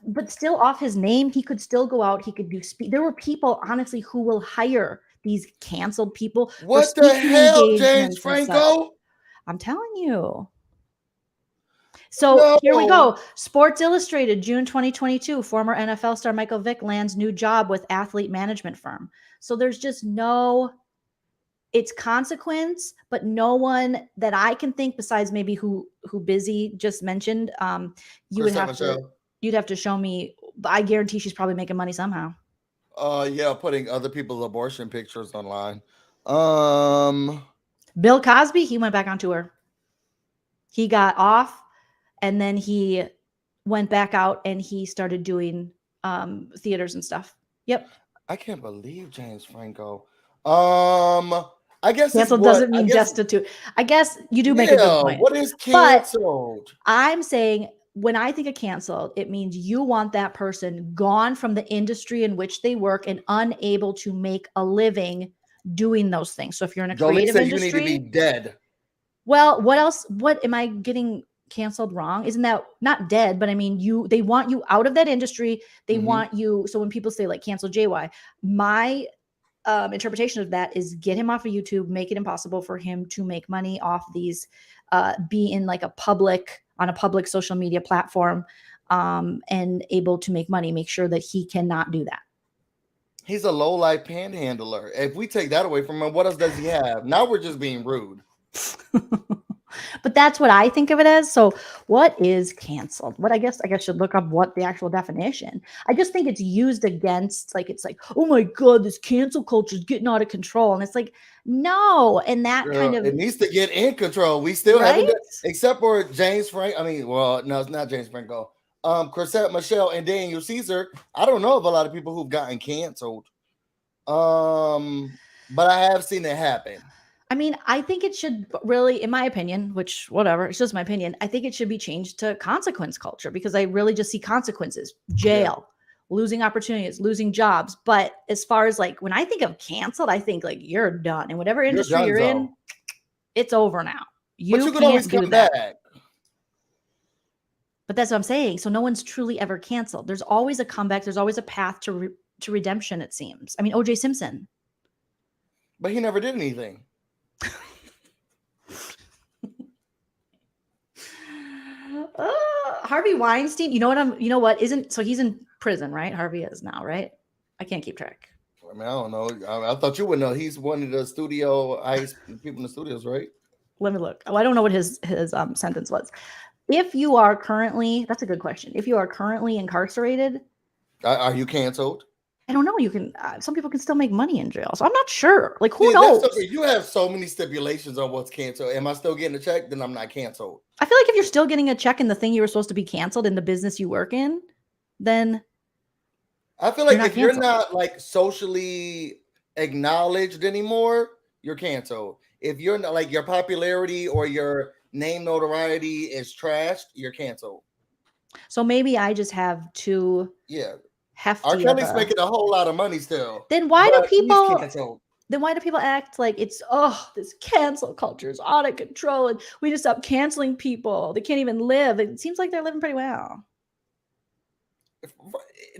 But still, off his name, he could still go out. He could do there were people, honestly, who will hire these canceled people. What the hell, James Franco? I'm telling you. So here we go. Sports Illustrated, June 2022. Former NFL star Michael Vick lands new job with athlete management firm. So there's just it's consequence, but no one that I can think besides maybe who Busy just mentioned. You'd have to show me. I guarantee she's probably making money somehow. Yeah, putting other people's abortion pictures online. Bill Cosby, he went back on tour. He got off, and then he went back out and he started doing theaters and stuff. Yep. I can't believe James Franco. I guess canceled doesn't mean destitute. I guess you do make a good point. What is canceled? But I'm saying, when I think of canceled, it means you want that person gone from the industry in which they work and unable to make a living doing those things. So if you're in a creative industry, you need to be dead. Well, what else? What am I getting canceled wrong? Isn't that not dead? But I mean, they want you out of that industry. They want you. So when people say like cancel JY, my interpretation of that is get him off of YouTube, make it impossible for him to make money off these, be in like on a public social media platform, and able to make money. Make sure that he cannot do that. He's a low-life panhandler. If we take that away from him, what else does he have? Now we're just being rude. But that's what I think of it as. So what is canceled? What I guess should look up what the actual definition. I just think it's used against, like, it's like, oh my God, this cancel culture is getting out of control. And it's like, no. And that kind of, It needs to get in control. We still haven't right? done, except for James Frank. I mean, well, no, it's not James Franco. Chrisette Michelle and Daniel Caesar. I don't know of a lot of people who've gotten canceled. But I have seen it happen. I mean, I think it should really, in my opinion, which whatever, it's just my opinion. I think it should be changed to consequence culture, because I really just see consequences, jail, losing opportunities, losing jobs. But as far as like, when I think of canceled, I think like you're done in whatever industry you're in. It's over now. But you can always come back. But that's what I'm saying. So no one's truly ever canceled. There's always a comeback. There's always a path to redemption, it seems. I mean, O.J. Simpson. But he never did anything. Harvey Weinstein. You know what? So he's in prison, right? Harvey is now, right? I can't keep track. I mean, I don't know. I thought you would know. He's one of the studio people in the studios, right? Let me look. Oh, I don't know what his sentence was. If you are currently, that's a good question. If you are currently incarcerated, are you canceled? I don't know. You can. Some people can still make money in jail, so I'm not sure. Like, who knows? You have so many stipulations on what's canceled. Am I still getting a check? Then I'm not canceled. I feel like if you're still getting a check in the thing you were supposed to be canceled in the business you work in, then I feel like if you're not like socially acknowledged anymore, you're canceled. If you're not, like, your popularity or your name notoriety is trashed, you're canceled. So maybe I just have too hefty. R. Kelly's making a whole lot of money still. Then why do people act like it's, this cancel culture is out of control and we just stop canceling people? They can't even live. It seems like they're living pretty well.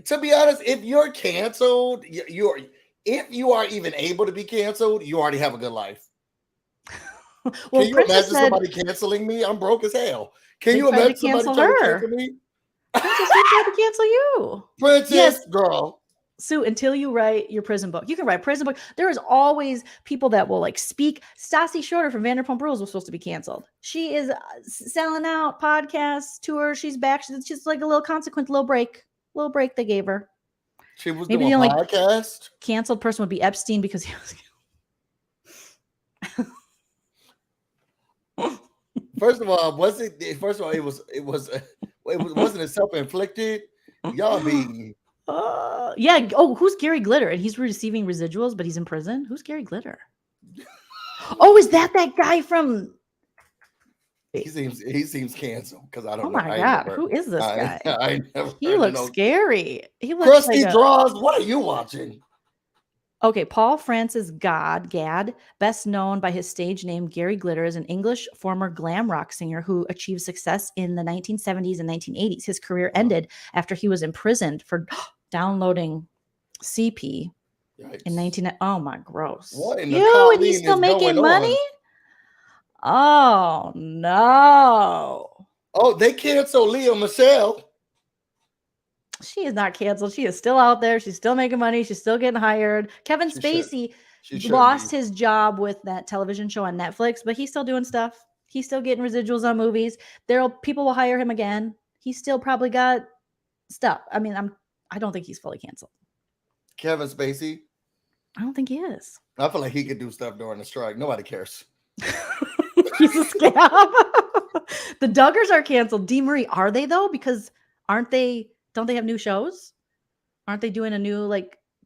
To be honest, if you're canceled, if you are even able to be canceled, you already have a good life. Well, can you imagine somebody canceling me? I'm broke as hell. Can you imagine somebody trying to cancel me? Princess, they tried to cancel you. Princess, girl. Sue, until you write your prison book, you can write a prison book. There is always people that will like speak. Stassi Schroeder from Vanderpump Rules was supposed to be canceled. She is selling out podcasts, tour. She's back. It's just like a little consequence, little break they gave her. She was maybe doing the only podcast. Canceled person would be Epstein because he was. First of all, wasn't it self-inflicted? Y'all be yeah. Oh, who's Gary Glitter? And he's receiving residuals, but he's in prison. Who's Gary Glitter? Oh, is that guy from? He seems canceled because I don't know. Oh my God, who is this guy? He looks scary. He looks Krusty Draws. What are you watching? Okay, Paul Francis Gad, best known by his stage name Gary Glitter, is an English former glam rock singer who achieved success in the 1970s and 1980s. His career ended after he was imprisoned for downloading CP in 19. Oh my, gross! What in the and he's still making money? Oh no! Oh, they canceled Lea Michele. She is not canceled. She is still out there. She's still making money. She's still getting hired. Kevin Spacey lost his job with that television show on Netflix, but he's still doing stuff. He's still getting residuals on movies. People will hire him again. He's still probably got stuff. I mean, I don't think he's fully canceled. Kevin Spacey? I don't think he is. I feel like he could do stuff during the strike. Nobody cares. He's a scam. The Duggars are canceled. Dee Marie, are they though? Because don't they have new shows? Aren't they doing a new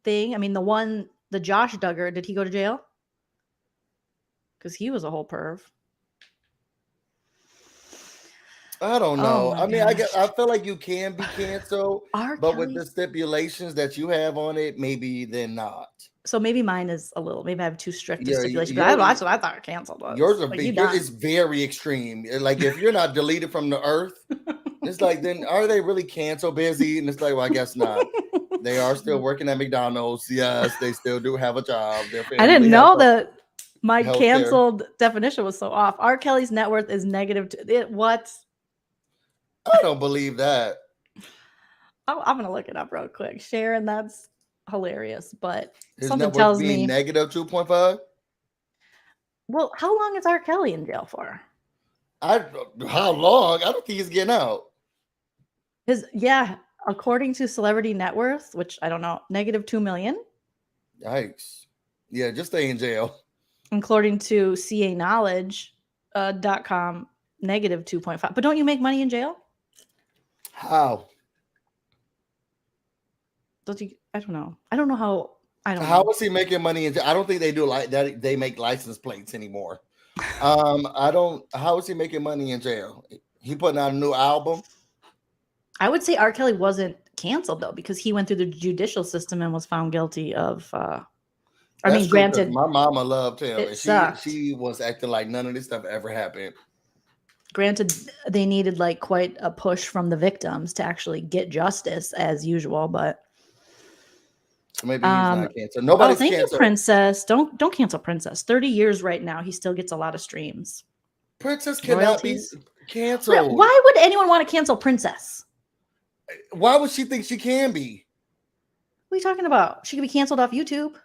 thing? I mean, the Josh Duggar, did he go to jail? Because he was a whole perv. I don't know. I mean, I feel like you can be canceled, but with the stipulations that you have on it, maybe then not. So maybe mine is a little. Maybe I have too strict stipulations. But that's what I thought canceled was. Yours is very extreme. Like if you're not deleted from the earth, it's like, then are they really canceled busy? And it's like, well, I guess not. They are still working at McDonald's. Yes, they still do have a job. I didn't know that my canceled definition was so off. R. Kelly's net worth is negative. What? I don't believe that. I'm gonna look it up real quick, Sharon. That's hilarious, but his something tells me negative 2.5. Well, how long is R. Kelly in jail for? How long? I don't think he's getting out. According to Celebrity Net Worth, which I don't know, -2 million. Yikes. Yeah, just stay in jail. According to CAKnowledge.com, -2.5. But don't you make money in jail? How? Don't you? I don't know. I don't know how. I don't How know. is he making money in jail? I don't think they do like that. They make license plates anymore. I don't. How is he making money in jail? He putting out a new album. I would say R. Kelly wasn't canceled though, because he went through the judicial system and was found guilty of. That's true, because Granted, my mama loved him, it and sucked. she was acting like none of this stuff ever happened. Granted, they needed like quite a push from the victims to actually get justice, as usual. But So maybe he's not canceled. Nobody's thank canceled. you, Princess. Don't cancel Princess. 30 years right now. He still gets a lot of streams. Princess cannot Royalties. be canceled. Why would anyone want to cancel Princess? Why would she think she can be? What are you talking about? She could be canceled off YouTube.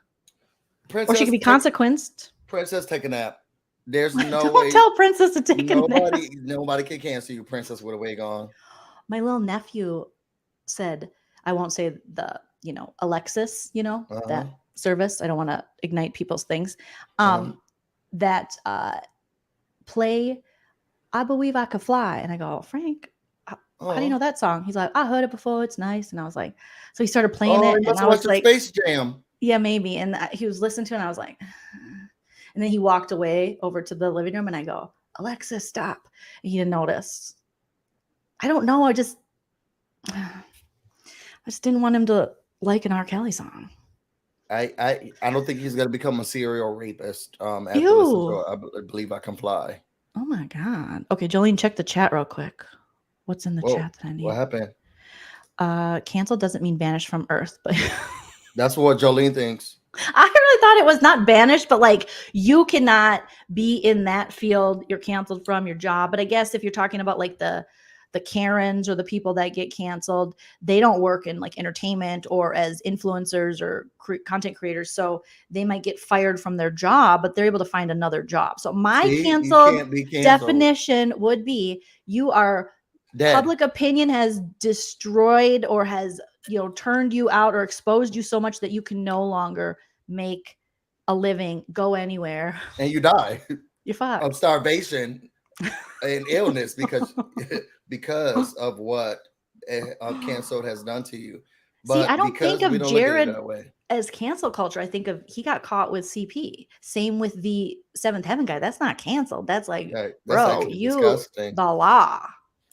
Princess, or she could be consequenced. Princess, take a nap. There's no Don't way. tell Princess to take a nap. Nobody can cancel you, Princess, with a wig on. My little nephew said, I won't say the, Alexis, that service. I don't want to ignite people's things. That play I Believe I Could Fly. And I go, Frank, how do you know that song? He's like, I heard it before. It's nice. And I was like, so he started playing it. And I was like, Space Jam. Yeah, maybe. And he was listening to it. And I was like, and then he walked away over to the living room and I go, Alexis, stop. And he didn't notice. I don't know. I just didn't want him to like an R. Kelly song. I don't think he's gonna become a serial rapist. After Ew. I Believe I Can Fly. Oh my God. Okay, Joleen, check the chat real quick. What's in the chat that I need? What happened? Cancel doesn't mean banished from Earth, but that's what Joleen thinks. I really thought it was not banished, but like you cannot be in that field. You're canceled from your job. But I guess if you're talking about like the Karens or the people that get canceled, they don't work in like entertainment or as influencers or content creators. So they might get fired from their job, but they're able to find another job. So my canceled definition would be you are dead. Public opinion has destroyed or has turned you out or exposed you so much that you can no longer make a living, go anywhere, and you die. You're fucked of starvation and illness because of what canceled has done to you. But see, I don't think of Jared as cancel culture. I think of he got caught with CP. Same with the Seventh Heaven guy. That's not canceled. That's like, bro, you disgusting. The law.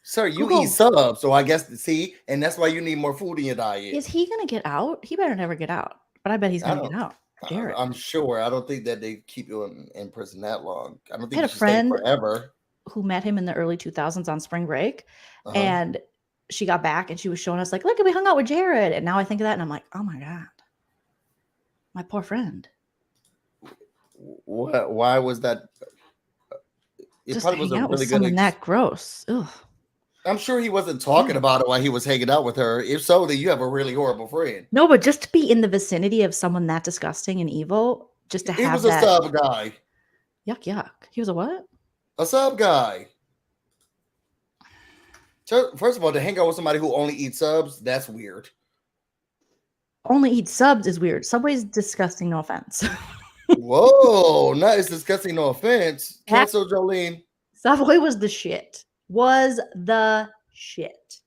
Sir, you eat subs, so I guess and that's why you need more food in your diet. Is he gonna get out? He better never get out. But I bet he's gonna get out. Jared. I'm sure. I don't think that they keep you in prison that long. I don't think you should stay forever. Who met him in the early 2000s on spring break, and she got back and she was showing us like, look, we hung out with Jared. And now I think of that and I'm like, oh my God, my poor friend. What? Why was that? It just probably was a really good. That gross. Ugh. I'm sure he wasn't talking about it while he was hanging out with her. If so, then you have a really horrible friend. No, but just to be in the vicinity of someone that disgusting and evil, just to have that. He was a sub guy. Yuck. He was a what? A sub guy. First of all, to hang out with somebody who only eats subs, that's weird. Only eats subs is weird. Subway's disgusting, no offense. Whoa, not as disgusting, no offense. Cancel Joleen. Subway was the shit.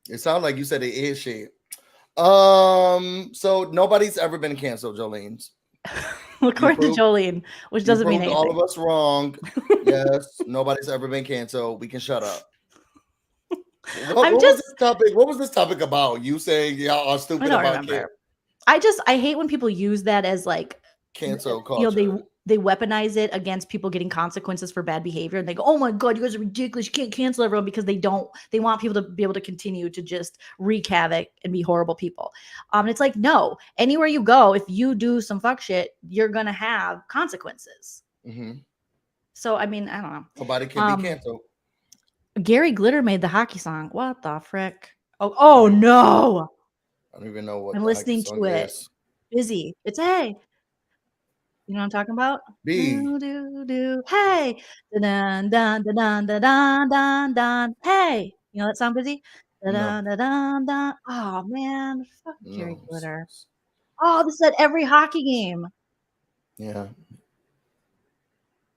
It sounds like you said it is shit. So nobody's ever been canceled, Jolene. According to Joleen, which doesn't mean anything. All of us wrong. Yes, nobody's ever been canceled. We can shut up. What was this topic? What was this topic about? You saying y'all are stupid about it? I hate when people use that as like cancel culture. They weaponize it against people getting consequences for bad behavior. And they go, oh my God, you guys are ridiculous. You can't cancel everyone, because they want people to be able to continue to just wreak havoc and be horrible people. And it's like, no, anywhere you go, if you do some fuck shit, you're going to have consequences. Mm-hmm. So, I mean, I don't know. Nobody can be canceled. Gary Glitter made the hockey song. What the frick? Oh no. I don't even know what I'm listening to it. Busy. It's hey. You know what I'm talking about? B. Do, do, do. Hey. Dun, dun, dun, dun, dun, dun, dun, dun. Hey. You know that song, Busy? Dun, No. dun, dun, dun, dun. Oh, man. Fuck Jerry No. Glitter. Oh, this is at every hockey game. Yeah.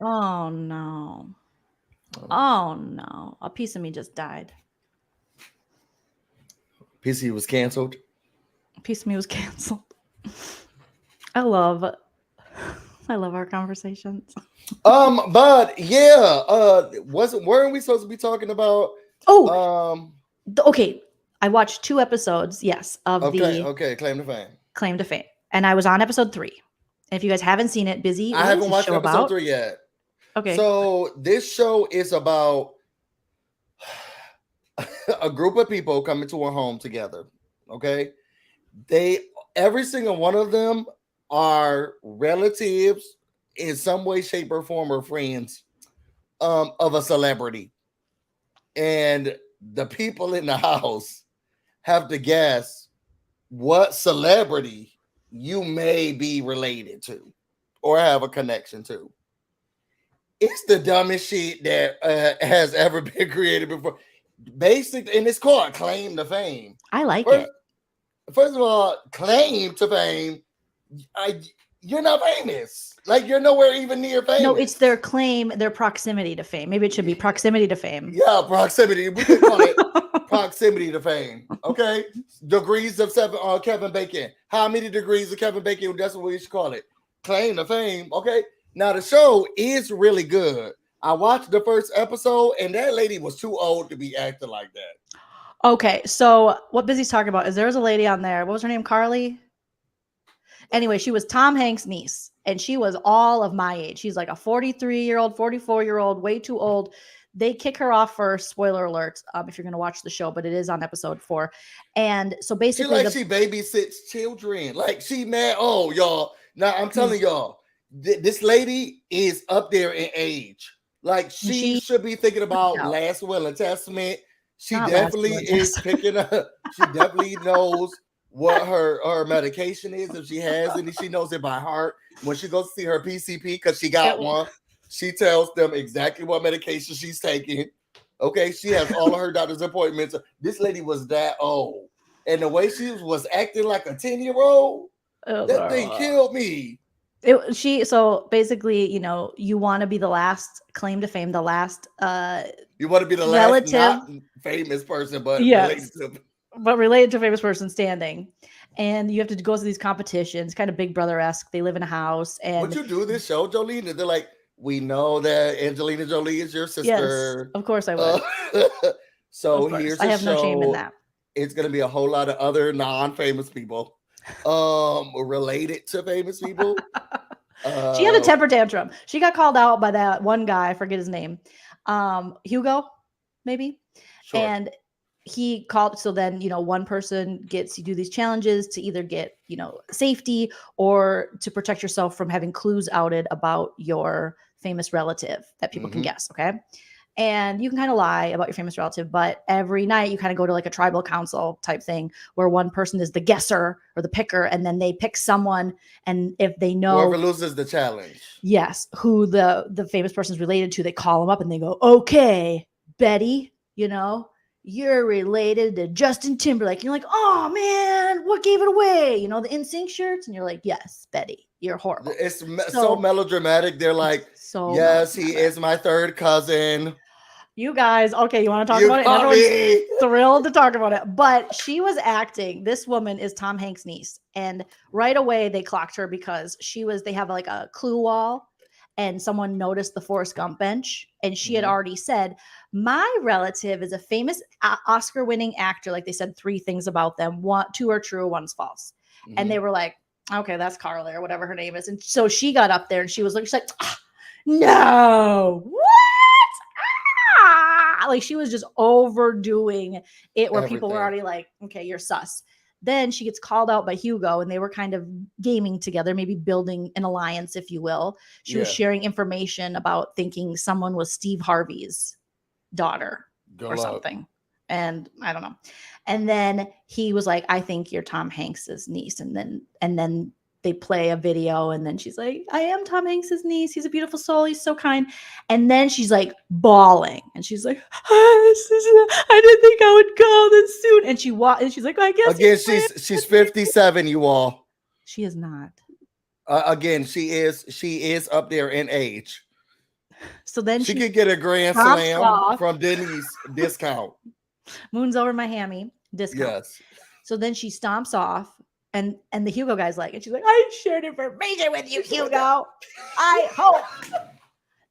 Oh, no. Oh, no. A piece of me just died. PC was canceled. A piece of me was canceled. I love our conversations. But yeah, weren't we supposed to be talking about Okay. I watched 2 episodes, yes, of okay, Claim to Fame. Claim to Fame. And I was on episode 3. And if you guys haven't seen it, Busy, I haven't watched episode 3 yet. Okay. So this show is about a group of people coming to a home together. Okay. Every single one of them are relatives in some way, shape, or form, or friends of a celebrity. And the people in the house have to guess what celebrity you may be related to or have a connection to. It's the dumbest shit that has ever been created before. Basically, and it's called Claim to Fame. I like it. First of all, claim to fame. You're not famous. Like, you're nowhere even near famous. No, it's their claim, their proximity to fame. Maybe it should be proximity to fame. Yeah, proximity. We could call it proximity to fame. Okay. Degrees of Kevin Bacon. How many degrees of Kevin Bacon? That's what we should call it. Claim to fame. Okay. Now the show is really good. I watched the first episode, and that lady was too old to be acting like that. Okay, so what Busy's talking about is there was a lady on there. What was her name? Carly? Anyway, she was Tom Hanks' niece, and she was all of my age. She's like a 43-year-old, 44-year-old, way too old. They kick her off first. Spoiler alert, if you're going to watch the show, but it is on episode 4. And so basically, she babysits children. Like, she mad. Oh, y'all. Now I'm telling y'all, this lady is up there in age. Like, she should be thinking about Last Will and Testament. She definitely is picking up. She definitely knows what her medication is, if she has any. She knows it by heart. When she goes to see her PCP, because she got one, she tells them exactly what medication she's taking. Okay, she has all of her doctor's appointments. This lady was that old, and the way she was acting like a 10-year-old, that thing killed me. So basically, you want to be the last claim to fame, the last you want to be the last not famous person, but related to a famous person standing. And you have to go through these competitions, kind of Big Brother-esque. They live in a house. And would you do this show, Joleen? They're like, we know that Angelina Jolie is your sister. Yes, of course I would. So here's I have no shame in that. It's going to be a whole lot of other non-famous people related to famous people. She had a temper tantrum. She got called out by that one guy, I forget his name, Hugo, maybe. Sure. And he called. So then, one person gets, you do these challenges to either get, safety or to protect yourself from having clues outed about your famous relative that people can guess. Okay. And you can kind of lie about your famous relative, but every night you kind of go to like a tribal council type thing where one person is the guesser or the picker, and then they pick someone. And if they know whoever loses the challenge, yes, who the famous person is related to, they call them up and they go, okay, Betty, you're related to Justin Timberlake. And you're like, oh man, what gave it away? The NSYNC shirts. And you're like, yes, Betty, you're horrible. It's so melodramatic. They're like, yes, he is my third cousin. You guys, okay, you want to talk about it? Everyone's thrilled to talk about it. But she was acting. This woman is Tom Hanks' niece. And right away they clocked her because they have like a clue wall, and someone noticed the Forrest Gump bench. And she had already said, my relative is a famous Oscar-winning actor. Like, they said 3 things about them. 2 are true, 1's false. And they were like, okay, that's Carly or whatever her name is. And so she got up there and she's like, no, what? Like, she was just overdoing it where people were already like, okay, you're sus. Then she gets called out by Hugo, and they were kind of gaming together, maybe building an alliance, if you will. She was sharing information about thinking someone was Steve Harvey's daughter something. And I don't know. And then he was like, I think you're Tom Hanks's niece. And then they play a video, and then she's like, I am Tom Hanks's niece. He's a beautiful soul. He's so kind. And then she's like bawling, and she's like, I didn't think I would go this soon. And she's like, I guess Again, she's 57, you all. she is not. Again, she is up there in age. So then she could get a grand slam from Denny's discount. Moon's over my hammy discount. Yes. So then she stomps off, and the Hugo guy's like, and she's like, I shared information with you, Hugo. I hope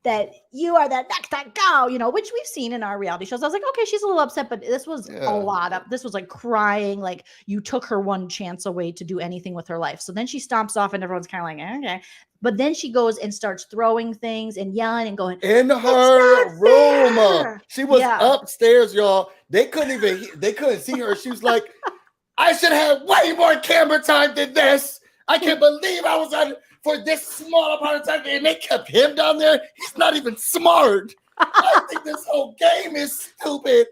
that you are the next to go, you know, which we've seen in our reality shows. I was like, okay, she's a little upset, but this was a lot of, this was like crying, like you took her one chance away to do anything with her life. So then she stomps off, and everyone's kind of like, okay. But then she goes and starts throwing things and yelling and going in her room. She was upstairs, y'all. They couldn't see her. She was like, I should have way more camera time than this. I can't believe I was on for this small amount of time, and they kept him down there. He's not even smart. I think this whole game is stupid.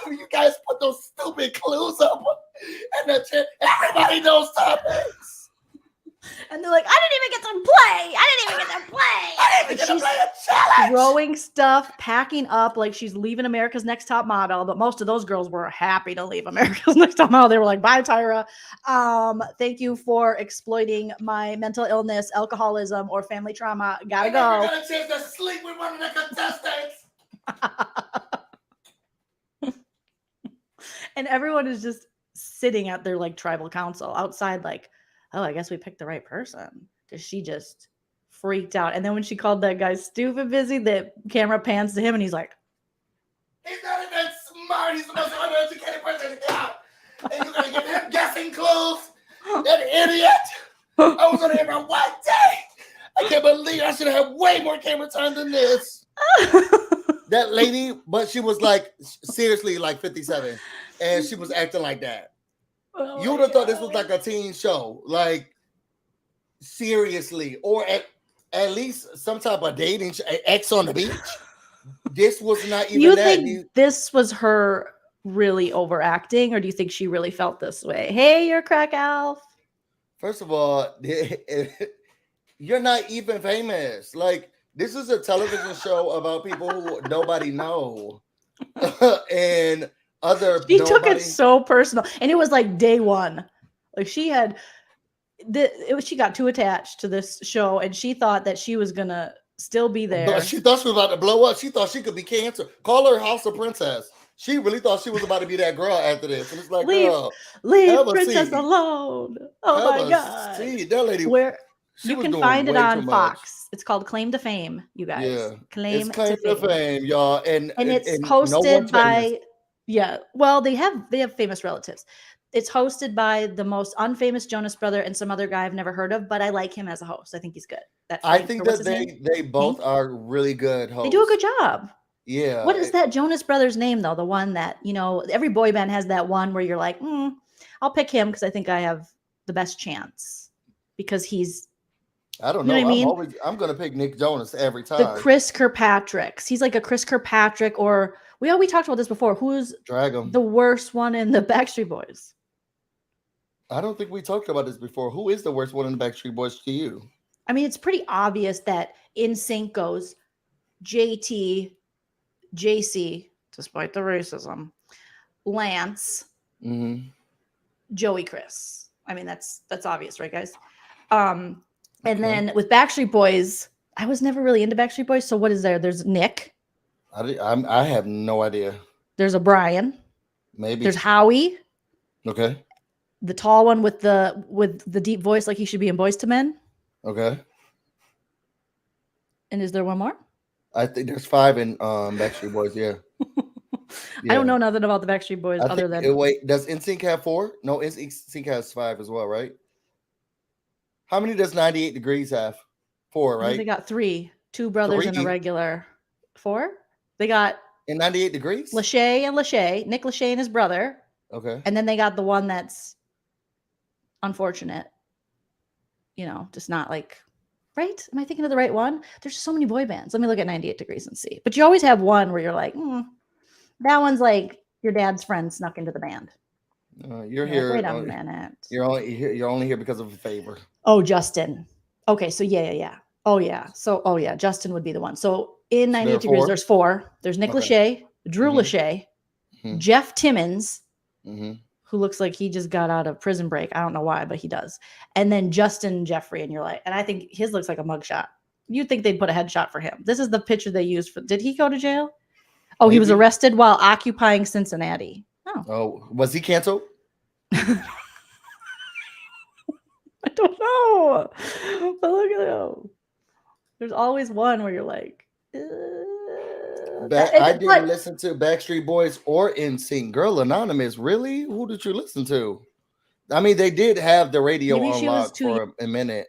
You guys put those stupid clues up, and everybody knows topics. And they're like, I didn't even get to play. I didn't even get to play a challenge. Throwing stuff, packing up like she's leaving America's Next Top Model. But most of those girls were happy to leave America's Next Top Model. They were like, bye, Tyra. Thank you for exploiting my mental illness, alcoholism, or family trauma. Gotta go. I got a chance to sleep with one of the contestants. And everyone is just sitting at their like tribal council outside, like, oh, I guess we picked the right person, because she just freaked out. And then when she called that guy stupid Busy, the camera pans to him, and he's like, he's not even smart. He's the most uneducated person. Yeah. And you're going to give him guessing clues? That idiot. I was on here for one day. I can't believe I should have way more camera time than this. That lady, but she was like, seriously, like 57. And she was acting like that. Oh, you would have thought this was like a teen show, like seriously, or at least some type of dating X on the beach. This was not even. You think this was her really overacting, or do you think she really felt this way? Hey, you're Crack Alf. First of all, you're not even famous. Like, this is a television show about people who nobody know, and. She took it so personal, and it was like day one. Like she got too attached to this show, and she thought that she was gonna still be there. No, she thought she was about to blow up. She thought she could be cancer. Call her House of Princess. She really thought she was about to be that girl after this. And it's like, leave Princess alone. Oh my God. See, that lady. Where you can find it on Fox. It's called Claim to Fame, you guys. Yeah. Claim to Fame, y'all. And it's hosted by. Yeah, well, they have famous relatives. It's hosted by the most unfamous Jonas brother and some other guy I've never heard of, but I like him as a host. I think he's good. I think that they both are really good hosts. They do a good job. Yeah. What is that Jonas brother's name though? The one that, you know, every boy band has that one where you're like, I'll pick him because I think I have the best chance because he's. I don't know. You know what I mean? I'm going to pick Nick Jonas every time. The Chris Kirkpatricks. He's like a Chris Kirkpatrick, or we talked about this before. Who's the worst one in the Backstreet Boys? I don't think we talked about this before. Who is the worst one in the Backstreet Boys to you? I mean, it's pretty obvious that NSYNC goes JT, JC, despite the racism, Lance, Joey, Chris. I mean, that's obvious, right, guys? And then with Backstreet Boys, I was never really into Backstreet Boys. So what is there? There's Nick. I have no idea. There's a Brian. Maybe. There's Howie. Okay. The tall one with the deep voice, like he should be in Boys to Men. Okay. And is there one more? I think there's 5 in Backstreet Boys. Yeah. I don't know nothing about the Backstreet Boys other than. Wait, does NSYNC have 4? No, NSYNC has 5 as well, right? How many does 98 Degrees have? 4, right? They got 3. 2 brothers and a regular. 4? They got in 98 Degrees? Lachey and Lachey. Nick Lachey and his brother. Okay. And then they got the one that's unfortunate. You know, just not like, right? Am I thinking of the right one? There's so many boy bands. Let me look at 98 Degrees and see. But you always have one where you're like, that one's like your dad's friend snuck into the band. You're here. Wait a minute. You're only here because of a favor. Oh, Justin. Okay, so yeah. Oh yeah. So Justin would be the one. So in So 98 there are Degrees, 4? there's 4. There's Nick Okay. Lachey, Drew Mhm. Lachey, Mhm. Jeff Timmons, Mhm. who looks like he just got out of Prison Break. I don't know why, but he does. And then Justin Jeffrey, and you're like, and I think his looks like a mugshot. You'd think they'd put a headshot for him. This is the picture they used for. Did he go to jail? Oh, he was Maybe. arrested while occupying Cincinnati. Oh, Oh, was he canceled? I don't know. But look at him. There's always one where you're like, I didn't listen to Backstreet Boys or NSYNC. Girl Anonymous, really? Who did you listen to? I mean, they did have the radio maybe she was unlocked too. for a minute.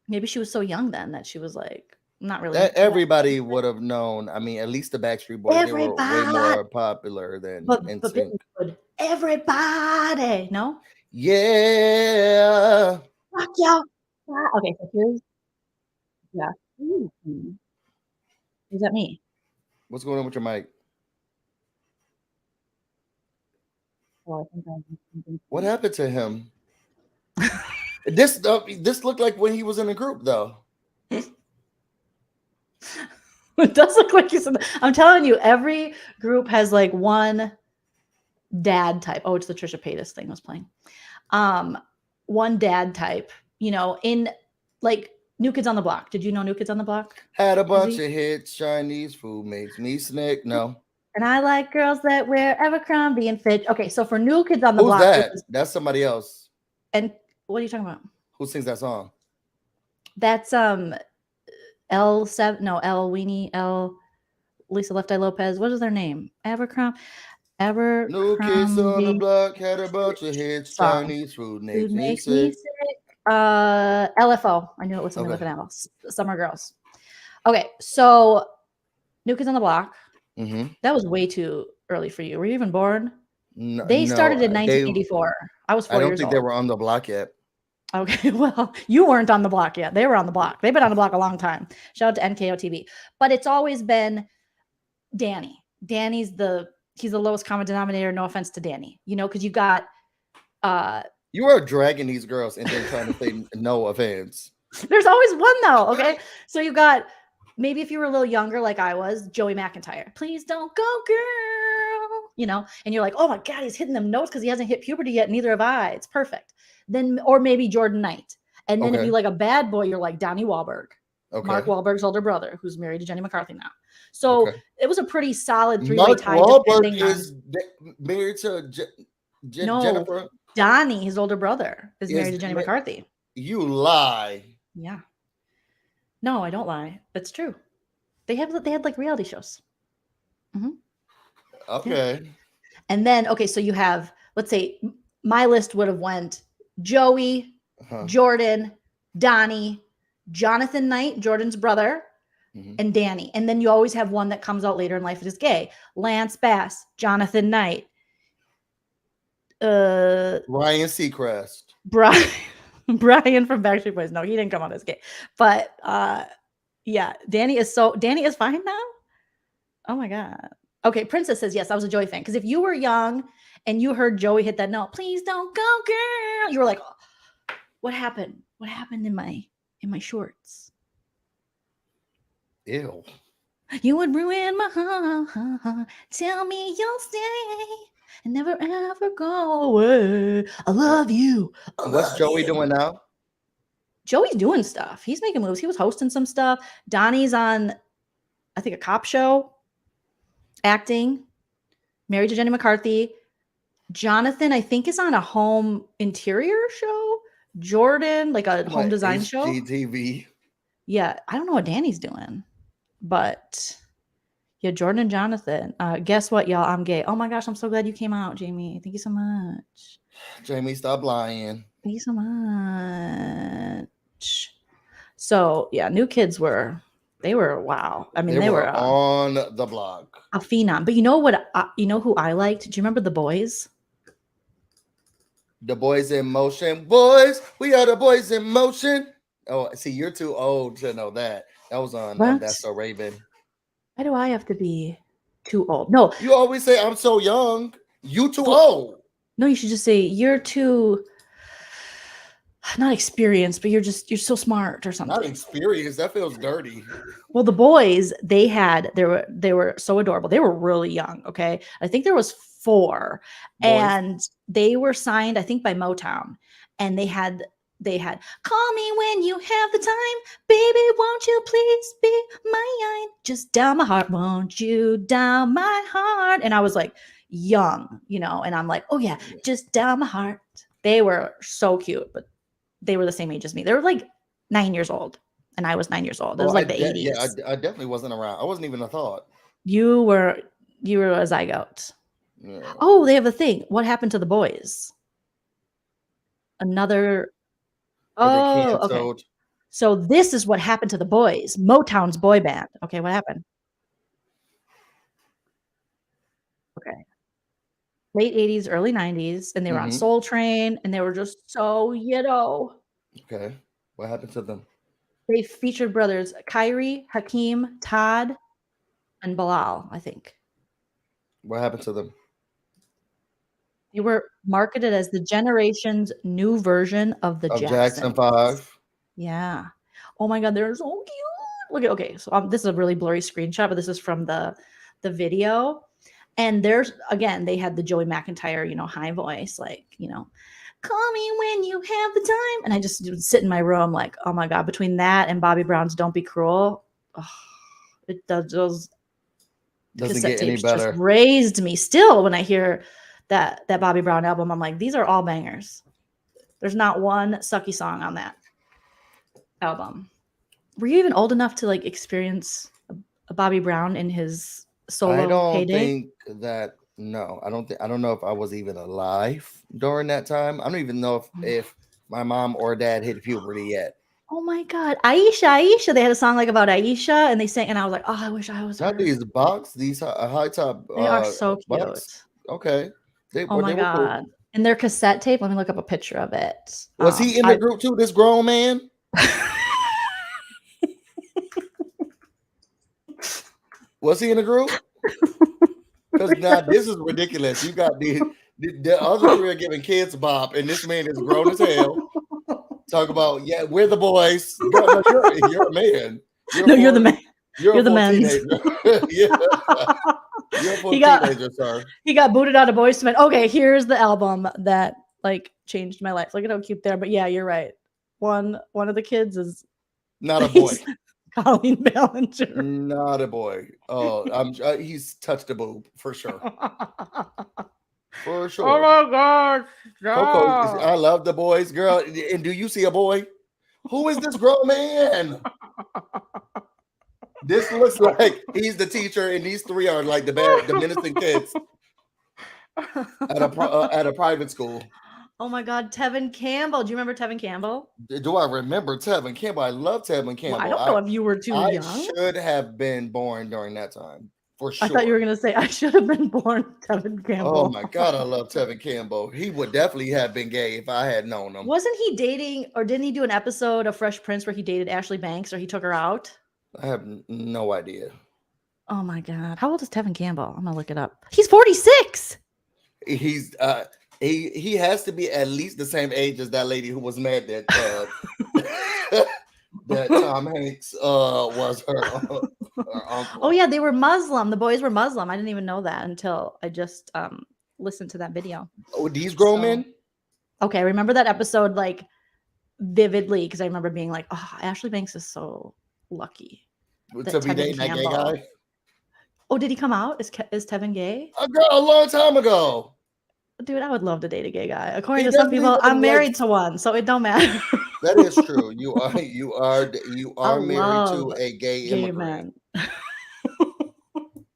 Maybe she was so young then that she was like not really. Everybody would have known. I mean, at least the Backstreet Boys, they were way Everybody, more popular than but NSYNC. everybody, no. Yeah. Fuck y'all. Okay, so here's is that me? What's going on with your mic? Oh, I think What happened to him? This looked like when he was in a group, though. It does look like he's. I'm telling you, every group has like one dad type. Oh, it's the Trisha Paytas thing I was playing. One dad type. You know, in like New Kids on the Block. Did you know New Kids on the Block? Had a bunch of hits. Chinese food makes me sick. No. And I like girls that wear Abercrombie and Fitch. Okay, so for New Kids on the Block, Who's that? That's somebody else. And what are you talking about? Who sings that song? That's Lisa Left Eye Lopez. What is their name? Abercrombie. New Kids on the Block had a bunch of hits. Chinese food makes me sick. LFO. I knew it was something with an L. Summer Girls. Okay, so New Kids on the Block. Mm-hmm. That was way too early for you. Were you even born? No, they started in 1984. I was 4 years old. I don't think they were on the block yet. Okay, well, you weren't on the block yet. They were on the block. They've been on the block a long time. Shout out to NKO TV. But it's always been Danny. He's the lowest common denominator. No offense to Danny. You know, because you got you are dragging these girls and then trying to say no offense. There's always one though. Okay. So you got maybe if you were a little younger, like I was, Joey McIntyre. Please don't go, girl. You know, and you're like, oh my God, he's hitting them notes because he hasn't hit puberty yet. Neither have I. It's perfect. Then, or maybe Jordan Knight. And then if you like a bad boy, you're like Donnie Wahlberg. Okay. Mark Wahlberg's older brother, who's married to Jenny McCarthy now. So it was a pretty solid three-way tie. Mark Wahlberg is married to Jennifer. Donnie, his older brother, is married to Jenny McCarthy. You lie. Yeah. No, I don't lie. That's true. They had like reality shows. Mm-hmm. Okay. Yeah. And then so you have, let's say my list would have went Joey, Jordan, Donnie, Jonathan Knight, Jordan's brother, and Danny. And then you always have one that comes out later in life that is gay. Lance Bass, Jonathan Knight, Ryan Seacrest. Brian from Backstreet Boys. No, he didn't come out as gay. But yeah, Danny is fine now. Oh my God. Okay, Princess says yes, I was a Joey fan. Because if you were young and you heard Joey hit that note, please don't go, girl. You were like, oh, what happened? What happened in my shorts? Ew. You would ruin my heart. Tell me you'll stay and never ever go away. I love you. What's Joey doing now? Joey's doing stuff. He's making moves. He was hosting some stuff. Donnie's on, I think, a cop show, acting, married to Jenny McCarthy. Jonathan, I think, is on a home interior show. Jordan, like a home design show. HGTV. Yeah, I don't know what Danny's doing, but yeah, Jordan and Jonathan. Guess what, y'all? I'm gay. Oh my gosh, I'm so glad you came out, Jamie. Thank you so much. Jamie, stop lying. Thank you so much. So yeah, New Kids were wow. I mean, they were on the block. A phenom. But you know what? You know who I liked? Do you remember The Boys? The Boys in Motion. Boys, we are the Boys in Motion. Oh, see, you're too old to know that. That was on That's So Raven. Why do I have to be too old? No. You always say I'm so young. You too old. No, you should just say you're too not experienced, but you're so smart or Not something. experienced. That feels dirty. Well, the boys, they were so adorable. They were really young. Okay. I think there was 4 Boys. and they were signed, I think, by Motown, and they had call me when you have the time, baby, won't you please be mine, just down my heart, won't you down my heart. And I was like young, and I'm like, oh yeah, just down my heart. They were so cute, but they were the same age as me. They were like 9 years old and I was 9 years old. It was like the 80s. Yeah, I definitely wasn't around. I wasn't even a thought. You were a zygote. Yeah. Oh, they have a thing. What happened to the boys? Another. Oh, okay. So this is what happened to the boys. Motown's boy band. Okay, what happened? Okay. Late 80s, early 90s, and they were on Soul Train, and they were just so, Okay. What happened to them? They featured brothers Kyrie, Hakeem, Todd, and Bilal, I think. What happened to them? They were marketed as the generation's new version of the Jackson Jacksons. 5. Yeah. Oh my God, they're so cute. Look at, okay, so this is a really blurry screenshot, but this is from the video. And there's, again, they had the Joey McIntyre, high voice, like, call me when you have the time. And I just would sit in my room like, oh my God, between that and Bobby Brown's Don't Be Cruel, it doesn't get any better. Just raised me. Still, when I hear that Bobby Brown album, I'm like, these are all bangers. There's not one sucky song on that album. Were you even old enough to like experience a Bobby Brown in his solo I don't heyday? think that. No, I don't know if I was even alive during that time. I don't even know if my mom or dad hit puberty yet. Oh my God, Aisha! They had a song like about Aisha, and they sang, and I was like, oh, I wish I was. Not these box, these high top. They are so cute. Bucks. Okay. Oh my God! Cool. And their cassette tape. Let me look up a picture of it. Was he in the group too? This grown man. Was he in the group? Because now this is ridiculous. You got the other 3 are giving kids bop, and this man is grown as hell. Talk about, we're the boys. Girl, no, you're a man. You're the man. You're the man. You're a full teenager, sir. He got booted out of Boyz II Men. Okay, here's the album that like changed my life. Look at how cute they are. But yeah, you're right. One of the kids is not a boy. Colleen Ballinger. Not a boy. Oh, he's touched a boob for sure. For sure. Oh my God. Coco, I love the boys, girl. And do you see a boy? Who is this grown man? This looks like he's the teacher, and these 3 are like the menacing kids at a private school. Oh my God, Tevin Campbell. Do you remember Tevin Campbell? Do I remember Tevin Campbell? I love Tevin Campbell. Well, I don't know if you were too young. I should have been born during that time, for sure. I thought you were going to say, I should have been born Tevin Campbell. Oh my God, I love Tevin Campbell. He would definitely have been gay if I had known him. Wasn't he dating, or didn't he do an episode of Fresh Prince where he dated Ashley Banks, or he took her out? I have no idea. Oh my God. How old is Tevin Campbell? I'm going to look it up. He's 46. He's he has to be at least the same age as that lady who was mad that that Tom Hanks was her uncle. Oh yeah, they were Muslim. The boys were Muslim. I didn't even know that until I just listened to that video. Oh, these grown men? Okay, I remember that episode like vividly because I remember being like, oh, Ashley Banks is so lucky. To be dating that gay guy? Oh, did he come out? Is Tevin gay? A long time ago. Dude, I would love to date a gay guy. According to some people, I'm married to one, so it don't matter. That is true. You are married to a gay immigrant.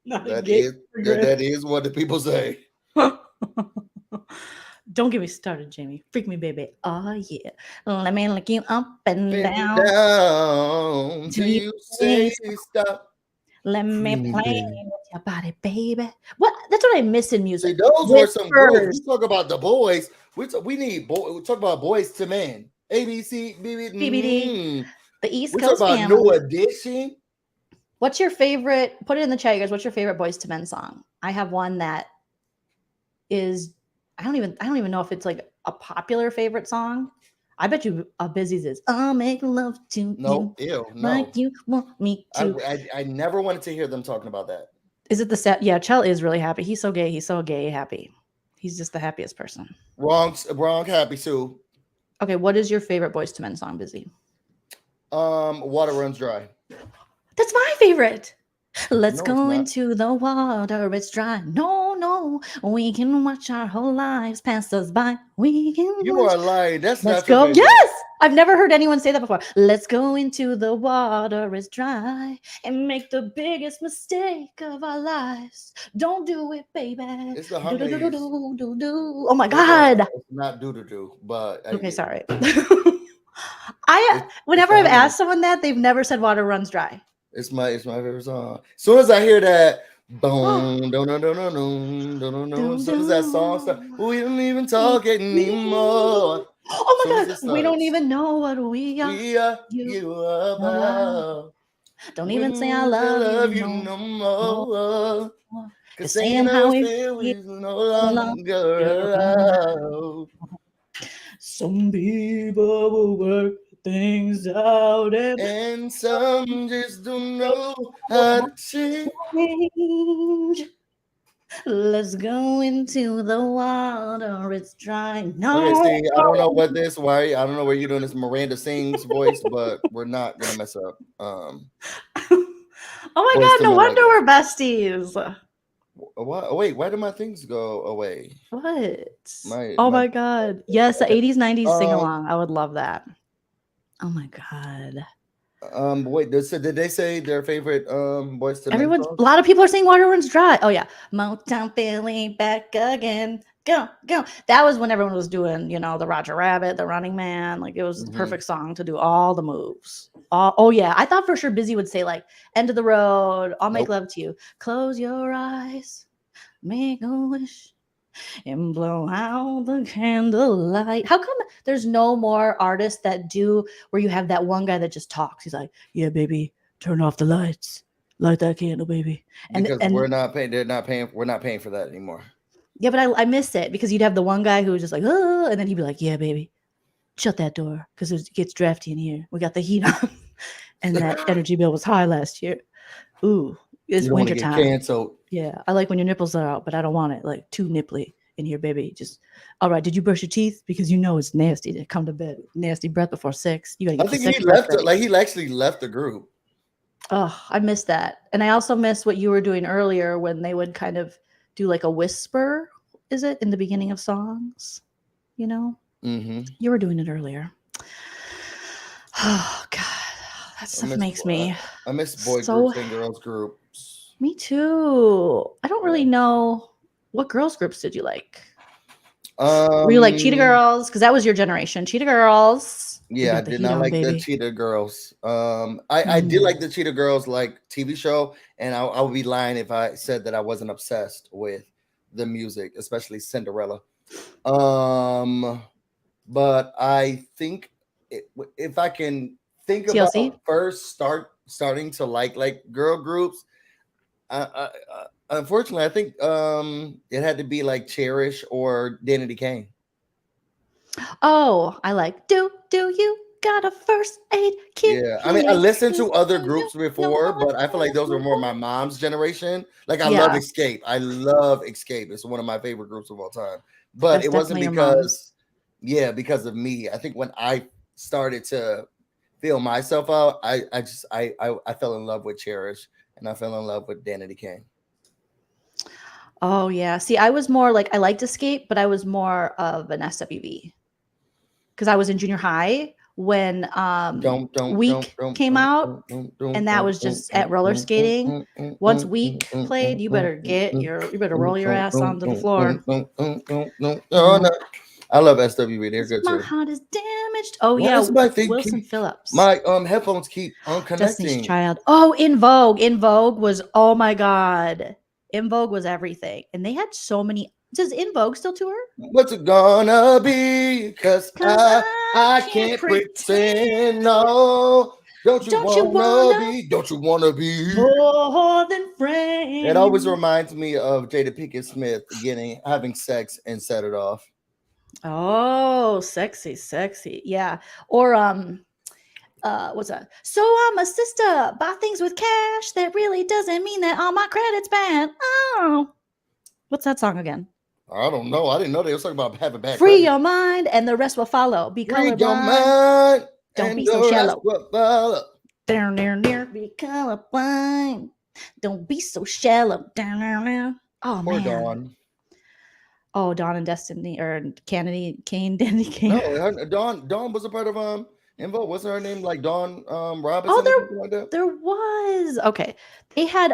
Man. That is what the people say. Don't get me started, Jamie. Freak me, baby. Oh yeah. Let me look you up and down. Till you say stop. Let me play with your body, baby. What? That's what I miss in music. See, those were some good. We talk about the boys. We talk about Boys to Men. ABC, BBD. The East we Coast talk about family. New Edition. What's your favorite? Put it in the chat, guys. What's your favorite Boys to Men song? I have one that is. I don't even know if it's like a popular favorite song. I bet you Busy's is I'll make love to No, you ew, like no. you want me to. I never wanted to hear them talking about that. Is it the set? Yeah, Chell is really happy. He's so gay. He's so gay happy. He's just the happiest person. Wrong, Happy Sue. Okay, what is your favorite Boys to Men song, Busy? Water Runs Dry. That's my favorite. Let's No, it's go not. into the water, it's dry. No, we can watch our whole lives pass us by. We can You watch. are lying. That's Let's not your go. favorite. Yes! I've never heard anyone say that before. Let's go into the water, it's dry, and make the biggest mistake of our lives. Don't do it, baby. It's the Do, do, do, do, Honey's. do, do, do. Oh my It's God. not doo-doo-doo, but Okay, sorry. It's Whenever the I've Honey. asked someone that, they've never said water runs dry. It's my favorite song. As soon as I hear that, boom, no, as soon as that song starts, we don't even talk anymore. Oh my Soon as God, it we don't starts, even know what we are. we are you about. Don't even say I love you no more. more. Cause It's saying how we feel feel is no longer longer allowed. Some people will work things out And some just don't know how to change. change. Let's go into the water. It's dry. No. Okay, see, I don't know what this, why, I don't know where you're doing this Miranda Sings voice, but we're not gonna mess up. Oh my Boys God, to no Men wonder like we're besties. wait, why did my things go away? What? My Oh my God. Yes, the 80s, 90s sing um along. I would love that. Oh my God. wait, did they say their favorite Boys to Men A song? lot of people are saying water runs dry. Oh yeah. Motown Philly back again. Go. That was when everyone was doing, the Roger Rabbit, the Running Man. Like it was the perfect song to do all the moves. Oh yeah. I thought for sure Busy would say like end of the road. I'll make love to you. Close your eyes. Make a wish. And blow out the candlelight. How come there's no more artists that do where you have that one guy that just talks? He's like, yeah, baby, turn off the lights, light that candle, baby. Because we're not paying, we're not paying for that anymore. Yeah, but I miss it because you'd have the one guy who was just like, oh, and then he'd be like, yeah, baby, shut that door because it gets drafty in here. We got the heat on, and that energy bill was high last year. Ooh, it's winter time. Canceled. Yeah, I like when your nipples are out, but I don't want it like too nipply in here, baby. Just all right. Did you brush your teeth? Because it's nasty to come to bed with nasty breath before 6. You gotta get I think the 6 he breath left ready. it, like he actually left the group. Oh, I miss that, and I also miss what you were doing earlier when they would kind of do like a whisper. Is it in the beginning of songs? Mm-hmm. You were doing it earlier. Oh God, that stuff makes me. I miss boy groups and girls groups. Me too. I don't really know what girls groups did you like. Were you like Cheetah Girls? Because that was your generation. Cheetah Girls. Yeah, I did not like the Cheetah Girls. I did like the Cheetah Girls like TV show, and I would be lying if I said that I wasn't obsessed with the music, especially Cinderella. But I think if I can think TLC? about first starting to like girl groups, unfortunately, I think it had to be like Cherish or Danity Kane. Oh, I like do you got a first aid kit? Yeah, I mean, I listened to other groups before, but I feel like those were more my mom's generation. Like, I love Escape. I love Escape. It's one of my favorite groups of all time. But That's it wasn't because, because of me. I think when I started to feel myself out, I fell in love with Cherish, and I fell in love with Danity Kane. Oh yeah. See, I was more like I liked Escape, but I was more of an SWV because I was in junior high when Week came out, and that was just at roller skating. Once Week played, you better roll your ass onto the floor. I love SWV. They're good too. My heart is damaged. Oh yeah, Wilson Phillips. My headphones keep unconnecting. Destiny's Child. Oh, In Vogue. In Vogue was, oh my God. In Vogue was everything, and they had so many. Does In Vogue still tour? What's it gonna be? Cause I can't pretend. No, don't you wanna be more than friends? It always reminds me of Jada Pinkett Smith having sex and set it off. Oh, sexy, sexy. Yeah. Or what's that? So I'm a sister, buy things with cash. That really doesn't mean that all my credit's bad. Oh. What's that song again? I don't know. I didn't know they were talking about having bad Free credit. your mind and the rest will follow. Be Free your colorblind. mind. Don't and be so the rest shallow. will follow. Down there, near. Be colorblind. Don't be so shallow. Down there. Oh Poor man. Dawn. Oh, Dawn and Destiny or Kennedy Kane, Danny Kane. No, Dawn was a part of Invo. What's her name? Like Dawn Robinson Oh, or something like that? there was. Okay. They had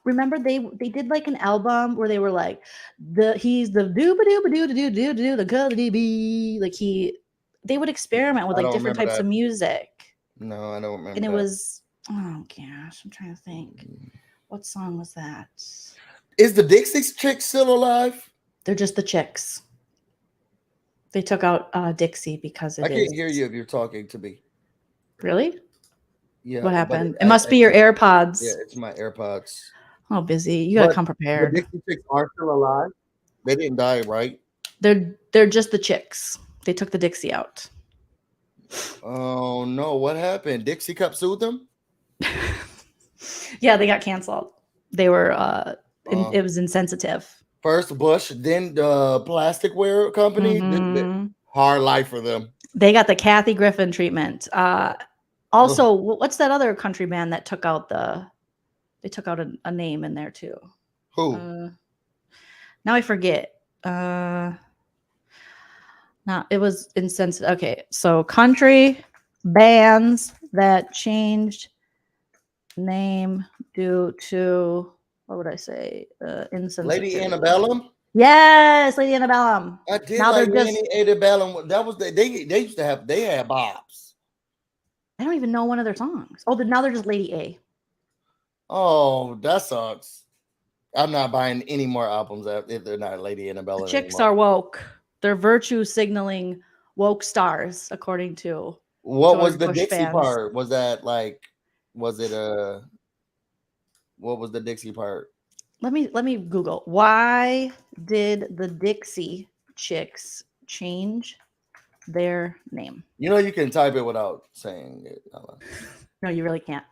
remember they did like an album where they were like he's the dooba dooba doo doo doo doo the color DB. Like they would experiment with I like don't different remember types that. of music. No, I don't remember And it that. was, oh gosh, I'm trying to think. What song was that? Is the Dixie Chicks still alive? They're just the Chicks. They took out Dixie because I can't hear you if you're talking to me. Really? Yeah. What happened? It must be your AirPods. Yeah, it's my AirPods. Oh, Busy. You gotta come prepared. The Dixie Chicks are still alive. They didn't die, right? They're just the Chicks. They took the Dixie out. Oh no! What happened? Dixie Cup sued them. Yeah, they got canceled. They were it was insensitive. First Bush, then the plasticware company. Hard life for them. They got the Kathy Griffin treatment. Also, what's that other country band that took out they took out a name in there too? Who? Now I forget. No, it was insensitive. Okay, so country bands that changed name due to, what would I say? Insensitive. Lady Antebellum. Yes, Lady Antebellum. I did now like they're Lady Antebellum. That was they used to have had bops. I don't even know one of their songs. Oh, now they're just Lady A. Oh, that sucks. I'm not buying any more albums if they're not Lady Antebellum. The Chicks are woke. They're virtue signaling woke stars, according to what George was the Bush Dixie fans. part? Was that like, was it what was the Dixie part? Let me Google. Why did the Dixie Chicks change their name? You know, you can type it without saying it. No, you really can't.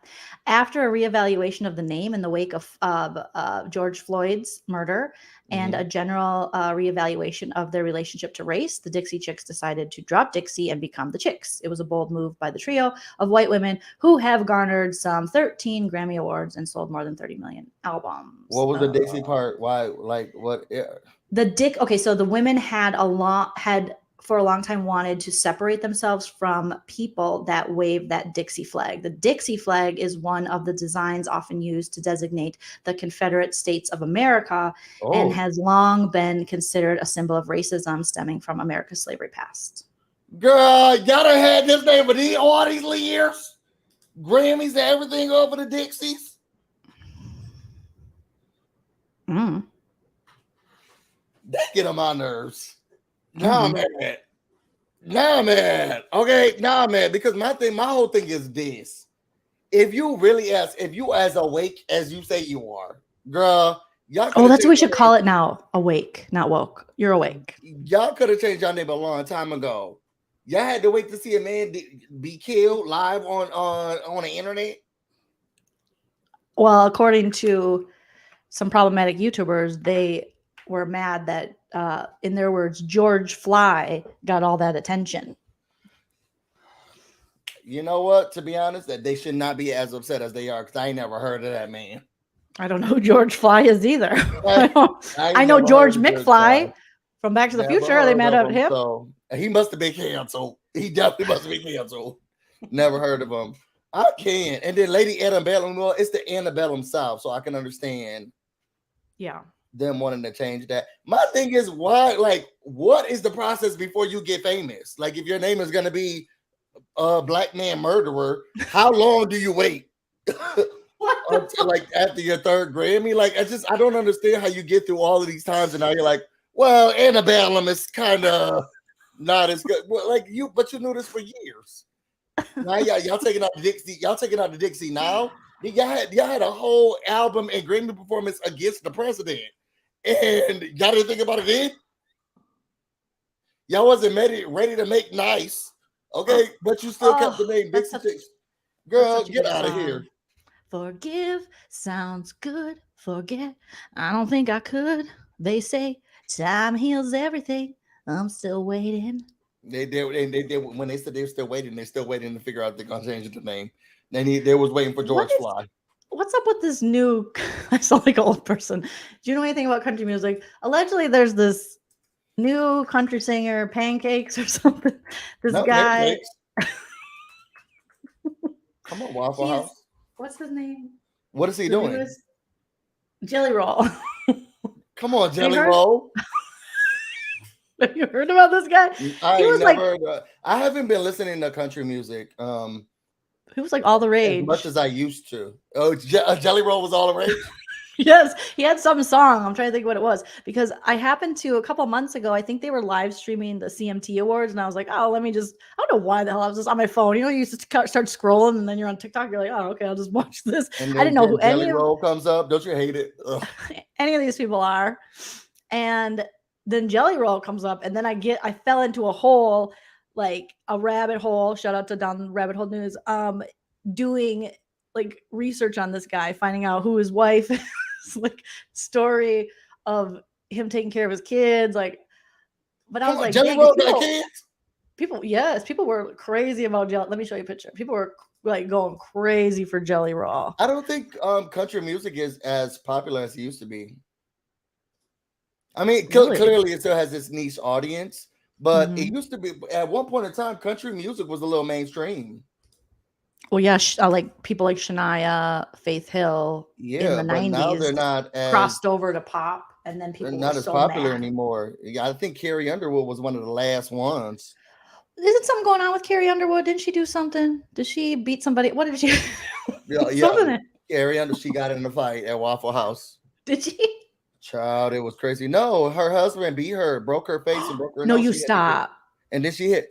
After a reevaluation of the name in the wake of George Floyd's murder and a general reevaluation of their relationship to race, the Dixie Chicks decided to drop Dixie and become the Chicks. It was a bold move by the trio of white women who have garnered some 13 Grammy Awards and sold more than 30 million albums. What was the Dixie part? Why? Like what? Okay, so the women had for a long time wanted to separate themselves from people that wave that Dixie flag. The Dixie flag is one of the designs often used to designate the Confederate States of America and has long been considered a symbol of racism stemming from America's slavery past. Girl, y'all done had this name for all these years. Grammys and everything over the Dixies. They get on my nerves. Nah, man. Okay, nah, man. Because my whole thing is this: if you as awake as you say you are, girl, y'all. Oh, that's what we should call it now. Awake, not woke. You're awake. Y'all could have changed your name a long time ago. Y'all had to wait to see a man be killed live on the internet. Well, according to some problematic YouTubers, they were mad that, in their words, George Fly got all that attention. You know what? To be honest, that they should not be as upset as they are, because I ain't never heard of that man. I don't know who George Fly is either. I know George McFly from Back to the Future. Are they mad at him? So he must have been canceled. He definitely must have been canceled. Never heard of him. I can't. And then Lady Antebellum, well, it's the Antebellum South, so I can understand. Yeah. Them wanting to change that. My thing is, why? Like, what is the process before you get famous? Like, if your name is going to be a black man murderer, how long do you wait? Until, like, after your third Grammy? Like, I don't understand how you get through all of these times and now you're like, well, Antebellum is kind of not as good. Well, like but you knew this for years. Now y'all taking out the Dixie. Y'all taking out the Dixie now. Y'all had a whole album and Grammy performance against the president, and y'all didn't think about it then. Y'all wasn't ready to make nice. Okay, but you still kept the name that's Dixie such, Chicks. Girl, such a get good out of song. here. Forgive sounds good. Forget, I don't think I could. They say time heals everything. I'm still waiting. They did when they said they were still waiting. They're still waiting to figure out if they're gonna change the name. They was waiting for George Fly. What's up with this new? I sound like an old person. Do you know anything about country music? Allegedly, there's this new country singer, Pancakes or something. This guy. Pancakes. Come on, Waffle House. What's his name? What is he doing? Jelly Roll. Come on, Jelly Roll. Have you heard about this guy? I haven't been listening to country music. He was like all the rage. As much as I used to. Oh, Jelly Roll was all the rage? Yes, he had some song. I'm trying to think what it was. Because I happened to, a couple months ago, I think they were live streaming the CMT Awards. And I was like, oh, let me just, I don't know why the hell I was just on my phone. You know, you used to start scrolling and then you're on TikTok. You're like, oh, okay, I'll just watch this. And I didn't know who Jelly Roll comes up. Don't you hate it? Any of these people are. And then Jelly Roll comes up. And then I fell into a hole, like a rabbit hole. Shout out to Down Rabbit Hole News. Doing like research on this guy, finding out who his wife is, like story of him taking care of his kids, like. But I was like, Jelly Roll got kids? People were crazy about Jelly. Let me show you a picture. People were like going crazy for Jelly Roll. I don't think country music is as popular as it used to be. I mean, Really? Clearly it still has this niche audience, but it used to be at one point in time, country music was a little mainstream. Well, yeah, like people like Shania, Faith Hill in the 90s. Now they're not crossed over to pop, and then people they're not as popular anymore. I think Carrie Underwood was one of the last ones. Isn't something going on with Carrie Underwood? Didn't she do something? Did she beat somebody? What did she? Yeah. Carrie Underwood, she got in a fight at Waffle House. Did she? Child, it was crazy. No, her husband beat her, broke her face, and broke her. No, you stop. And then she hit.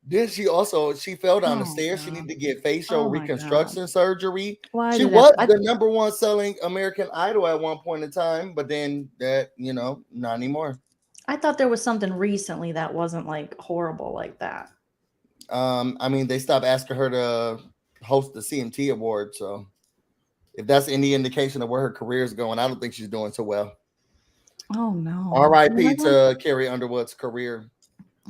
Then she fell down the stairs. God. She needed to get facial reconstruction surgery. Why she was the number one selling American Idol at one point in time, but then that, not anymore. I thought there was something recently that wasn't like horrible like that. I mean, they stopped asking her to host the CMT Award. So if that's any indication of where her career is going, I don't think she's doing so well. Oh no. R.I.P. to Carrie Underwood's career.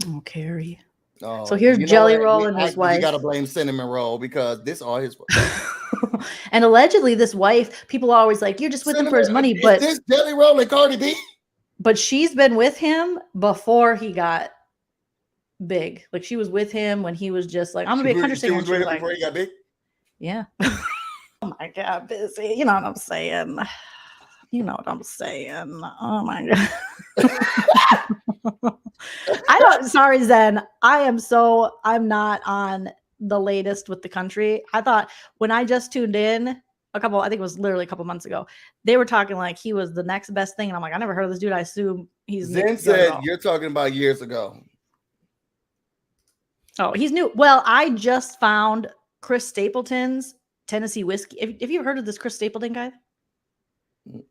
Oh, Carrie. Oh, so here's Jelly Roll and his wife. You got to blame Cinnamon Roll because this all his. And allegedly, this wife, people are always like, "You're just with him for his money," but this Jelly Roll and Cardi B. But she's been with him before he got big. Like she was with him when he was just like, "I'm gonna be a country singer." She was with him before he got big. Yeah. Oh my God, Busy. You know what I'm saying? You know what I'm saying? Oh my God. Sorry, Zen. I'm not on the latest with the country. I thought when I just tuned in I think it was literally a couple months ago, they were talking like he was the next best thing. And I'm like, I never heard of this dude. I assume he's Zen said you're talking about years ago. Oh, he's new. Well, I just found Chris Stapleton's Tennessee Whiskey. Have you heard of this Chris Stapleton guy?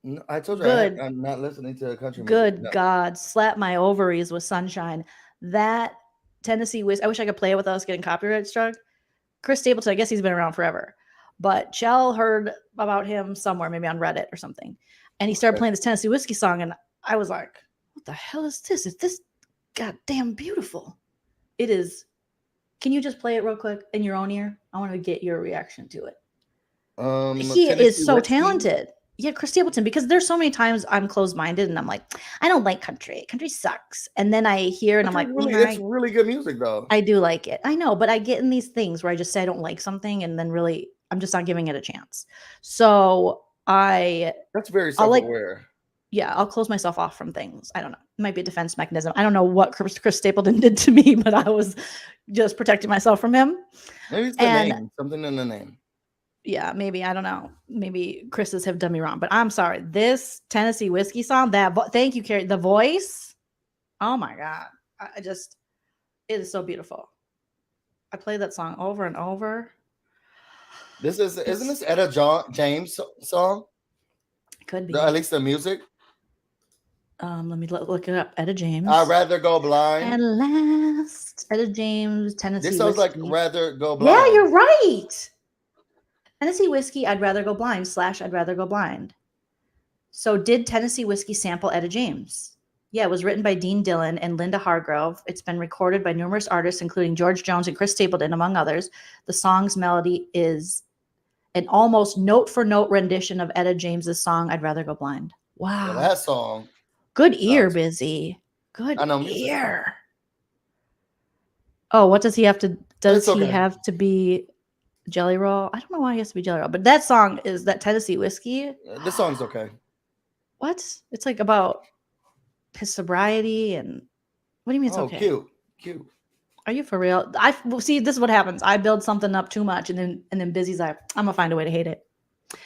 No, I told you I'm not listening to country music. Good God, slap my ovaries with sunshine. That Tennessee Whiskey, I wish I could play it without us getting copyright struck. Chris Stapleton, I guess he's been around forever. But Chell heard about him somewhere, maybe on Reddit or something. And he started playing this Tennessee Whiskey song. And I was like, what the hell is this? Is this goddamn beautiful? It is. Can you just play it real quick in your own ear? I want to get your reaction to it. He Tennessee is so Whiskey? Talented. Yeah, Chris Stapleton, because there's so many times I'm closed-minded and I'm like, I don't like country. Country sucks. And then I hear and I'm like, it's really good music though. I do like it. I know, but I get in these things where I just say I don't like something and then really I'm just not giving it a chance. So that's very self-aware. Yeah, I'll close myself off from things. I don't know. It might be a defense mechanism. I don't know what Chris Stapleton did to me, but I was just protecting myself from him. Maybe it's the name. Something in the name. Yeah, maybe. I don't know. Maybe Chris's have done me wrong, but I'm sorry. This Tennessee Whiskey song, thank you, Carrie. The voice. Oh my God. It is so beautiful. I play that song over and over. Isn't this Etta James song? Could be. At least the music. Let me look it up. Etta James. I'd rather go blind. And last, Etta James, Tennessee This sounds Whiskey. like rather go blind. Yeah, you're right. Tennessee Whiskey, I'd rather go blind / I'd rather go blind. So did Tennessee Whiskey sample Etta James? Yeah, it was written by Dean Dillon and Linda Hargrove. It's been recorded by numerous artists, including George Jones and Chris Stapleton, among others. The song's melody is an almost note-for-note rendition of Etta James's song, I'd Rather Go Blind. Wow. Well, that song. Good ear, Busy. Good ear. Oh, what does he have to, does he have to be Jelly Roll? I don't know why he has to be Jelly Roll, but that song is that Tennessee Whiskey. This song's okay. What? It's like about his sobriety and what do you mean it's okay? Cute. Are you for real? See, this is what happens. I build something up too much, and then Busy's like, I'm gonna find a way to hate it.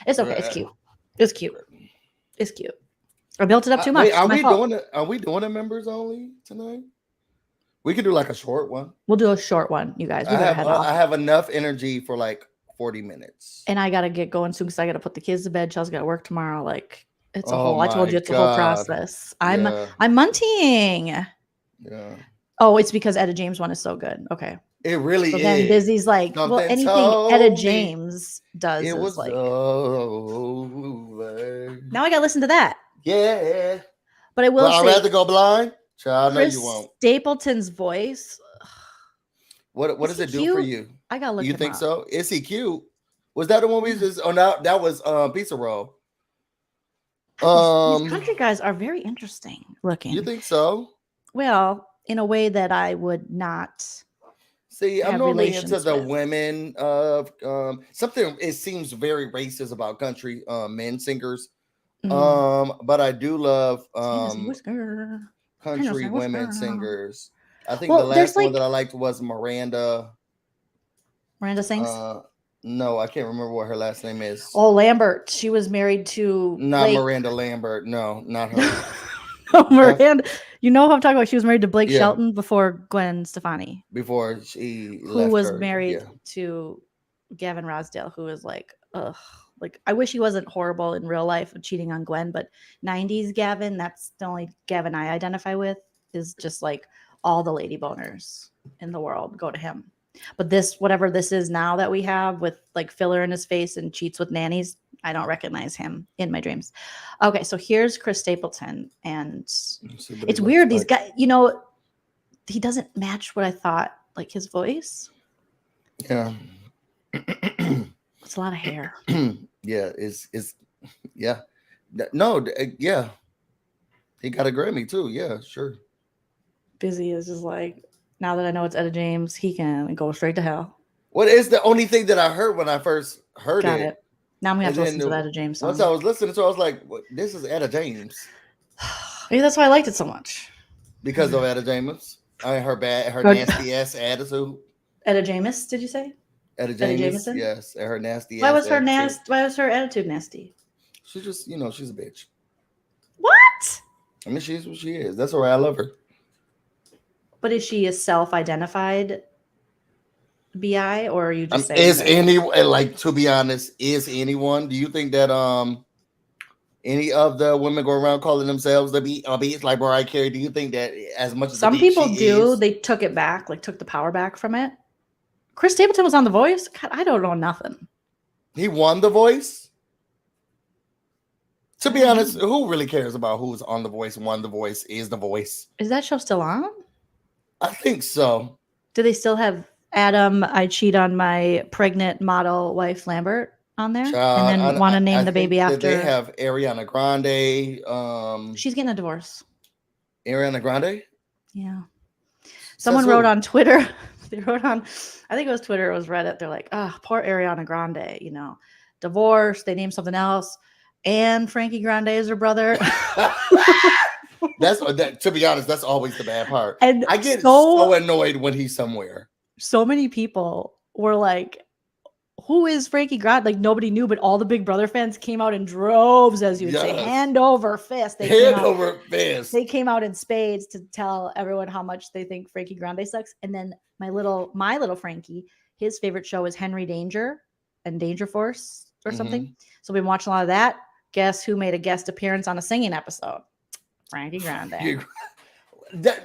It's okay. It's cute. It's cute. It's cute. I built it up too much. Wait, are we doing a members only tonight? We could do like a short one. We'll do a short one, you guys. We better head off. I have enough energy for like 40 minutes. And I gotta get going soon because I gotta put the kids to bed. Chelsea's gotta work tomorrow. Like it's a whole. I told you it's a whole process. I'm munting. Yeah. Oh, it's because Etta James one is so good. Okay. It really is. Then Busy's like, well, anything Etta James does is like. Over. Now I gotta listen to that. Yeah. But I will say, I'd rather go blind. Child, Chris no, you won't. Stapleton's voice. What does it do for you? I gotta look. You think so? Is he cute? Was that the one we just? Oh, no, that was Pizza Roll. These country guys are very interesting looking. You think so? Well, in a way that I would not. See, I'm normally into the women of something. It seems very racist about country men singers. But I do love country women singers. I think the last one that I liked was Miranda. Miranda sings? No, I can't remember what her last name is. Oh, Lambert. She was married to Miranda Lambert. No, not her. Miranda. You know who I'm talking about? She was married to Blake Shelton before Gwen Stefani. Before she who was married to Gavin Rossdale, who was like, ugh. Like, I wish he wasn't horrible in real life cheating on Gwen, but 90s Gavin, that's the only Gavin I identify with, is just like all the lady boners in the world go to him. But this, whatever this is now that we have with like filler in his face and cheats with nannies, I don't recognize him in my dreams. Okay, so here's Chris Stapleton, and it's weird. These guys, you know, he doesn't match what I thought, like his voice. Yeah. It's a lot of hair. Yeah, yeah. No, yeah. He got a Grammy too. Yeah, sure. Busy is just like, now that I know it's Etta James, he can go straight to hell. What is the only thing that I heard when I first heard Got it? Now I'm gonna have to listen to the Etta James song. Once I was listening to it, I was like, this is Etta James. Maybe that's why I liked it so much. Because of Etta James. I mean, her nasty ass attitude. Etta James, did you say? Etta Jameson? Yes, her nasty. Why was her Why was her attitude nasty? She's just, she's a bitch. What? I mean, she's what she is. That's why I love her. But is she a self-identified BI, or are you just saying? Is anyone, like, to be honest, is anyone? Do you think that any of the women go around calling themselves the beast like Mariah Carey? Do you think that as much as some people do, they took it back, like took the power back from it? Chris Stapleton was on The Voice? God, I don't know nothing. He won The Voice? To be honest, who really cares about who's on The Voice, won The Voice, is The Voice? Is that show still on? I think so. Do they still have Adam, I cheat on my pregnant model wife Lambert on there? And then want to name the baby after? They have Ariana Grande. She's getting a divorce. Ariana Grande? Yeah. Someone wrote on Twitter. They wrote on, I think it was Twitter, it was Reddit. They're like, oh, poor Ariana Grande, divorce. They named something else. And Frankie Grande is her brother. To be honest, that's always the bad part. And I get so annoyed when he's somewhere. So many people were like, who is Frankie Grande? Like, nobody knew, but all the Big Brother fans came out in droves, as you would say, hand over fist. They came out in spades to tell everyone how much they think Frankie Grande sucks. And then my little Frankie, his favorite show is Henry Danger and Danger Force or something. So we've been watching a lot of that. Guess who made a guest appearance on a singing episode? Frankie Grande. This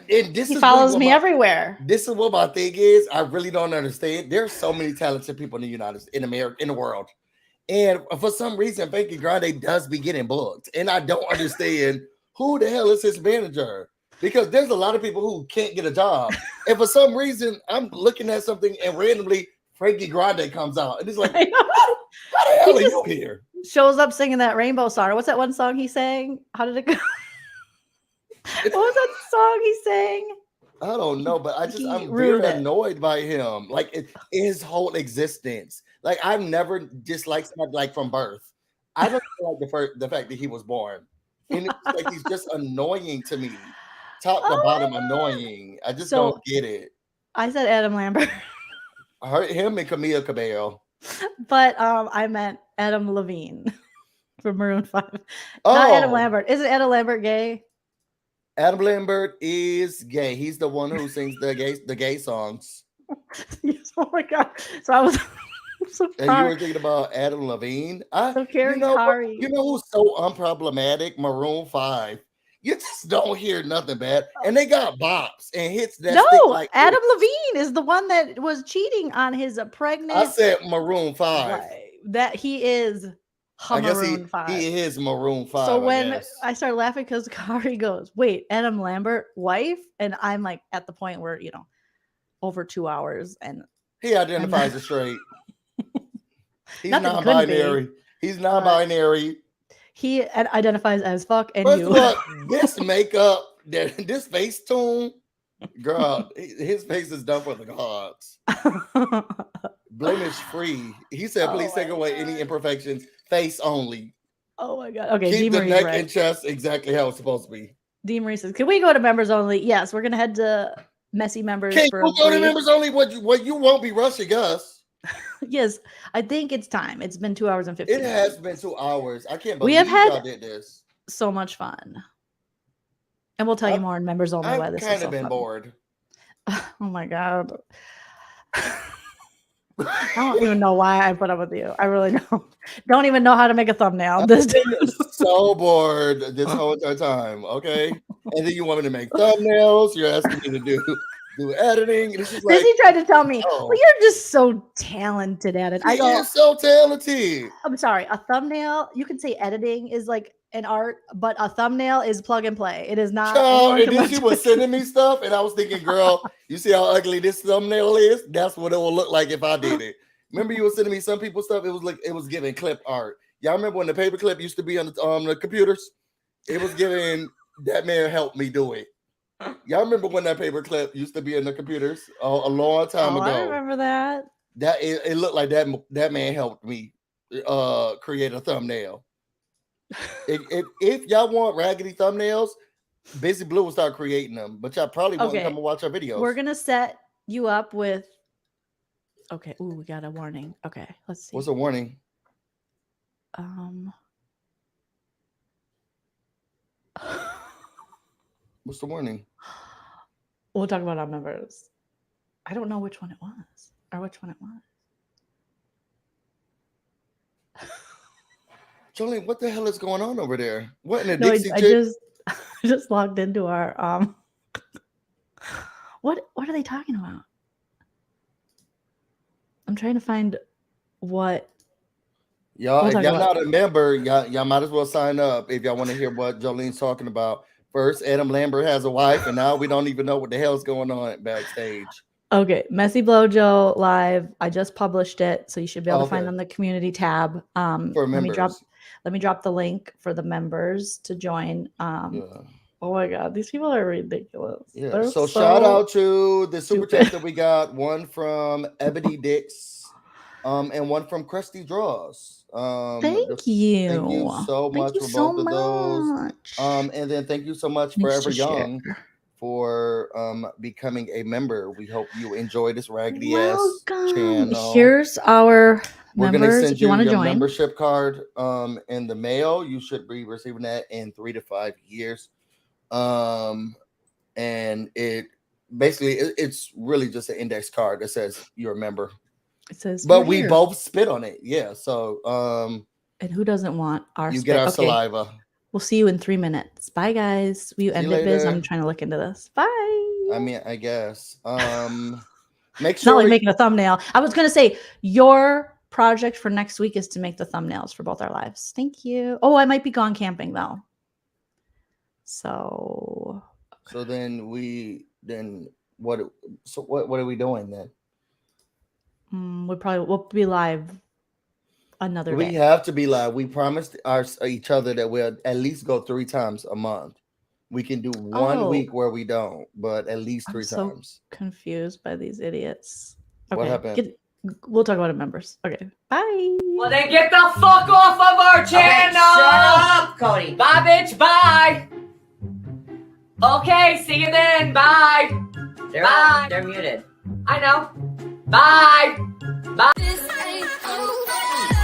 He is follows really me everywhere. This is what my thing is. I really don't understand. There's so many talented people in America, in the world, and for some reason, Frankie Grande does be getting booked, and I don't understand who the hell is his manager, because there's a lot of people who can't get a job, and for some reason, I'm looking at something and randomly Frankie Grande comes out, and it's like, how the hell are you here? Shows up singing that Rainbow song. What's that one song he sang? How did it go? What was that song he sang? I don't know, but I'm very annoyed by him. Like his whole existence. Like I've never disliked somebody like from birth. I don't like the fact that he was born. And it's like he's just annoying to me. Top to bottom annoying. I just don't get it. I said Adam Lambert. I heard him and Camila Cabello. But I meant Adam Levine from Maroon 5. Not Adam Lambert. Isn't Adam Lambert gay? Adam Lambert is gay. He's the one who sings the gay songs. Yes, oh my god! So I was so. And you were thinking about Adam Levine. You know who's so unproblematic? Maroon 5. You just don't hear nothing bad, and they got bops and hits that. No, like Adam Levine is the one that was cheating on his pregnant. I said Maroon 5. Right. That he is. I guess he is Maroon 5. So when I started laughing because Kari goes, wait, Adam Lambert, wife? And I'm like at the point where, over 2 hours. And he identifies as straight. He's non-binary. He's non-binary. He identifies as fuck and First of all, this makeup, this face tune, girl, his face is done for the gods. Blemish free. He said, please take away any imperfections. Face only. Oh my god. Okay. Keep the neck and chest exactly how it's supposed to be. D. Marie says, can we go to members only? Yes, we're gonna head to messy members. Can't we go to members only? What you won't be rushing us. Yes, I think it's time. It's been 2 hours and 15 minutes. It has been 2 hours. I can't believe y'all did this. So much fun. And we'll tell you more in members only why this is so kind of been bored. Oh my god. I don't even know why I put up with you. I really don't even know how to make a thumbnail. I've been so bored this whole entire time. Okay, and then you want me to make thumbnails. You're asking me to do editing. And it's just like, Busy tried to tell me, well, you're just so talented at it. You're so talented. I'm sorry. A thumbnail, you can say editing is like an art, but a thumbnail is plug and play. It is not. And then she was sending me stuff, and I was thinking, girl, you see how ugly this thumbnail is? That's what it will look like if I did it. Remember, you were sending me some people stuff. It was like it was giving clip art. Y'all remember when the paperclip used to be on the computers? It was giving. That man helped me do it. Y'all remember when that paperclip used to be in the computers a long time ago? I remember that. That it looked like that man helped me create a thumbnail. If y'all want raggedy thumbnails, Busy Blue will start creating them, but y'all probably won't come and watch our videos. We're gonna set you up with. Okay. Ooh, we got a warning. Okay, let's see. What's a warning? What's the warning? We'll talk about our members. I don't know which one it was or which one it was. Joleen, what the hell is going on over there? What in a Dixie chick? I just logged into our What are they talking about? I'm trying to find what. Y'all, if y'all not a member, y'all might as well sign up if y'all want to hear what Jolene's talking about. First, Adam Lambert has a wife, and now we don't even know what the hell's going on backstage. Okay, Messy Blowjo live. I just published it, so you should be able to find on the community tab. For members. Let me drop the link for the members to join. Oh my god, these people are ridiculous. Yeah. So shout out to the super chat that we got. One from Ebony Dix, and one from Krusty Draws. Thank you. Thank you so much for both of those. And then thank you so much Forever Young for becoming a member. We hope you enjoy this raggedy ass channel. Here's our We're members. gonna send if you want to your join. membership card in the mail. You should be receiving that in 3 to 5 years. And it basically it's really just an index card that says you're a member. It says, but we both spit on it. Yeah. So and who doesn't want our you spit? get our saliva. We'll see you in 3 minutes. Bye, guys. Will you end it, Biz? later. I'm trying to look into this. Bye. I mean, I guess. Make It's not sure like making a thumbnail. I was gonna say your project for next week is to make the thumbnails for both our lives. Thank you. Oh, I might be gone camping though. So then what? So what are we doing then? we'll be live another We day. have to be live. We promised each other that we'll at least go 3 times a month. We can do one week where we don't, but at least 3 so times. Confused by these idiots. Okay. What happened? We'll talk about it, members. Okay. Bye. Well, then get the fuck off of our channel! Shut up, Cody. Bye, bitch, bye! Okay, see you then, bye! They're muted. I know. Bye! This ain't over.